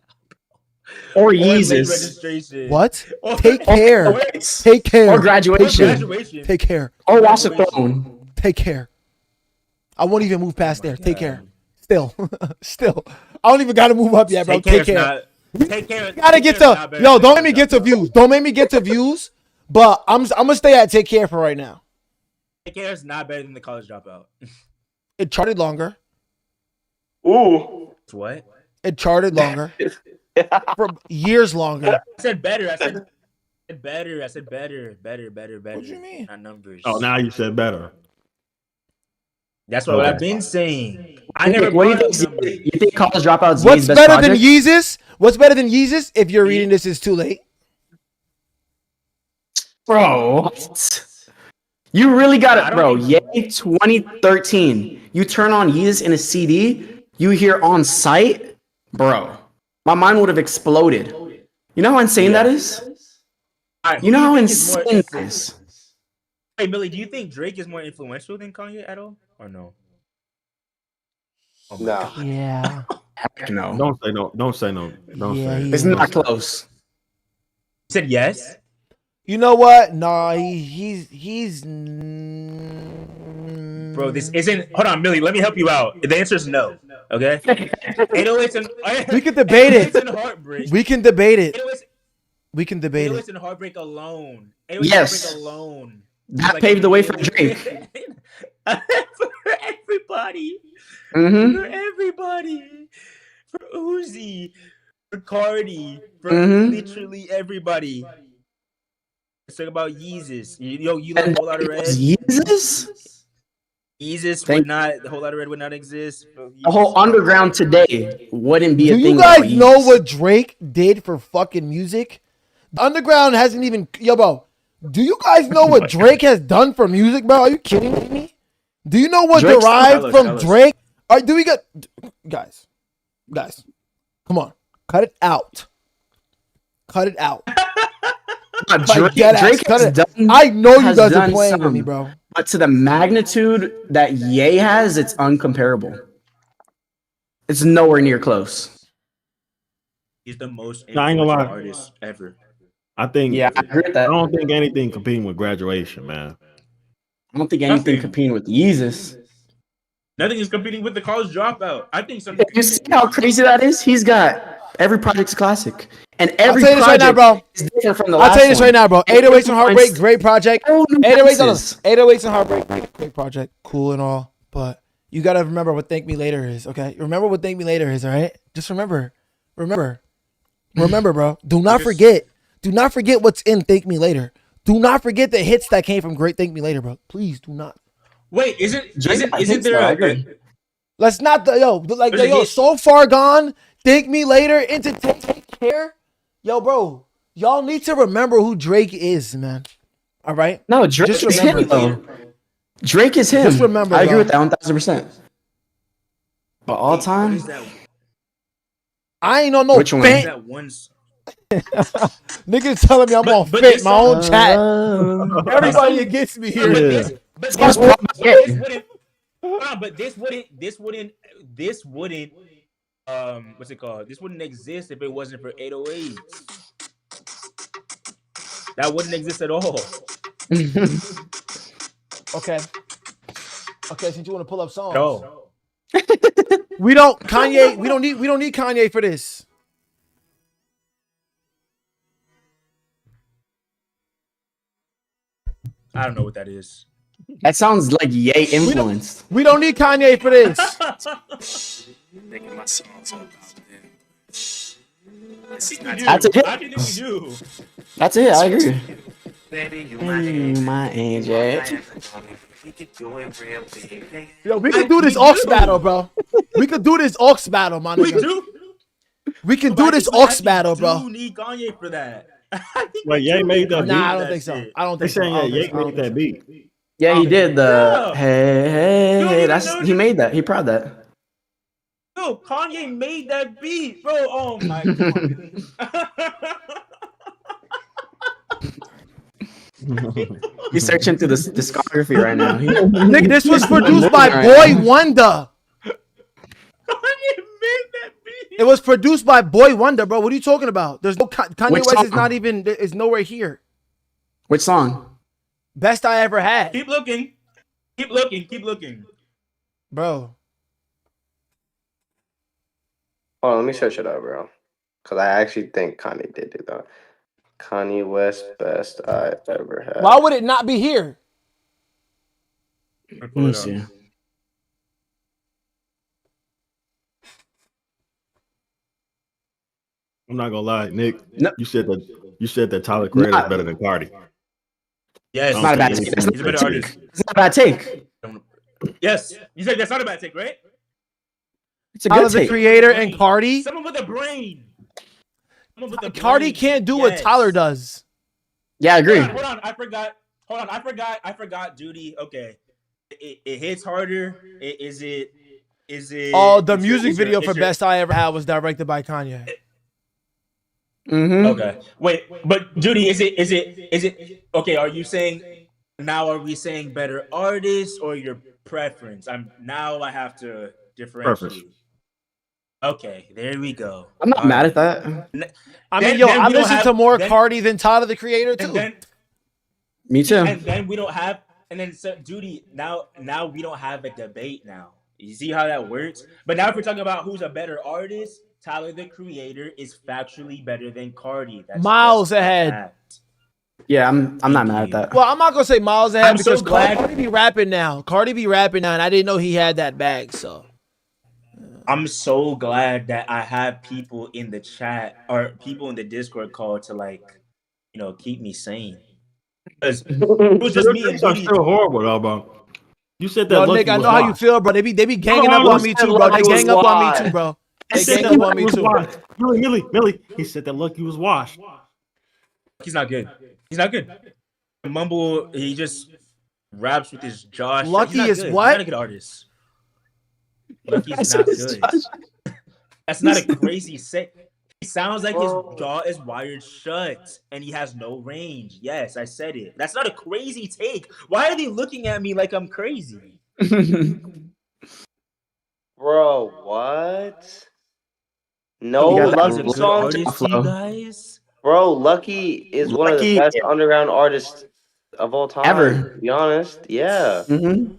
Or late Yeezus. registration. What? Or- Take care. or- Take care. Or graduation. graduation. Take care. Or watch the throne. Take care. I won't even move past there. Take care. Still. Still. I don't even gotta move up yet, bro. Take care. Take care. Gotta get to don't make me get to views. Don't make me get to views. But I'm gonna stay at take care for right now. Take care is not better than the college dropout. It charted longer. Ooh. What? It charted longer. For years longer. I said better. I said better. I said better. Better. What you mean? Not numbers. Oh, now you said better. That's what I've been saying. I never. What do you brought think? up numbers. You think college dropouts? What's best better than project? Yeezus? What's better than Yeezus? If you're reading this, it's too late. Bro, what? You really got I it, don't bro. think- Yay 2013. You turn on Yeezus in a CD, you hear on site, bro. My mind would have exploded. You know how insane that is? Alright, You know who how do think is more insane that influ- is? Hey, Millie, do you think Drake is more influential than Kanye at all, or no? Oh my No. God. Yeah. Heck no. Don't say no. Don't say no. Don't Yeah, say. he- It's not close. You said yes. You know what? Nah, he's Bro, this isn't. Hold on, Millie. Let me help you out. The answer is no. Okay. 808s and We could debate it. 808s and heartbreak. We can debate it. 808s, We can debate 808s it. and heartbreak alone. 808s Yes. and heartbreak alone. That Like, paved the way for Drake. for everybody. Mm-hmm. For everybody. For Uzi. For Cardi. For Mhm. literally everybody. Let's talk about Yeezus. Yo, you like And a whole lot of red? Yeezus? Yeezus Thank- would not. The whole lot of red would not exist. The whole underground today wouldn't be a Do thing. you guys without know Yeezus. what Drake did for fucking music? The underground hasn't even bro. Do you guys know what Drake has done for music, bro? Are you kidding me? Do you know what Drake's- derived Tell from us. Drake? Do we get guys? Come on, cut it out. Cut it out. Drake, Like, dead ass, Drake cut has it. done, I know you has guys are done playing with some, me, bro. but to the magnitude that Ye has, it's uncomparable. It's nowhere near close. He's the most Nah, I ain't gonna influential lie. artist ever. I think. Yeah, I agree with that. I don't think anything competing with graduation, man. I don't think anything Nothing. competing with Yeezus. Nothing is competing with the college dropout. I think something. You see how crazy that is? He's got every project's a classic, and I'll every tell you this right project now, bro. is different from the I'll last tell you this one. right now, bro. 808s and Heartbreak, great project. Oh, 808s nuances. 808s and Heartbreak, great project. Cool and all. But you got to remember what Thank Me Later is, okay? Remember what Thank Me Later is, all right? Just remember. Remember, bro. Do not forget. Do not forget what's in Thank Me Later. Do not forget the hits that came from Great Thank Me Later, bro. Please do not. Wait, isn't I think there so, I a, agree. Let's not, There's a hit. so far gone. Thank Me Later into Take Care. Yo, bro. Y'all need to remember who Drake is, man. All right? No, Drake Just is remember him, though. Drake is him. Just remember, I agree though. with that 1,000%. But all what time, is that? I ain't on no Which one? What is fan. that one? Niggas telling me I'm But- on but fit this my song- own chat. Everybody against me But here. Yeah. this, but That's this, what- this wouldn't. Hold on, but this wouldn't. What's it called? This wouldn't exist if it wasn't for 808s. That wouldn't exist at all. Okay. Okay, since you want to pull up songs. At all. We don't Kanye, we don't need Kanye for this. I don't know what that is. that sounds like Ye influenced. We don't need Kanye for this. Making my songs all about them. This is not That's a hit. I think we do. That's it. I agree. baby, you My angel. We could do it real big. Yo, we can do this off battle, bro. We could do this aux battle, my We nigga. do. We can But do I this think we aux actually battle, bro. do need Kanye for that. I think Wait, we Ye do made need that Kanye beat? Nah, I for don't that think so. shit. I don't They think so. saying I don't Ye think so. I don't made think that so. beat. Yeah, he did the Yeah. hey. You don't even That's know he this? made that. He proud that. Yo, Kanye made that beat, bro. Oh my, come on. He's searching through this discography right now. Nigga, this was produced by Right Boy now. Wonder. Kanye made that beat. It was produced by Boy Wonder, bro. What are you talking about? There's no Kanye Which West is song? not even is nowhere here. Which song? Best I ever had, Keep looking. Keep looking. Keep looking. bro. Hold on, let me search it up, bro. Because I actually think Kanye did do that. Kanye West best I ever had. Why would it not be here? Let me see. I'm not gonna lie, Nick. No. You said that Tyler Creator is Not- better than Cardi. Yes, It's not a bad He's take. a He's a better artist. It's not a bad take. Yes, you said that's not a bad take, right? It's a Tyler good the take. Creator and Cardi. Someone with a brain. Someone with a Cardi brain. can't do Yes. what Tyler does. Yeah, I agree. Hold on. I forgot. Hold on. I forgot. Duty. Okay. It hits harder. Is it? Oh, the is your- music is your- video is for your- Best I Ever Had was directed by Kanye. Mm-hmm. Okay. Wait, but Duty, is it? Okay. Are you saying now? Are we saying better artist or your preference? I have to differentiate. Preference. Okay, there we go. I'm not All mad right. at that. I Then- mean, yo, then I we don't listen have- to more then- Cardi than Tyler the Creator And too. then Me too. and then we don't have and then so, Duty now we don't have a debate now. You see how that works? But now if we're talking about who's a better artist, Tyler the Creator is factually better than Cardi. That's Miles just a ahead. fact. Yeah, I'm not mad at that. Well, I'm not gonna say miles ahead I'm so because glad- Cardi be rapping now. Cardi be rapping now, and I didn't know he had that bag. So I'm so glad that I have people in the chat or people in the Discord call to keep me sane. Because it was just me and They're Duty. still horrible, though, bro. You said that. yo, Lucky Nick, I was know how you washed. feel, bro. They be ganging up no, on me too, bro. They Lucky was gang up on me washed. too, bro. He They said gang that up on Lucky me was too. washed. Millie. He said that Lucky was washed. He's not good. He's not good. Mumble, he just raps with his jaw. shut. Lucky He's not is good. what? He's not a good artist. Lucky's not good. That's not a crazy set. He sounds like his jaw is wired shut and he has no range. Yes, I said it. That's not a crazy take. Why are they looking at me like I'm crazy? Bro, what? No You got that Lucky little song? Artists, flow. you guys. Bro, Lucky is one of the Lucky- best underground artists of all time. Ever. To be honest. Yeah. Mm-hmm.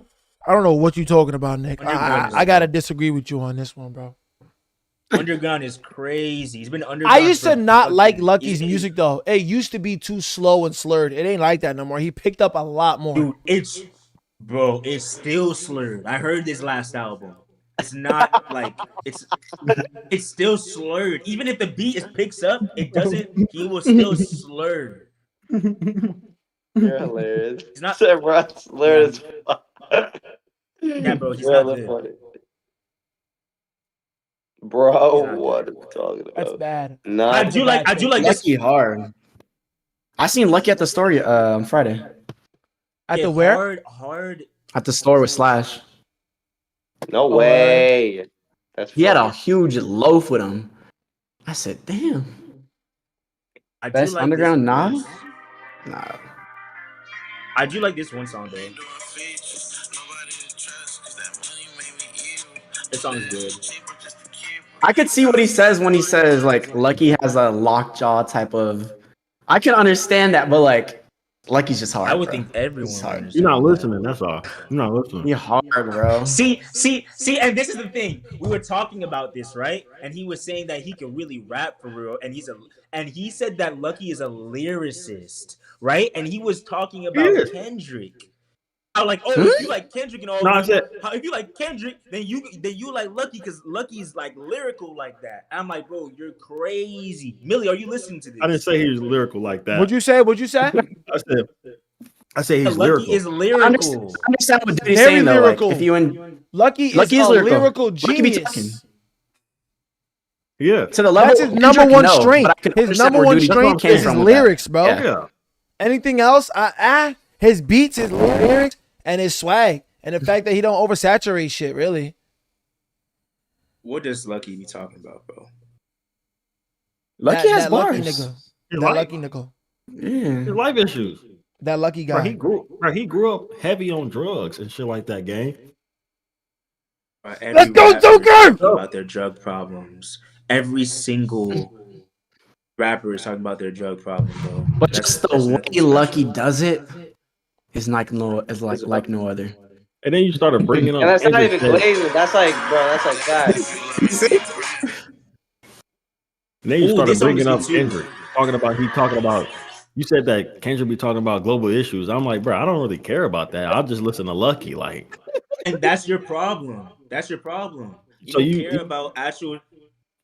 I don't know what you talking about, Nick. Underground I is- gotta disagree with you on this one, bro. Underground is crazy. He's been underground. I used to for not fucking like Lucky's years. music though. It used to be too slow and slurred. It ain't like that no more. He picked up a lot more. Dude, it's still slurred. I heard this last album. It's not like it's still slurred. Even if the beat picks up, it doesn't. He will still slur. You're hilarious. He's not. Bro, it's hilarious. Yeah, bro, he's Yeah, not that's good. funny. Bro, He's not what good. are we talking That's about? bad. Not I do like this. Lucky hard. I seen Lucky at the store on Friday. At Yeah, the where? hard. At the store with Slash. no way. That's He had a funny. huge loaf with him. I said, damn. I do Best like underground this nah? verse. Nah. I do like this one song though. This song is good. I could see what he says when he says like Lucky has a lockjaw type of. I can understand that, but like Lucky's just hard. I would bro. think everyone. He's hard. understands You're not that. listening. That's all. You're not listening. He hard, bro. See, and this is the thing. We were talking about this, right? And he was saying that he can really rap for real, and he said that Lucky is a lyricist, right? And he was talking about is. Kendrick. I like, if you like Kendrick and all, No, I said- if you like Kendrick, then you like Lucky because Lucky's like lyrical like that. I'm like, bro, you're crazy. Millie, are you listening to this? I didn't say he was lyrical like that. What'd you say? What'd you say? I said he's Lucky lyrical. is I lyrical. understand what Duty's Very saying though. lyrical. Like, if you Lucky is Lucky a is lyrical Lucky be talking. genius. Yeah. To the level That's his of number Kendrick, one no, strength. but I can His understand number where one Duty strength came is his from with that. lyrics, bro. Yeah. Yeah. Anything else, his beats, his lyrics, and his swag, and the fact that he don't oversaturate shit. Really, What does Lucky be talking about, bro? Lucky has that lucky bars. nigga, His that life, lucky nigga, his Yeah. life issues. that lucky Bro, guy. he grew up heavy on drugs and shit like that, gang. Every Let's go, rapper is Joker! talking about their drug problems. Every single rapper is talking about their drug problem, bro. But just the that's way nothing Lucky special. does it is like no other. And then you started bringing up And that's not Kendrick even shit. glazing. That's like, bro, that's like facts. And then you Ooh, started this song is bringing up good too. Kendrick, talking about. You said that Kendrick be talking about global issues. I'm like, bro, I don't really care about that. I'll just listen to Lucky. Like, And that's your problem. That's your problem. You So don't you- care about actual.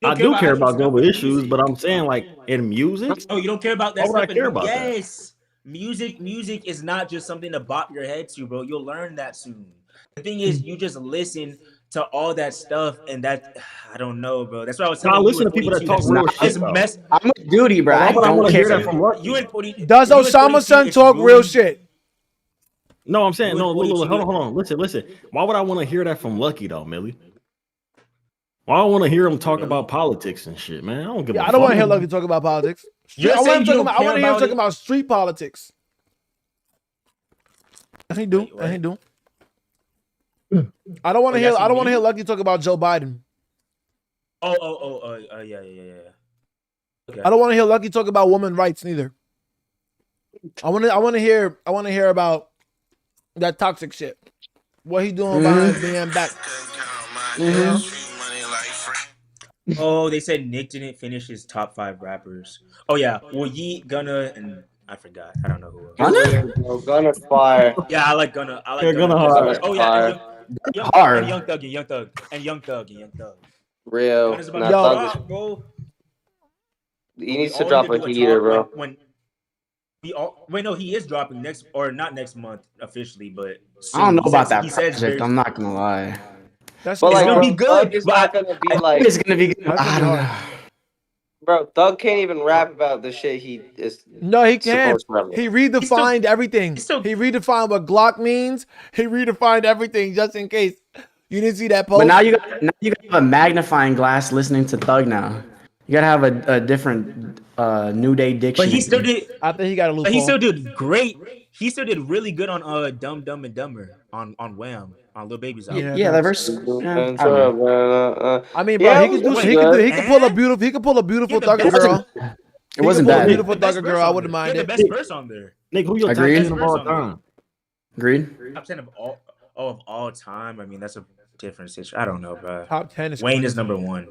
I do care actual about stuff global in issues, music. but I'm saying like in music, Oh, you don't care about that Why would I stuff. care about that? Yes, music is not just something to bop your head to, bro. You'll learn that soon. The thing is, you just listen to all that stuff, and that I don't know, bro. That's what I was I telling you. listen to people that talk That's real not- shit. It's Though. mess. I'm with Duty, bro. Why I would I don't wanna hear care. that from Lucky? You and 40, Does you and Osama 42, son it's talk real ruined. shit? No, I'm saying You no. and Look, 42 hold on. Listen. Why would I want to hear that from Lucky though, Millie? Why I want to hear him talk about politics and shit, man? I don't give a Yeah, fuck. I don't want to hear Lucky talk about politics. You're I want saying him you talking don't about. I want care to hear him about talking it? about street politics. And he do. Wait, what? And he do. I don't want to Oh, hear. yes, I don't want to he hear do? Lucky talk about Joe Biden. Yeah. Okay. I don't want to hear Lucky talk about women rights neither. I want to hear about that toxic shit. What he doing behind being back. Oh, they said Nick didn't finish his top 5 rappers. Oh yeah, well Yeat, Gunna, and I forgot. I don't know who else. Bro, Gunna fire. Yeah, I like Gunna. I like Yeah, Gunna. Gunna hard. Oh yeah, Hard. Hard. Young Thug. Real. Gunna's about Nah, to Yo. drop, bro. he needs We to all drop need a to do heater, talk bro. when we all wait. No, he is dropping next or not next month officially, but soon. I don't know He about said- that He says project. very. I'm not gonna lie. That's But It's like, gonna bro, be good, Thug is but not gonna be I like, think it's gonna be good. That's gonna I be don't hard. know. bro. Thug can't even rap about the shit he is. No, he can't. supposed to rap about. He redefined everything. he's still- He redefined what Glock means. He redefined everything just in case. You didn't see that post? But now you got have a magnifying glass listening to Thug now. You gotta have a different New Day dictionary. But he still did. I think he got a But he loophole. still did great. He still did really good on Dumb and Dumber on Wham on Lil Baby's album. Yeah, that verse. Yeah, I don't know. I mean, bro, Yeah, he could do. it was He could do. He good. could pull a beautiful. He could pull a beautiful the thugger best- girl. It wasn't pull a bad. beautiful The best thugger verse girl. I on wouldn't there. mind He it. had the best verse on there. Nick, who your top Agreed. 10 of all time? Agreed. Top 10 of all time. I mean, that's a different situation. I don't know, bro. Top 10 is Wayne crazy. is number 1.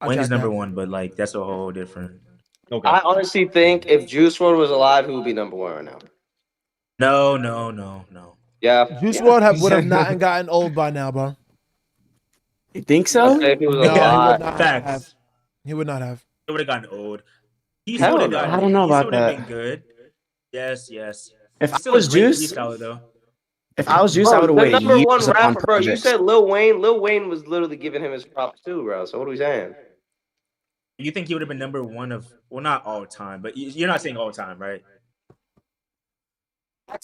I Wayne is got number that. 1, but like that's a whole different. Okay. I honestly think if Juice WRLD was alive, he would be number 1 right now. No. Yeah. Juice WRLD would have not gotten old by now, bro. You think so? Okay, if he was No, he would alive. not Facts. have. He would not have. It would have gotten old. He Hell would have no. gotten. I don't know he about would have that. been good. Yes. If I He's still was a great Juice, freestyler, though. if I was Juice, I Bro, would have the waited number 1 years on rapper, bro. You projects. said Lil Wayne. Lil Wayne was literally giving him his props too, bro. So what are we saying? You think he would have been number 1 of not all time, but you're not saying all time, right?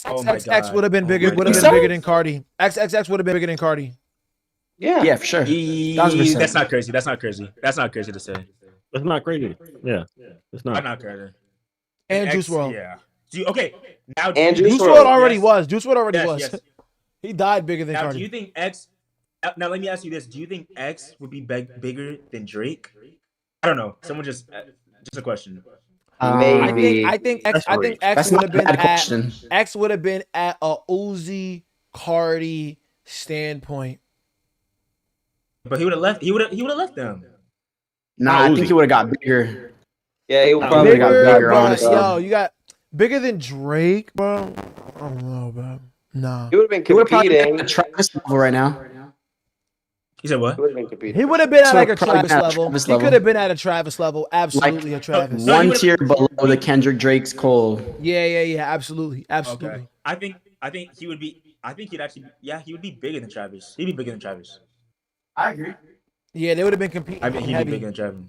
Oh my XXX God. would have been bigger. Oh, Would have you been so? bigger than Cardi. XXX would have been bigger than Cardi. Yeah. Yeah, for sure. 1000%. That's not crazy. That's not crazy to say. That's not crazy. Yeah, it's I'm not. not crazy. And Juice WRLD. Yeah. Okay. Now, And Juice Juice WRLD WRLD, already yes. was. Juice WRLD already Yes, was. yes. He died bigger than Now, Cardi. do you think X? Now, let me ask you this: do you think X would be bigger than Drake? I don't know. Someone just a question. Maybe. I think X That's would not have a been bad at question. X would have been at a Uzi Cardi standpoint. But he would have left. He would have left them. Nah, I think he would have got bigger. Yeah, he would Nah, probably bigger, got bigger, bro. honestly. Yo, you got bigger than Drake, bro. I don't know, bro. Nah. He would have been He would have probably been competing. at the Travis level right now. You said what? He would have been competing. He would have been at So like a probably Travis at a level. Travis He level. could have been at a Travis level. Absolutely a Travis. No, he One would've- tier below the Kendrick, Drake's, Cole. Yeah. Absolutely. Okay. I think he would be. I think he'd actually, yeah, he would be bigger than Travis. He'd be bigger than Travis. I agree. Yeah, they would have been competing I think he'd heavy. be bigger than Travis.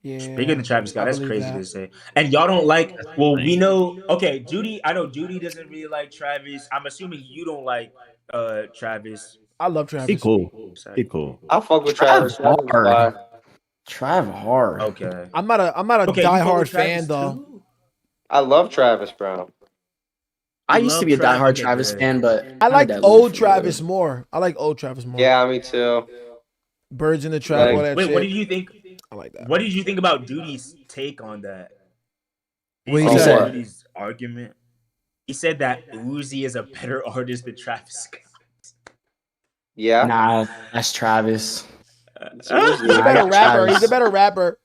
Yeah, Bigger than Travis Scott. I That's believe crazy that. to say. And y'all don't like. Well, we know. Okay, Dutie. I know Dutie doesn't really like Travis. I'm assuming you don't like Travis. I love He Travis. cool. He cool. I fuck with Trav Travis. Travis is fire. hard. Trav hard. Okay. I'm not a Okay, you fuck diehard with Travis fan though. too? I love Travis, bro. I You used to love be a Trav? diehard Okay, Travis good. fan, but I I'm like dead old loose for Travis it. more. I like old Travis more. Yeah, me too. Birds in the Trap, Like- all that Wait, shit. what did you think? I like that. What did you think about Dutie's take on that? What he He said? said Dutie's argument. He said that Uzi is a better artist than Travis Scott. Yeah. Nah, that's Travis. He's Nah, a better I got rapper. Travis. He's a better rapper.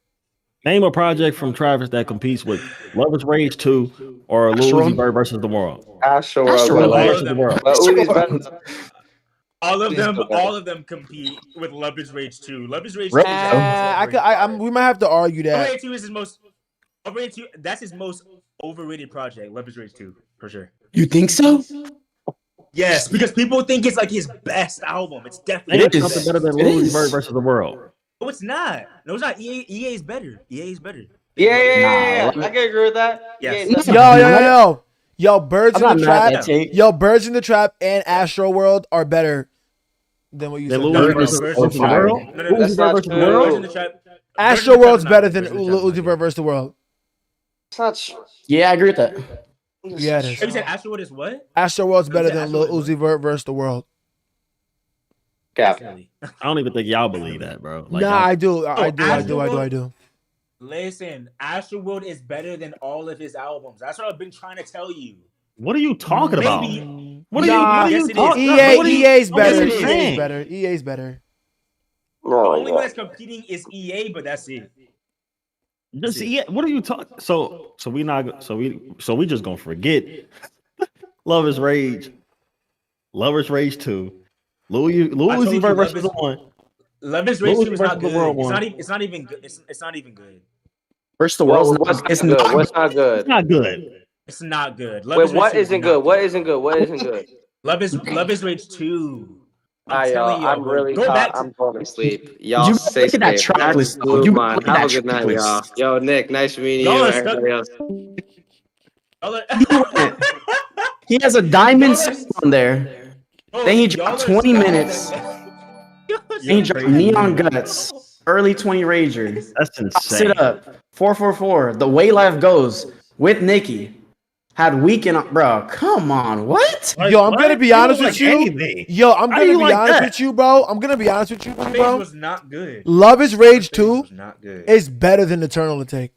Name a project from Travis that competes with Love Is Rage 2 or Lil Astro Uzi Vert versus the World. Astro Astro World, World. but like, Versus the World. but Uzi's better. All of Uzi's them, still better. all of them compete with Love Is Rage 2. Love Is Rage 2 Right. is his most overrated we might have to argue Love Is that. Rage 2 is his most overrated. That's his most overrated project. Love Is Rage 2 for sure. You think so? Yes, because people think it's like his best album. It's definitely Name It is. something better than It Lil Uzi is. Vert versus the World. No, it's not. No, it's not. EA is better. EA is better. Yeah. Nah, I can agree with that. Yes. Yeah, that's Yo, Birds I'm in not the mad at Trap. that take. Yo, Birds in the Trap and Astro World are better than what you Then said. Lil No, Uzi no, no, versus versus versus the fire. World. No, no, no. That's Uzi not Vert versus the true. World. Birds in the Trap. Astro World's better than Birds in the Lil Trap Uzi is Vert versus the World. It's not true. Yeah, I agree with that. Yeah, it is. You said Astro World is what? Astro World's better said than Astro Lil World. Uzi Vert versus the World. Cap. Definitely. I don't even think y'all believe that, bro. Like, Nah, y'all- I do. I do. Astro I World- do. Listen, Astro World is better than all of his albums. That's what I've been trying to tell you. what are you talking about? Maybe. What are Nah, you yes, it is. talking EA, about? What are you- EA's what are better. you EA's saying? better. EA's better. The No, only one that's competing is EA, but that's it. Just, yeah, what are you talking? So we just gonna forget Love Is Rage, Love Is Rage 2, Lil I told Uzi you Vert Love versus Is- the one. Love Is Rage Lil 2 Uzi is not versus the good. World It's one. not, it's not even good. It's not even good. First the world's what's not, it's not good? not What's not It's good? not good. It's not good. Love Wait, Is Rage what 2 is isn't not good? What isn't good? What isn't good? Love is Rage 2. I'm Y'all, telling you, I'm really go back I'm to going to sleep. Y'all You stay look at that safe. track Have list, a though. good You one. look at Have a that good track night, y'all. list. Yo, Nick, nice meeting Y'all you. are And stuck- everybody else. He has a diamond Y'all are- song on there. Bro, Then he y'all dropped are 20 stuck- minutes. You're Then he dropped crazy. Neon Guts, Early 20 Rager, That's Sit insane. Up, 444, The Way Life Goes, with Nicki. Had Weekend on, bro. Come on, what? Like, Yo, I'm what? gonna be You don't honest with like you. anything. Yo, I'm How gonna you be like honest that? with you, bro. I'm gonna be honest with you, Phase bro. was not good. Love Is Rage Phase 2 was not good. is better than Eternal to Take.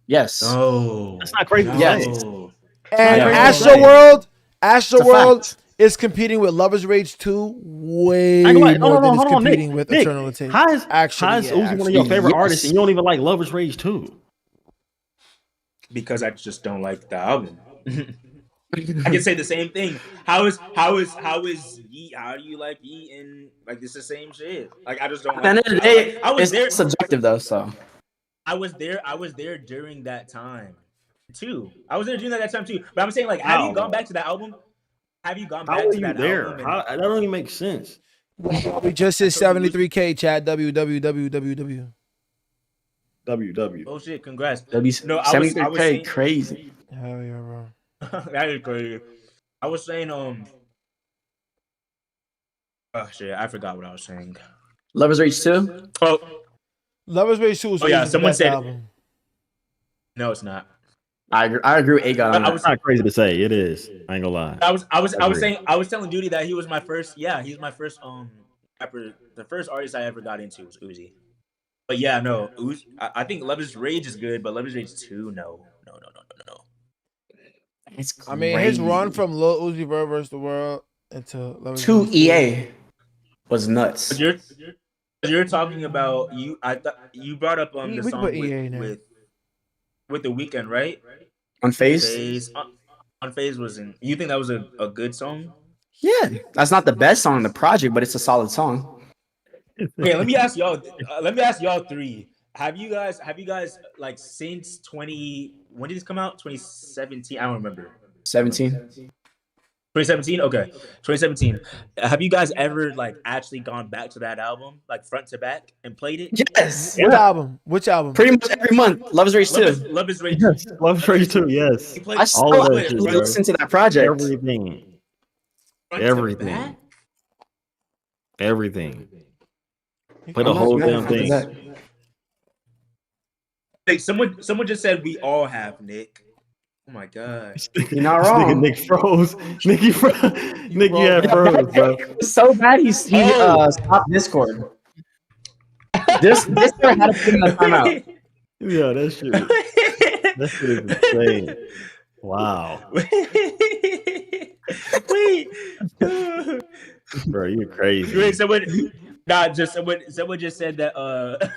Yes. No. That's not crazy to Yes. say. No. And Yeah. Astro It's a World fact. is competing with Love Is Rage 2 way I ain't gonna lie. more than it's hold on, competing Nick. with Nick, Eternal to Take. How is Actually, yeah, Uzi one of your favorite Yes. artists and you don't even like Love Is Rage 2? Because I just don't like the album. I can say the same thing. How is Yeat? How do you like Yeat? And like it's the same shit. Like I just don't. At the end of the day, I was there. it's subjective though, so. I was there during that time too. I was there during that time too. But I'm saying like, have you gone back to that album? Have you gone How back are to you that there? album? How, that don't even make sense. We just hit 73K, chat. www. WW. Oh shit! Congrats. W No, I was 73K, saying- crazy. Hell yeah, bro. That is crazy. I was saying oh shit! I forgot what I was saying. Lovers Rage 2? Oh Love Is Rage 2 is Oh, yeah, Uzi's someone best said- album. no, it's not. I agree with A-God on I that. was- It's not crazy to say. It is. I ain't gonna lie. I was Agree. saying I was telling Duty that he was my first. Yeah, he's my first rapper. The first artist I ever got into was Uzi. But yeah, no, Uzi, I think Love Is Rage is good, but Love Is Rage 2, no. It's I mean, his crazy. run from Lil Uzi Vert versus the World into Love Is to Rage 2. EA was nuts. But you're talking about you. I thought you brought up We the can song put EA in there. with the Weeknd, right? On Phase? Phase on Phase was in. You think that was a good song? Yeah. That's not the best song in the project, but it's a solid song. Okay, let me ask y'all. Let me ask y'all three. Have you guys like since 20? When did this come out? 2017. I don't remember. 17. 2017. Okay, 2017. Have you guys ever like actually gone back to that album, like front to back, and played it? Yes. What album? Which album? Pretty much every month. Love is Rage 2. Love is Rage. Yes, Love Rage 2, yes. He played I All still of that split, shit, right? bro. listen to that project. Everything. Front to Everything. back? Everything. Play the I'm not whole mad damn at thing. that. Like someone just said we all have, Nick. Oh my god. You're not This nigga wrong. Nick froze. Nick, you had froze, bro. It was so bad he stopped Discord. Discord had to put him in a timeout. Yeah, that shit is insane. Wow. Wait. Bro, you're crazy. Wait, someone just said that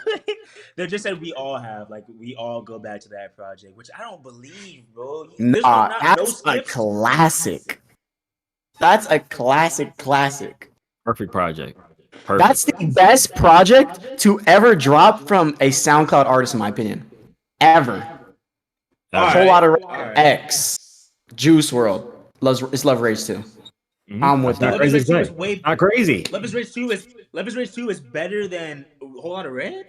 they just said we all have, like, we all go back to that project, which I don't believe, bro. There's Nah, no that's a skips. classic. That's a classic. Perfect project. Perfect. That's the best project to ever drop from a SoundCloud artist, in my opinion. Ever. All A whole right, lot of all right. X, Juice World, it's Love Rage 2. Mhm. I'm with That's that. not crazy Love is to Rage 2 say. is way Not crazy. Love is Rage 2 is better than a whole lot of Red?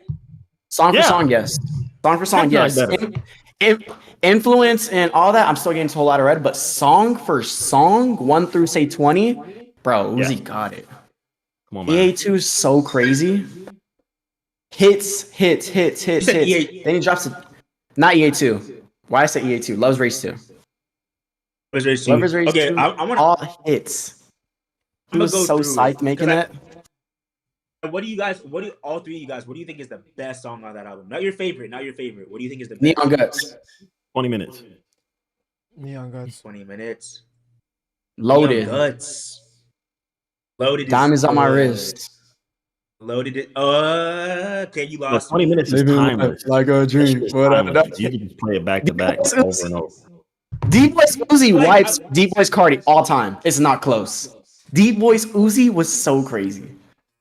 Song Yeah. for song, yes. Song for song, yes. Definitely Influence and all that, I'm still getting to a whole lot of Red, but song for song, 1 through say 20, bro, Uzi Yeah. got it. Come on, man. EA2 is so crazy. Hits. said EA. Then he drops it. Not EA2. Why I say EA2? Love's Race 2. Love is Rage 2. Love's Race Okay, 2. I want All hits. He I'ma was go so through it, psyched making 'cause it. all three of you guys, what do you think is the best song on that album? Not your favorite. What do you think is the best? Neon Guts. 20 minutes. Neon Guts. 20 minutes. Loaded. Neon Guts. Loaded. Diamonds on my good. wrist. Loaded it. Okay, you But lost. 20 minutes is timeless. Like a That shit dream. is timeless. You can just play it back to back over and over. Deep Voice Uzi wipes Deep Voice Cardi all time. It's not close. Deep Voice Uzi was so crazy.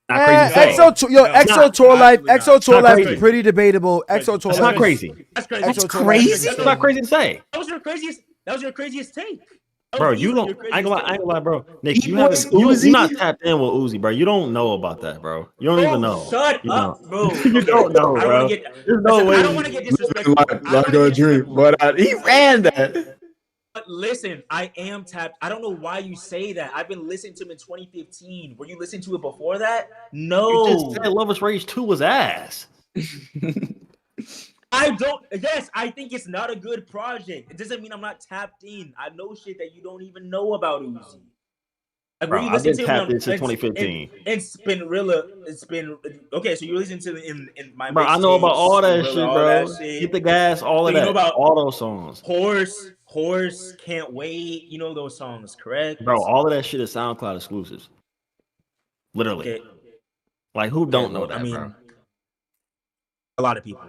Not crazy to say. EXO not. Tour Life. Absolutely not. EXO Tour Not Life crazy. is pretty debatable. EXO Tour That's Life. not crazy. That's crazy. That's EXO Tour Life. crazy. That's not crazy to say. That was your craziest take. That was Bro, you easily don't. your I ain't craziest gonna lie, bro. Nick, Deep you Voice haven't. You're Uzi? not tapped in with Uzi, bro. You don't know about that, bro. You don't Bro, even know. Shut You up, don't. bro. You don't know, I don't bro. want to get. There's no Listen, way. I don't want to get disrespectful. But he ran that. But listen, I am tapped. I don't know why you say that. I've been listening to him in 2015. Were you listening to it before that? You No. just said Love is Rage 2 was ass. I don't. Yes, I think it's not a good project. It doesn't mean I'm not tapped in. I know shit that you don't even know about Uzi. Like, Bro, were you I've been listening to him tapped on- into 2015. In Spinrilla, it's been okay. So you listen to in my. Bro, I know about all that mixtapes, shit, all bro. that shit. Get the gas, all of So you know that. about- All those songs. Horse, can't wait. You know those songs, correct? Bro, all of that shit is SoundCloud exclusives. Literally. Okay. Like, who don't know well, that, bro? A lot of people,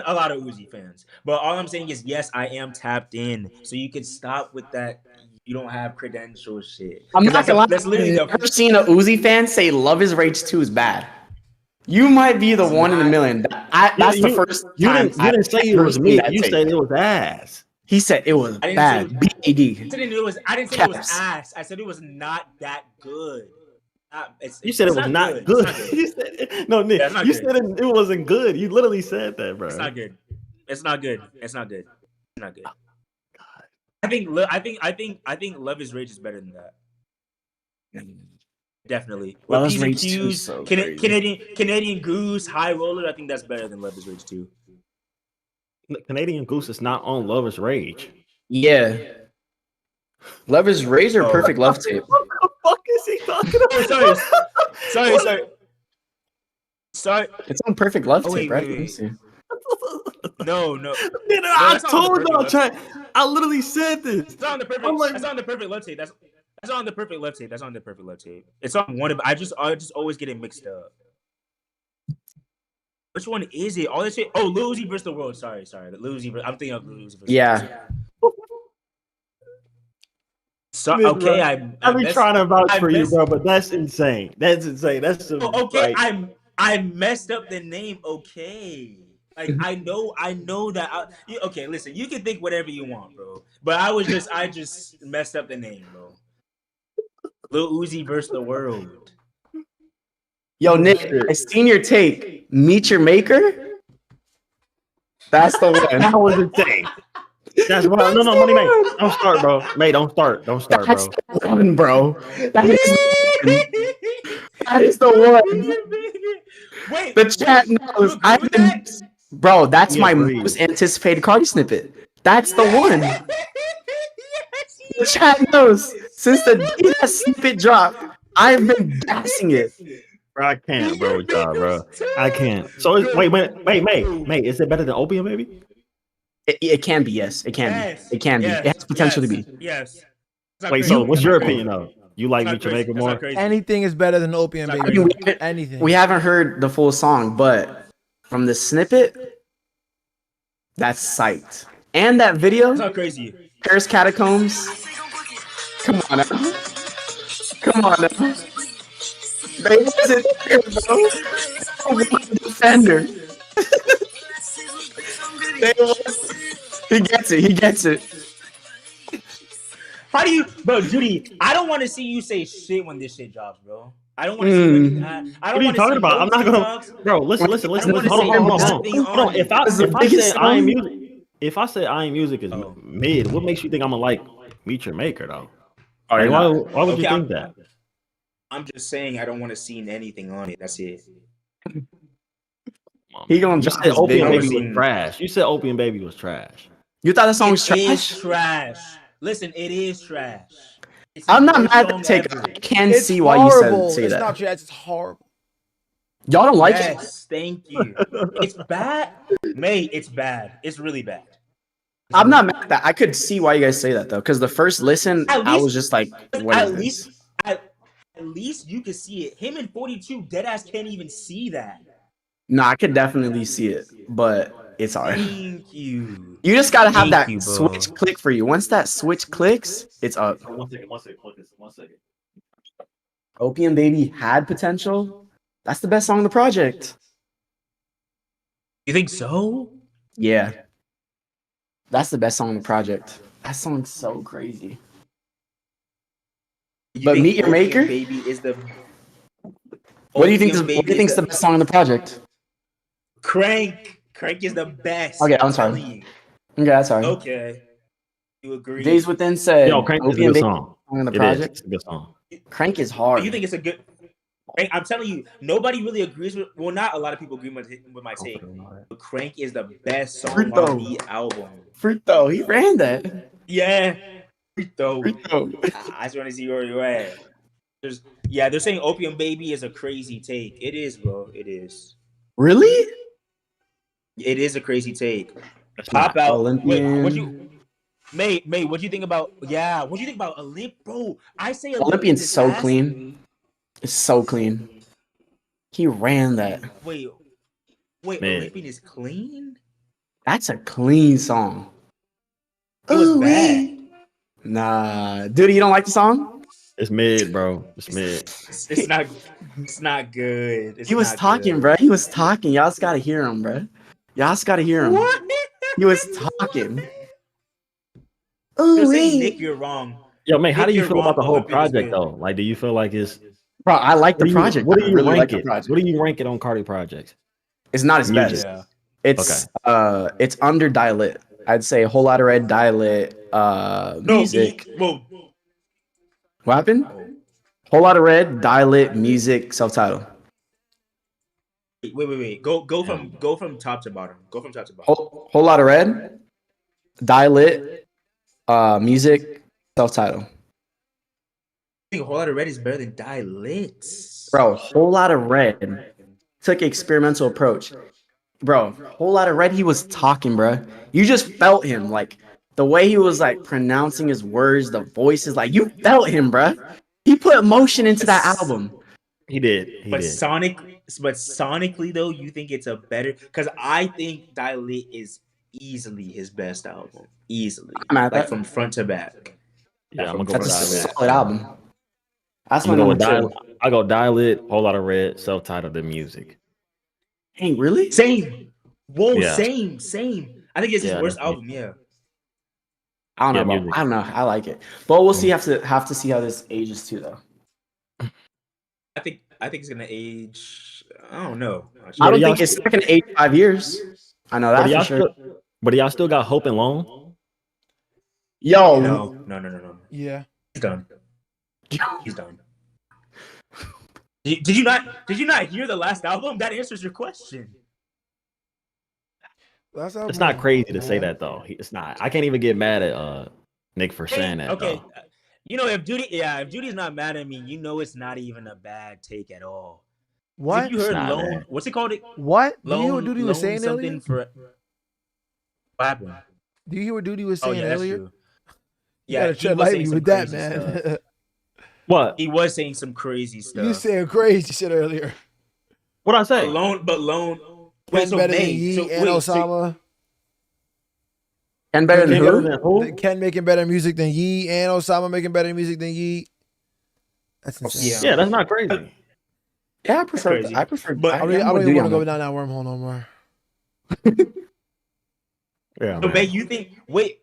a lot of Uzi fans. But all I'm saying is, yes, I am tapped in. So you can stop with that. You don't have credentials shit. I'm 'Cause not gonna lie. That's literally I've never seen a Uzi fan say Love is Rage 2 is bad. You might be the one in a million. That's the first You time. didn't I've say it ever was seen me. that You take. said it was ass. He said it was I didn't bad. say- BAD. I didn't say it was Caps. ass. I said it was not that good. You said it was not good. You said, no, Nick, Yeah, it's not you good. said it wasn't good. You literally said that, bro. It's not good. It's not good. It's not good. It's not good. God. I think Love is Rage is better than that. Definitely. Love With is P's and Rage 2 is Q's, so crazy. Canadian Goose, High Roller, I think that's better than Love is Rage 2. Canadian Goose is not on Love is Rage. Yeah. Love is Rage or Oh. Perfect Love Tape? What the fuck is he talking Oh, about? Sorry. It's on Perfect Love Oh, Tape, wait, right? wait, Let me wait. see. No. Nigga, I that's on the told y'all, Perfect I literally said this. It's on the perfect. I'm like- That's on the Perfect Love Tape. That's on the Perfect Love Tape. That's on the Perfect Love Tape. It's on one of. I just always get it mixed up. Which one is it? All this shit. Oh, Lil Uzi versus the World. Sorry. Lil Uzi. I'm thinking of Lil Uzi versus. Yeah. So Bro, okay, I be trying to vouch for you, messed- bro, but that's insane. That's insane. That's some, Oh, okay, like, I messed up the name. Okay. Like I know that. Okay, listen, you can think whatever you want, bro. But I just messed up the name, bro. Lil Uzi versus the world. Yo, Nick, I seen your take. Meet your maker. That's the one. That was insane. That's why. No, Moneymay. Don't start, bro. May, don't start. Don't start, That's bro. the one, bro. That is the one. That is the one. Wait, The chat knows. you agree with that? Bro, that's He my agrees. most anticipated Cardi snippet. That's the one. Yes, The chat knows. Since the day that snippet dropped, I've been gassing it. Bro, I can't, bro, with y'all, bro. I can't. So wait, May, is it better than Opium, baby? It can be, yes. It can Yes, be. It can be. It has potential to be. Yes. It's not Wait, crazy. so what's your It's not opinion though? You like crazy. Meet Your Maker That's not more? crazy. Anything is better than Opium, It's not baby. crazy. Anything. We haven't heard the full song, but from the snippet, that's psyched. And that video, It's not crazy. Paris Catacombs. Come on now. Come on now. They wasn't there, bro. Defender. They was. He gets it. He gets it. How do you, bro, Dutie? I don't want to see you say shit when this shit drops, bro. I don't want to see you anything. I What don't are you want to talking see about? I'm not gonna, TikToks. bro. Listen. I don't Hold wanna on. say Hold on. If I It's the said biggest I ain't song. music, if I said I ain't music is mid, what makes you think I'm gonna like Meet Your Maker though? Like, why would you Okay, think that? I'm just saying I don't want to see anything on it. That's it. He gonna You drop said his big Opium Baby one. was trash. You said Opium Baby was trash. You thought the song was It is trash? trash. Listen, it is trash. It's I'm the not worst mad at song the take. ever. I can It's see why you horrible. say It's that. not trash. It's horrible. Y'all don't like it? Yes, thank you. It's bad. May, it's bad. It's really bad. I'm not mad at that. I could see why you guys say that though, because the first listen, At I least- was just like, "What is this?" At least you can see it. Him and 42 deadass can't even see that. No, I could definitely see it, but it's hard. Thank you. You just gotta have Thank that you, bro. switch click for you. Once that switch clicks, it's up. One second. Opium Baby had potential. That's the best song on the project. You think so? Yeah. That's the best song on the project. That song's so crazy. You But think Meet Your Opium Maker? Baby is the. What do you think? Opium What do you Baby think's is the best song on the project? Crank? Crank is the best. Okay, I'm sorry. telling you. Okay, that's sorry. Okay, you agree? Days Within said, Yo, Crank is a Opium good Baby song. on the It is. project. It's a good song. Crank is hard. You think it's a good? I'm telling you, nobody really agrees with. Well, not a lot of people agree with my take. But Crank is the best song Fruit on though. the album. Fruit though, he ran that. Yeah, though. Fruit though. I just want to see where you're at. They're saying Opium Baby is a crazy take. It is, bro. It is. Really? It is a crazy take. That's Pop not. out. Olympian. Wait, what you? May, what do you think about? Yeah, what do you think about Olymp, bro? I say Olympian's is so ass. clean. It's so clean. He ran that. Wait, Man. Olympian is clean. That's a clean song. It was Ooh, bad. Nah, dude, you don't like the song? It's mid, bro. It's mid. It's not. It's not good. It's He was not talking, good. bro. He was talking. Y'all just gotta hear him, bro. Y'all just gotta hear him. What? He was talking. They're Ooh, saying Nick, you're wrong. Yo, man, how do you You're feel wrong, about the whole Olympian is project good. though? Like, do you feel like it's bro, I like the project. What do I you really rank like the it? project. What do you rank it on Cardi projects? It's not his Music. best. Yeah. It's under Dial-It. I'd say a whole lot of red Dial-It. Music. What happened? Whole lot of red Dial-It music self-titled. Wait. Go from top to bottom. Go from top to bottom. Whole lot of red Dial-It music self-titled. I think a whole lot of red is better than Die Lit. Bro, whole lot of red took experimental approach. Bro, whole lot of red. He was talking, bro. You just felt him, like the way he was like pronouncing his words, the voices, like you felt him, bro. He put emotion into that album. He did. He But did. sonically though, you think it's a better? Because I think Die Lit is easily his best album. Easily, I'm at like that. from front to back. Yeah, I'm gonna go That's a with Dial-It. solid album. That's I'm my gonna go number with two. Dial. I go Dial-It, whole lot of red, self-titled the music. Hey, really? Same. Whoa, Yeah. same. I think it's his Yeah, worst that's me. album. Yeah. I don't know, Yeah, bro. music. I don't know. I like it, but we'll see. Have to see how this ages too, though. I think it's gonna age. I don't know. I But don't y'all think it's not gonna age 5 years. I know that But for y'all sure. y'all still got hope and loan? Yo, No. Yeah. He's done. He's done. Did you not hear the last album? That answers your question. That's It's not crazy to say that though. It's not. I can't even get mad at Nick for saying that. Okay. Though. If Dutie's not mad at me, it's not even a bad take at all. What? If you heard not Lone, bad. what's it called? What? Do you hear Lone, what Dutie was Lone saying something earlier? for what happened? Do you hear what Dutie was Oh saying yeah, that's earlier? true. You gotta he tread was saying lightly some with that, crazy man. stuff. What? He was saying some crazy stuff. You saying crazy shit earlier. What I say? But Lone. Ken better than Yeat and Osama. Ken better than Ken better who? than who? Ken making better music than Yeat and Osama making better music than Yeat. That's insane. Yeah, that's not crazy. Yeah, I prefer. crazy. I prefer. But I don't even want to go down that wormhole no more. Yeah, So, man. Bay, you think? Wait.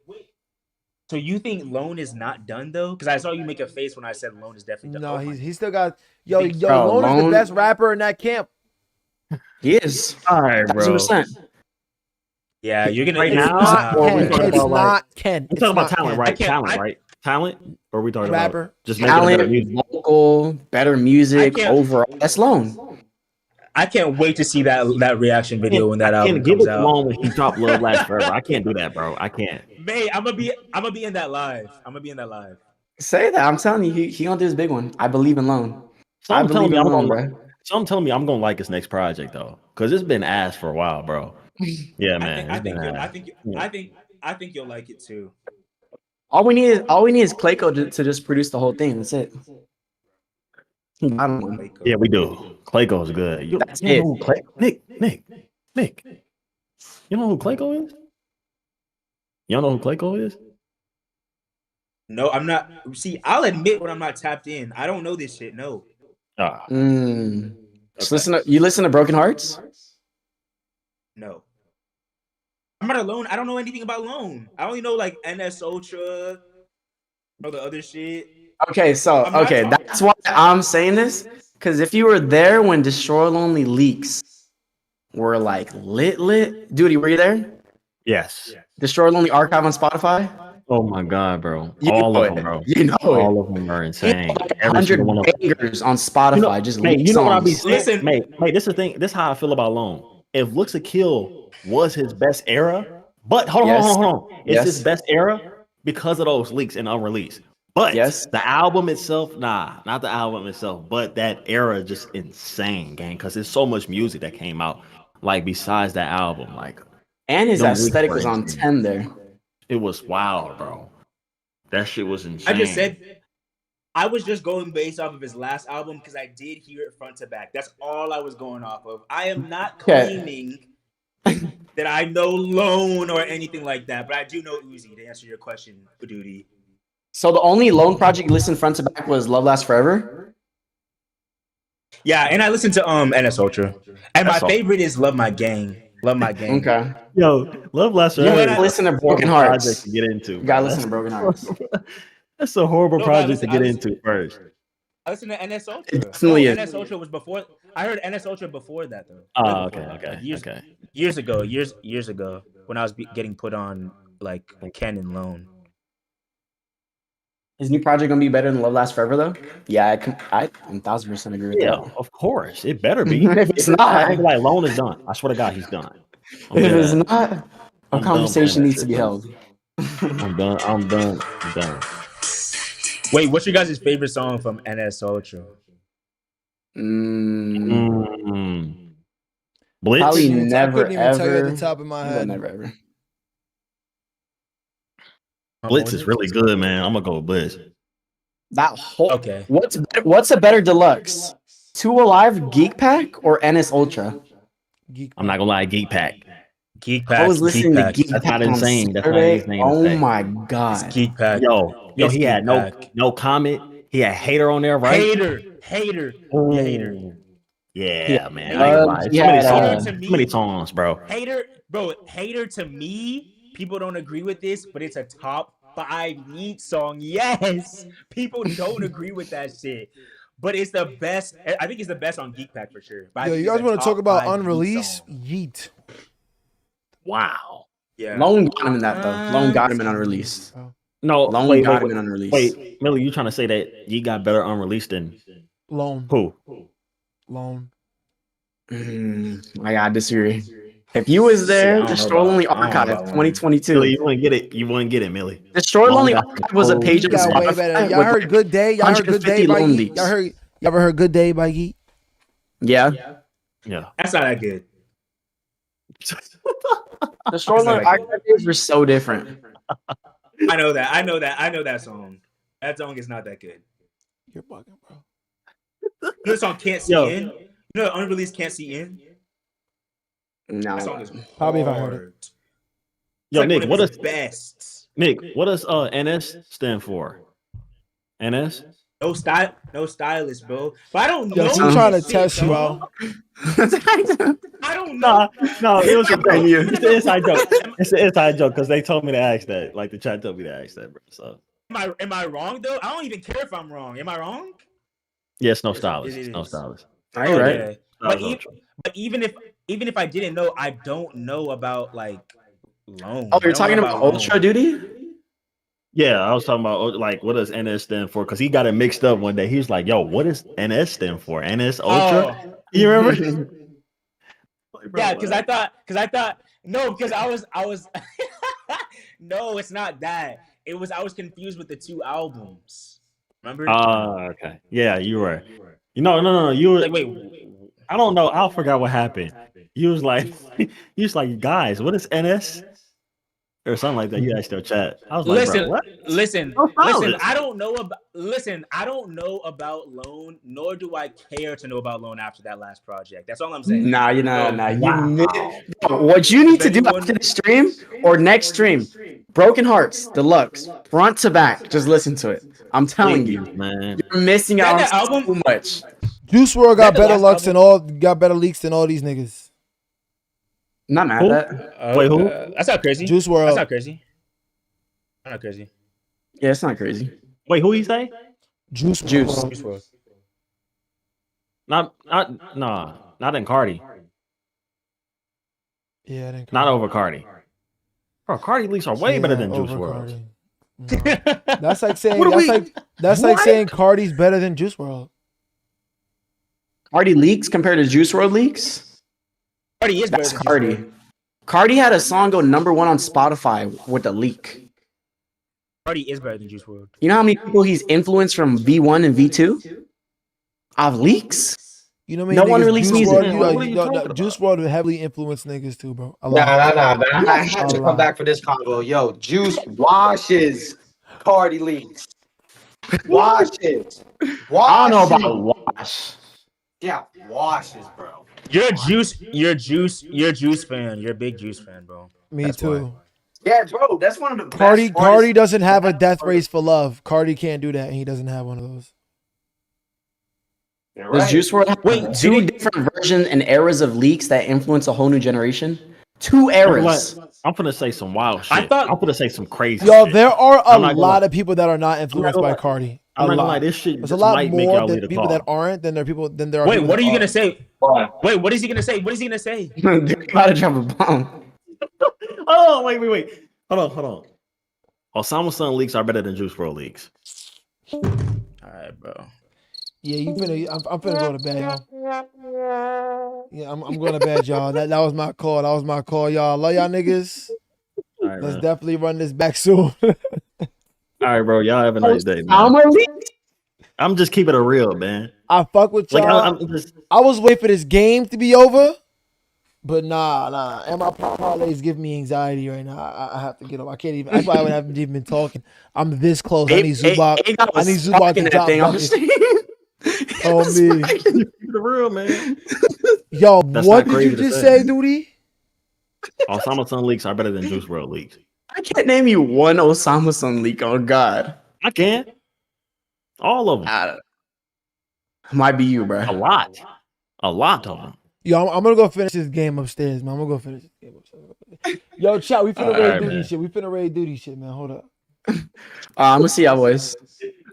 So you think Lone is not done though? Because I saw you make a face when I said Lone is definitely done. No, Oh, he's still got yo. Bro, Lone is the Lone- best rapper in that camp. He is. All right, bro. 1,000%. yeah. You're gonna. Right It's now, not or we Ken. talking It's about, like- not Ken. We're It's talking about not talent, Ken. right? I can't- Talent, I- right? Talent, or are we talking Rapper. about just making better Talent, music? vocal, better music I can't- overall. That's Lone. I can't wait to see that reaction video when that I album can't give comes it out. long when he dropped Love Last Forever. I can't do that, bro. I can't. May I'm gonna be in that live. Say that. I'm telling you, he gonna do his big one. I believe in Lone. I Something telling believe me in I'm Lone, gonna. bro. Something telling me I'm gonna like his next project though, because it's been asked for a while, bro. Yeah, man. I it's been ass. think you'll like it too. All we need is Clayco to just produce the whole thing. That's it. I don't know. Yeah, we do. Clayco is good. You That's know it. who Nick. You know who Clayco is? You don't know who Clayco is? No, I'm not. See, I'll admit when I'm not tapped in. I don't know this shit. No. Ah, Just you listen to Broken Hearts? No. I'm not alone. I don't know anything about Lone. I only know like NS Ultra or the other shit. Okay, that's why I'm saying this. Because if you were there when Destroy Lonely Leaks were like lit. Duty, were you there? yes. Destroy Lonely archive on Spotify? Oh my god, bro. You All know of them, it. bro. You know All it. of them are He insane. had, like, Every 100 single one of them. bangers on Spotify. Just mate, leak you know what I be songs. saying? Mate, this is the thing. This is how I feel about Lone. If Looks a Kill was his best era, but hold on. It's his best era because of those leaks and unreleased. But the album itself, not the album itself, but that era just insane, gang. Because there's so much music that came out, like besides that album, like. And his them leaks aesthetic were was on insane. 10 there. It was wild, bro. That shit was insane. I just said I was just going based off of his last album because I did hear it front to back. That's all I was going off of. I am not claiming that I know Lone or anything like that, but I do know Uzi to answer your question, Duty. So the only Lone project you listened front to back was Love Lasts Forever? Yeah, and I listened to NS Ultra. And my favorite is Love My Gang. Okay. Yo, Love Last You Forever. gotta listen to Broken Project Hearts. to get into. You gotta listen to Broken Hearts. That's a horrible No, project to get into first. I listened to NS Ultra. It definitely is. NS Ultra was before. I heard NS Ultra before that though. Oh, Way before okay, that. okay, Years ago, when I was getting put on like Ken and Lone. His new project gonna be better than Love Lasts Forever though? Yeah, I 1000% agree with Yeah, that. of course. It better be. If it's not, I ain't like Lone is done. I swear to God, he's done. if it's not, a I'm conversation done needs to be held. I'm done. Wait, what's your guys' favorite song from NS Ultra? Blitz? Probably I never couldn't even tell you at ever. the top of my Well, head. never ever. Blitz is really good, man. I'm gonna go with Blitz. That whole Okay. What's a better deluxe? Two Alive Geek Pack or NS Ultra? I'm not gonna lie, Geek Pack. Geek Pack. I was listening to Geek That's Pack not on insane. That's not Saturday. insane to Oh say. my god. Geek Pack. Yo, It's he had Geek no Pack. comment. He had hater on there, right? Hater. Ooh. Yeah, hater. Yeah, man. Like, I ain't gonna lie. he So many had, songs. to Too me, many songs, bro. Hater to me. People don't agree with this, but it's a top 5 Yeat song. Yes, people don't agree with that shit, but it's the best. I think it's the best on Geek Pack for sure. But I Yo, think you it's guys a want to talk top about 5 Yeat unreleased? song. Yeet. Wow. Yeah, Lone got him in that though. Lone got him in unreleased. No, Lone got him in unreleased. wait, Millie, you trying to say that you got better unreleased than Lone. who? Lone. I gotta disagree. If you was there, Shit, I don't know Destroy about- Lonely I don't know Archive about Lone. 2022. Millie, you wouldn't get it. You wouldn't get it, Millie. Destroy Lone Lonely got Archive was a some page Yeet on got way better. Spotify Y'all with heard Good Day? Y'all heard Good Day 150 by lone Yeet? leaks. Y'all ever heard Good Day by Yeet? Yeah. Yeah. That's not that good. Destroy Lonely Archives were so different. I know that song. That song is not that good. You're bugging, bro. You know the song Can't See Yo. In? You know the unreleased Can't See In? That song No. is Probably if I heard it. hard. It's Yo, like Nick, one what of does his best? NS stand for? NS? No stylist, bro. But I don't Yo, know. he Some- trying to this test shit, you dog. out. I don't know. No, it was a I knew. it's an inside joke. It's an inside joke because they told me to ask that. Like the chat told me to ask that, bro. So Am I wrong though? I don't even care if I'm wrong. Am I wrong? yes, no It stylist. is. No stylist. Are you right? Yeah. Stylist But even if I didn't know, I don't know about like Loan. Oh, I you're don't know talking about Loan. Ultra Duty? Yeah, I was talking about like what does NS stand for? Because he got it mixed up one day. He was like, "Yo, what does NS stand for? NS Ultra?" Oh, You remember? Like, bro, yeah, what? because I thought no, because I was no, it's not that. I was confused with the 2 albums. Remember? Okay. Yeah, you were. No. You were. Like, wait, I don't know. I forgot what happened. You was like, you was like, guys, what is NS or something like that? You asked your chat. I was like, bro, what? listen. No stylist. I don't know about Loan, nor do I care to know about Loan after that last project. That's all I'm saying. Nah, you're not. Nah, Wow. what you need to do anyone- after the stream or next stream, Broken Hearts Deluxe, front to back. Just listen to it. I'm telling Please, you, man. you're missing That out the on album? so much. Juice WRLD got the better last album? got better leaks than all these niggas. I'm not mad Who? at that. Wait, who? That's not crazy. Juice WRLD. That's not crazy. I'm not crazy. Yeah, it's not crazy. Wait, who he say? Juice. Juice. WRLD. Juice WRLD. Not in Cardi. Yeah, then Not over Cardi. Bro, Cardi leaks are way better than Juice over WRLD. Cardi. No. That's like saying What are we- that's like what? saying Cardi's better than Juice WRLD. Cardi leaks compared to Juice WRLD leaks. Cardi is better That's than Juice Cardi. WRLD. Cardi had a song go #1 on Spotify with a leak. Cardi is better than Juice WRLD. You know how many people he's influenced from V1 and V2? Of leaks? You know what I mean? No one Niggas, released Juice music. WRLD, Man, what are you talking Juice WRLD heavily influenced niggas too, bro. A Nah, lot. I had to Allah. come back for this convo. Yo, Juice washes Cardi leaks. Washes. I don't know Washes. about Wash. Yeah, washes, bro. You're a Juice fan. You're a big Juice fan, bro. Me That's too. why. Yeah, bro, that's one of the best Cardi artists. doesn't have a death race for love. Cardi can't do that, and he doesn't have one of those. You're Does right. Juice WRLD have Wait, two did different versions and eras of leaks that influence a whole new generation? 2 You know eras. what? I'm gonna say some wild shit. I thought- I'm gonna say some crazy Yo, shit. there are a I'm not gonna lot lie. of people that are not influenced gonna by lie. Cardi. I'm A not gonna lie, lot. this shit There's just a lot might make more y'all than lead a people call. that aren't than there are. Wait, people what are that you gonna are. say? What? Wait, what is he gonna say? What is he gonna say? They're about to drop a bomb. Oh, wait. Hold on. Osama Sun leaks are better than Juice WRLD leaks. All right, bro. Yeah, I'm finna go to bed, y'all. Yeah, I'm going to bed, y'all. That was my call. Y'all. Love y'all niggas. All right, Let's man. definitely run this back soon. All right, bro. Y'all have a nice day, man. Osama leaks? I'm just keeping it real, man. I fuck with Like y'all. I'm just I was waiting for this game to be over, but nah. And my parlays give me anxiety right now. I have to get up. I can't even. I probably haven't even been talking. I'm this close. I need Zubac. I need Zubac to drop buckets. Oh me, keeping it real, man. yo, That's what not did you crazy to just say. say, Duty? Osama Sun leaks are better than Juice WRLD leaks. I can't name you one Osama Sun leak. Oh God, I can. All of them. I don't know. Might be you, bro. A lot. A lot of them. Yo, I'm gonna go finish this game upstairs, man. I'm gonna go finish this game upstairs. Yo, chat, we finna All raid right, duty man. shit. We finna raid duty shit, man. Hold up. I'm gonna see y'all boys.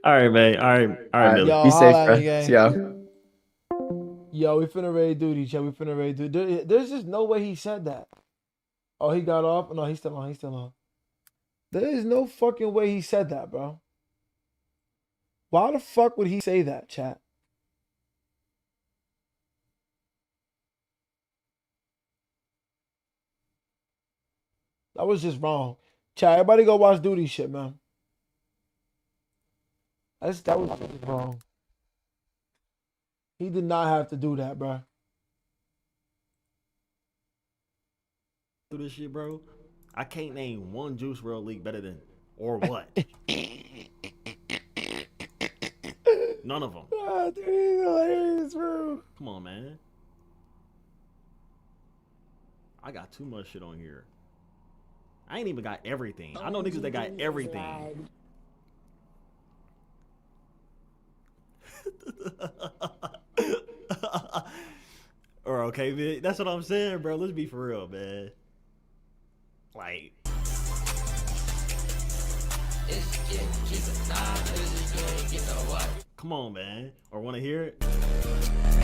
All right, man. All right, All right, Millie. Yo, be safe, holla at bro. me, gang. See y'all. Yo, we finna raid duty, chat. We finna raid duty. There's just no way he said that. Oh, he got off? No, he's still on. He's still on. There is no fucking way he said that, bro. Why the fuck would he say that, chat? That was just wrong. Chat, everybody go watch duty shit, man. That was just wrong. He did not have to do that, bro. Do this shit, bro. I can't name one Juice WRLD league better than or what. None of them. Ah, dude, he's hilarious, bro. Come on, man. I got too much shit on here. I ain't even got everything. I know niggas that got everything. Or okay, man. That's what I'm saying, bro. Let's be for real, man. Like, come on, man. Or want to hear it?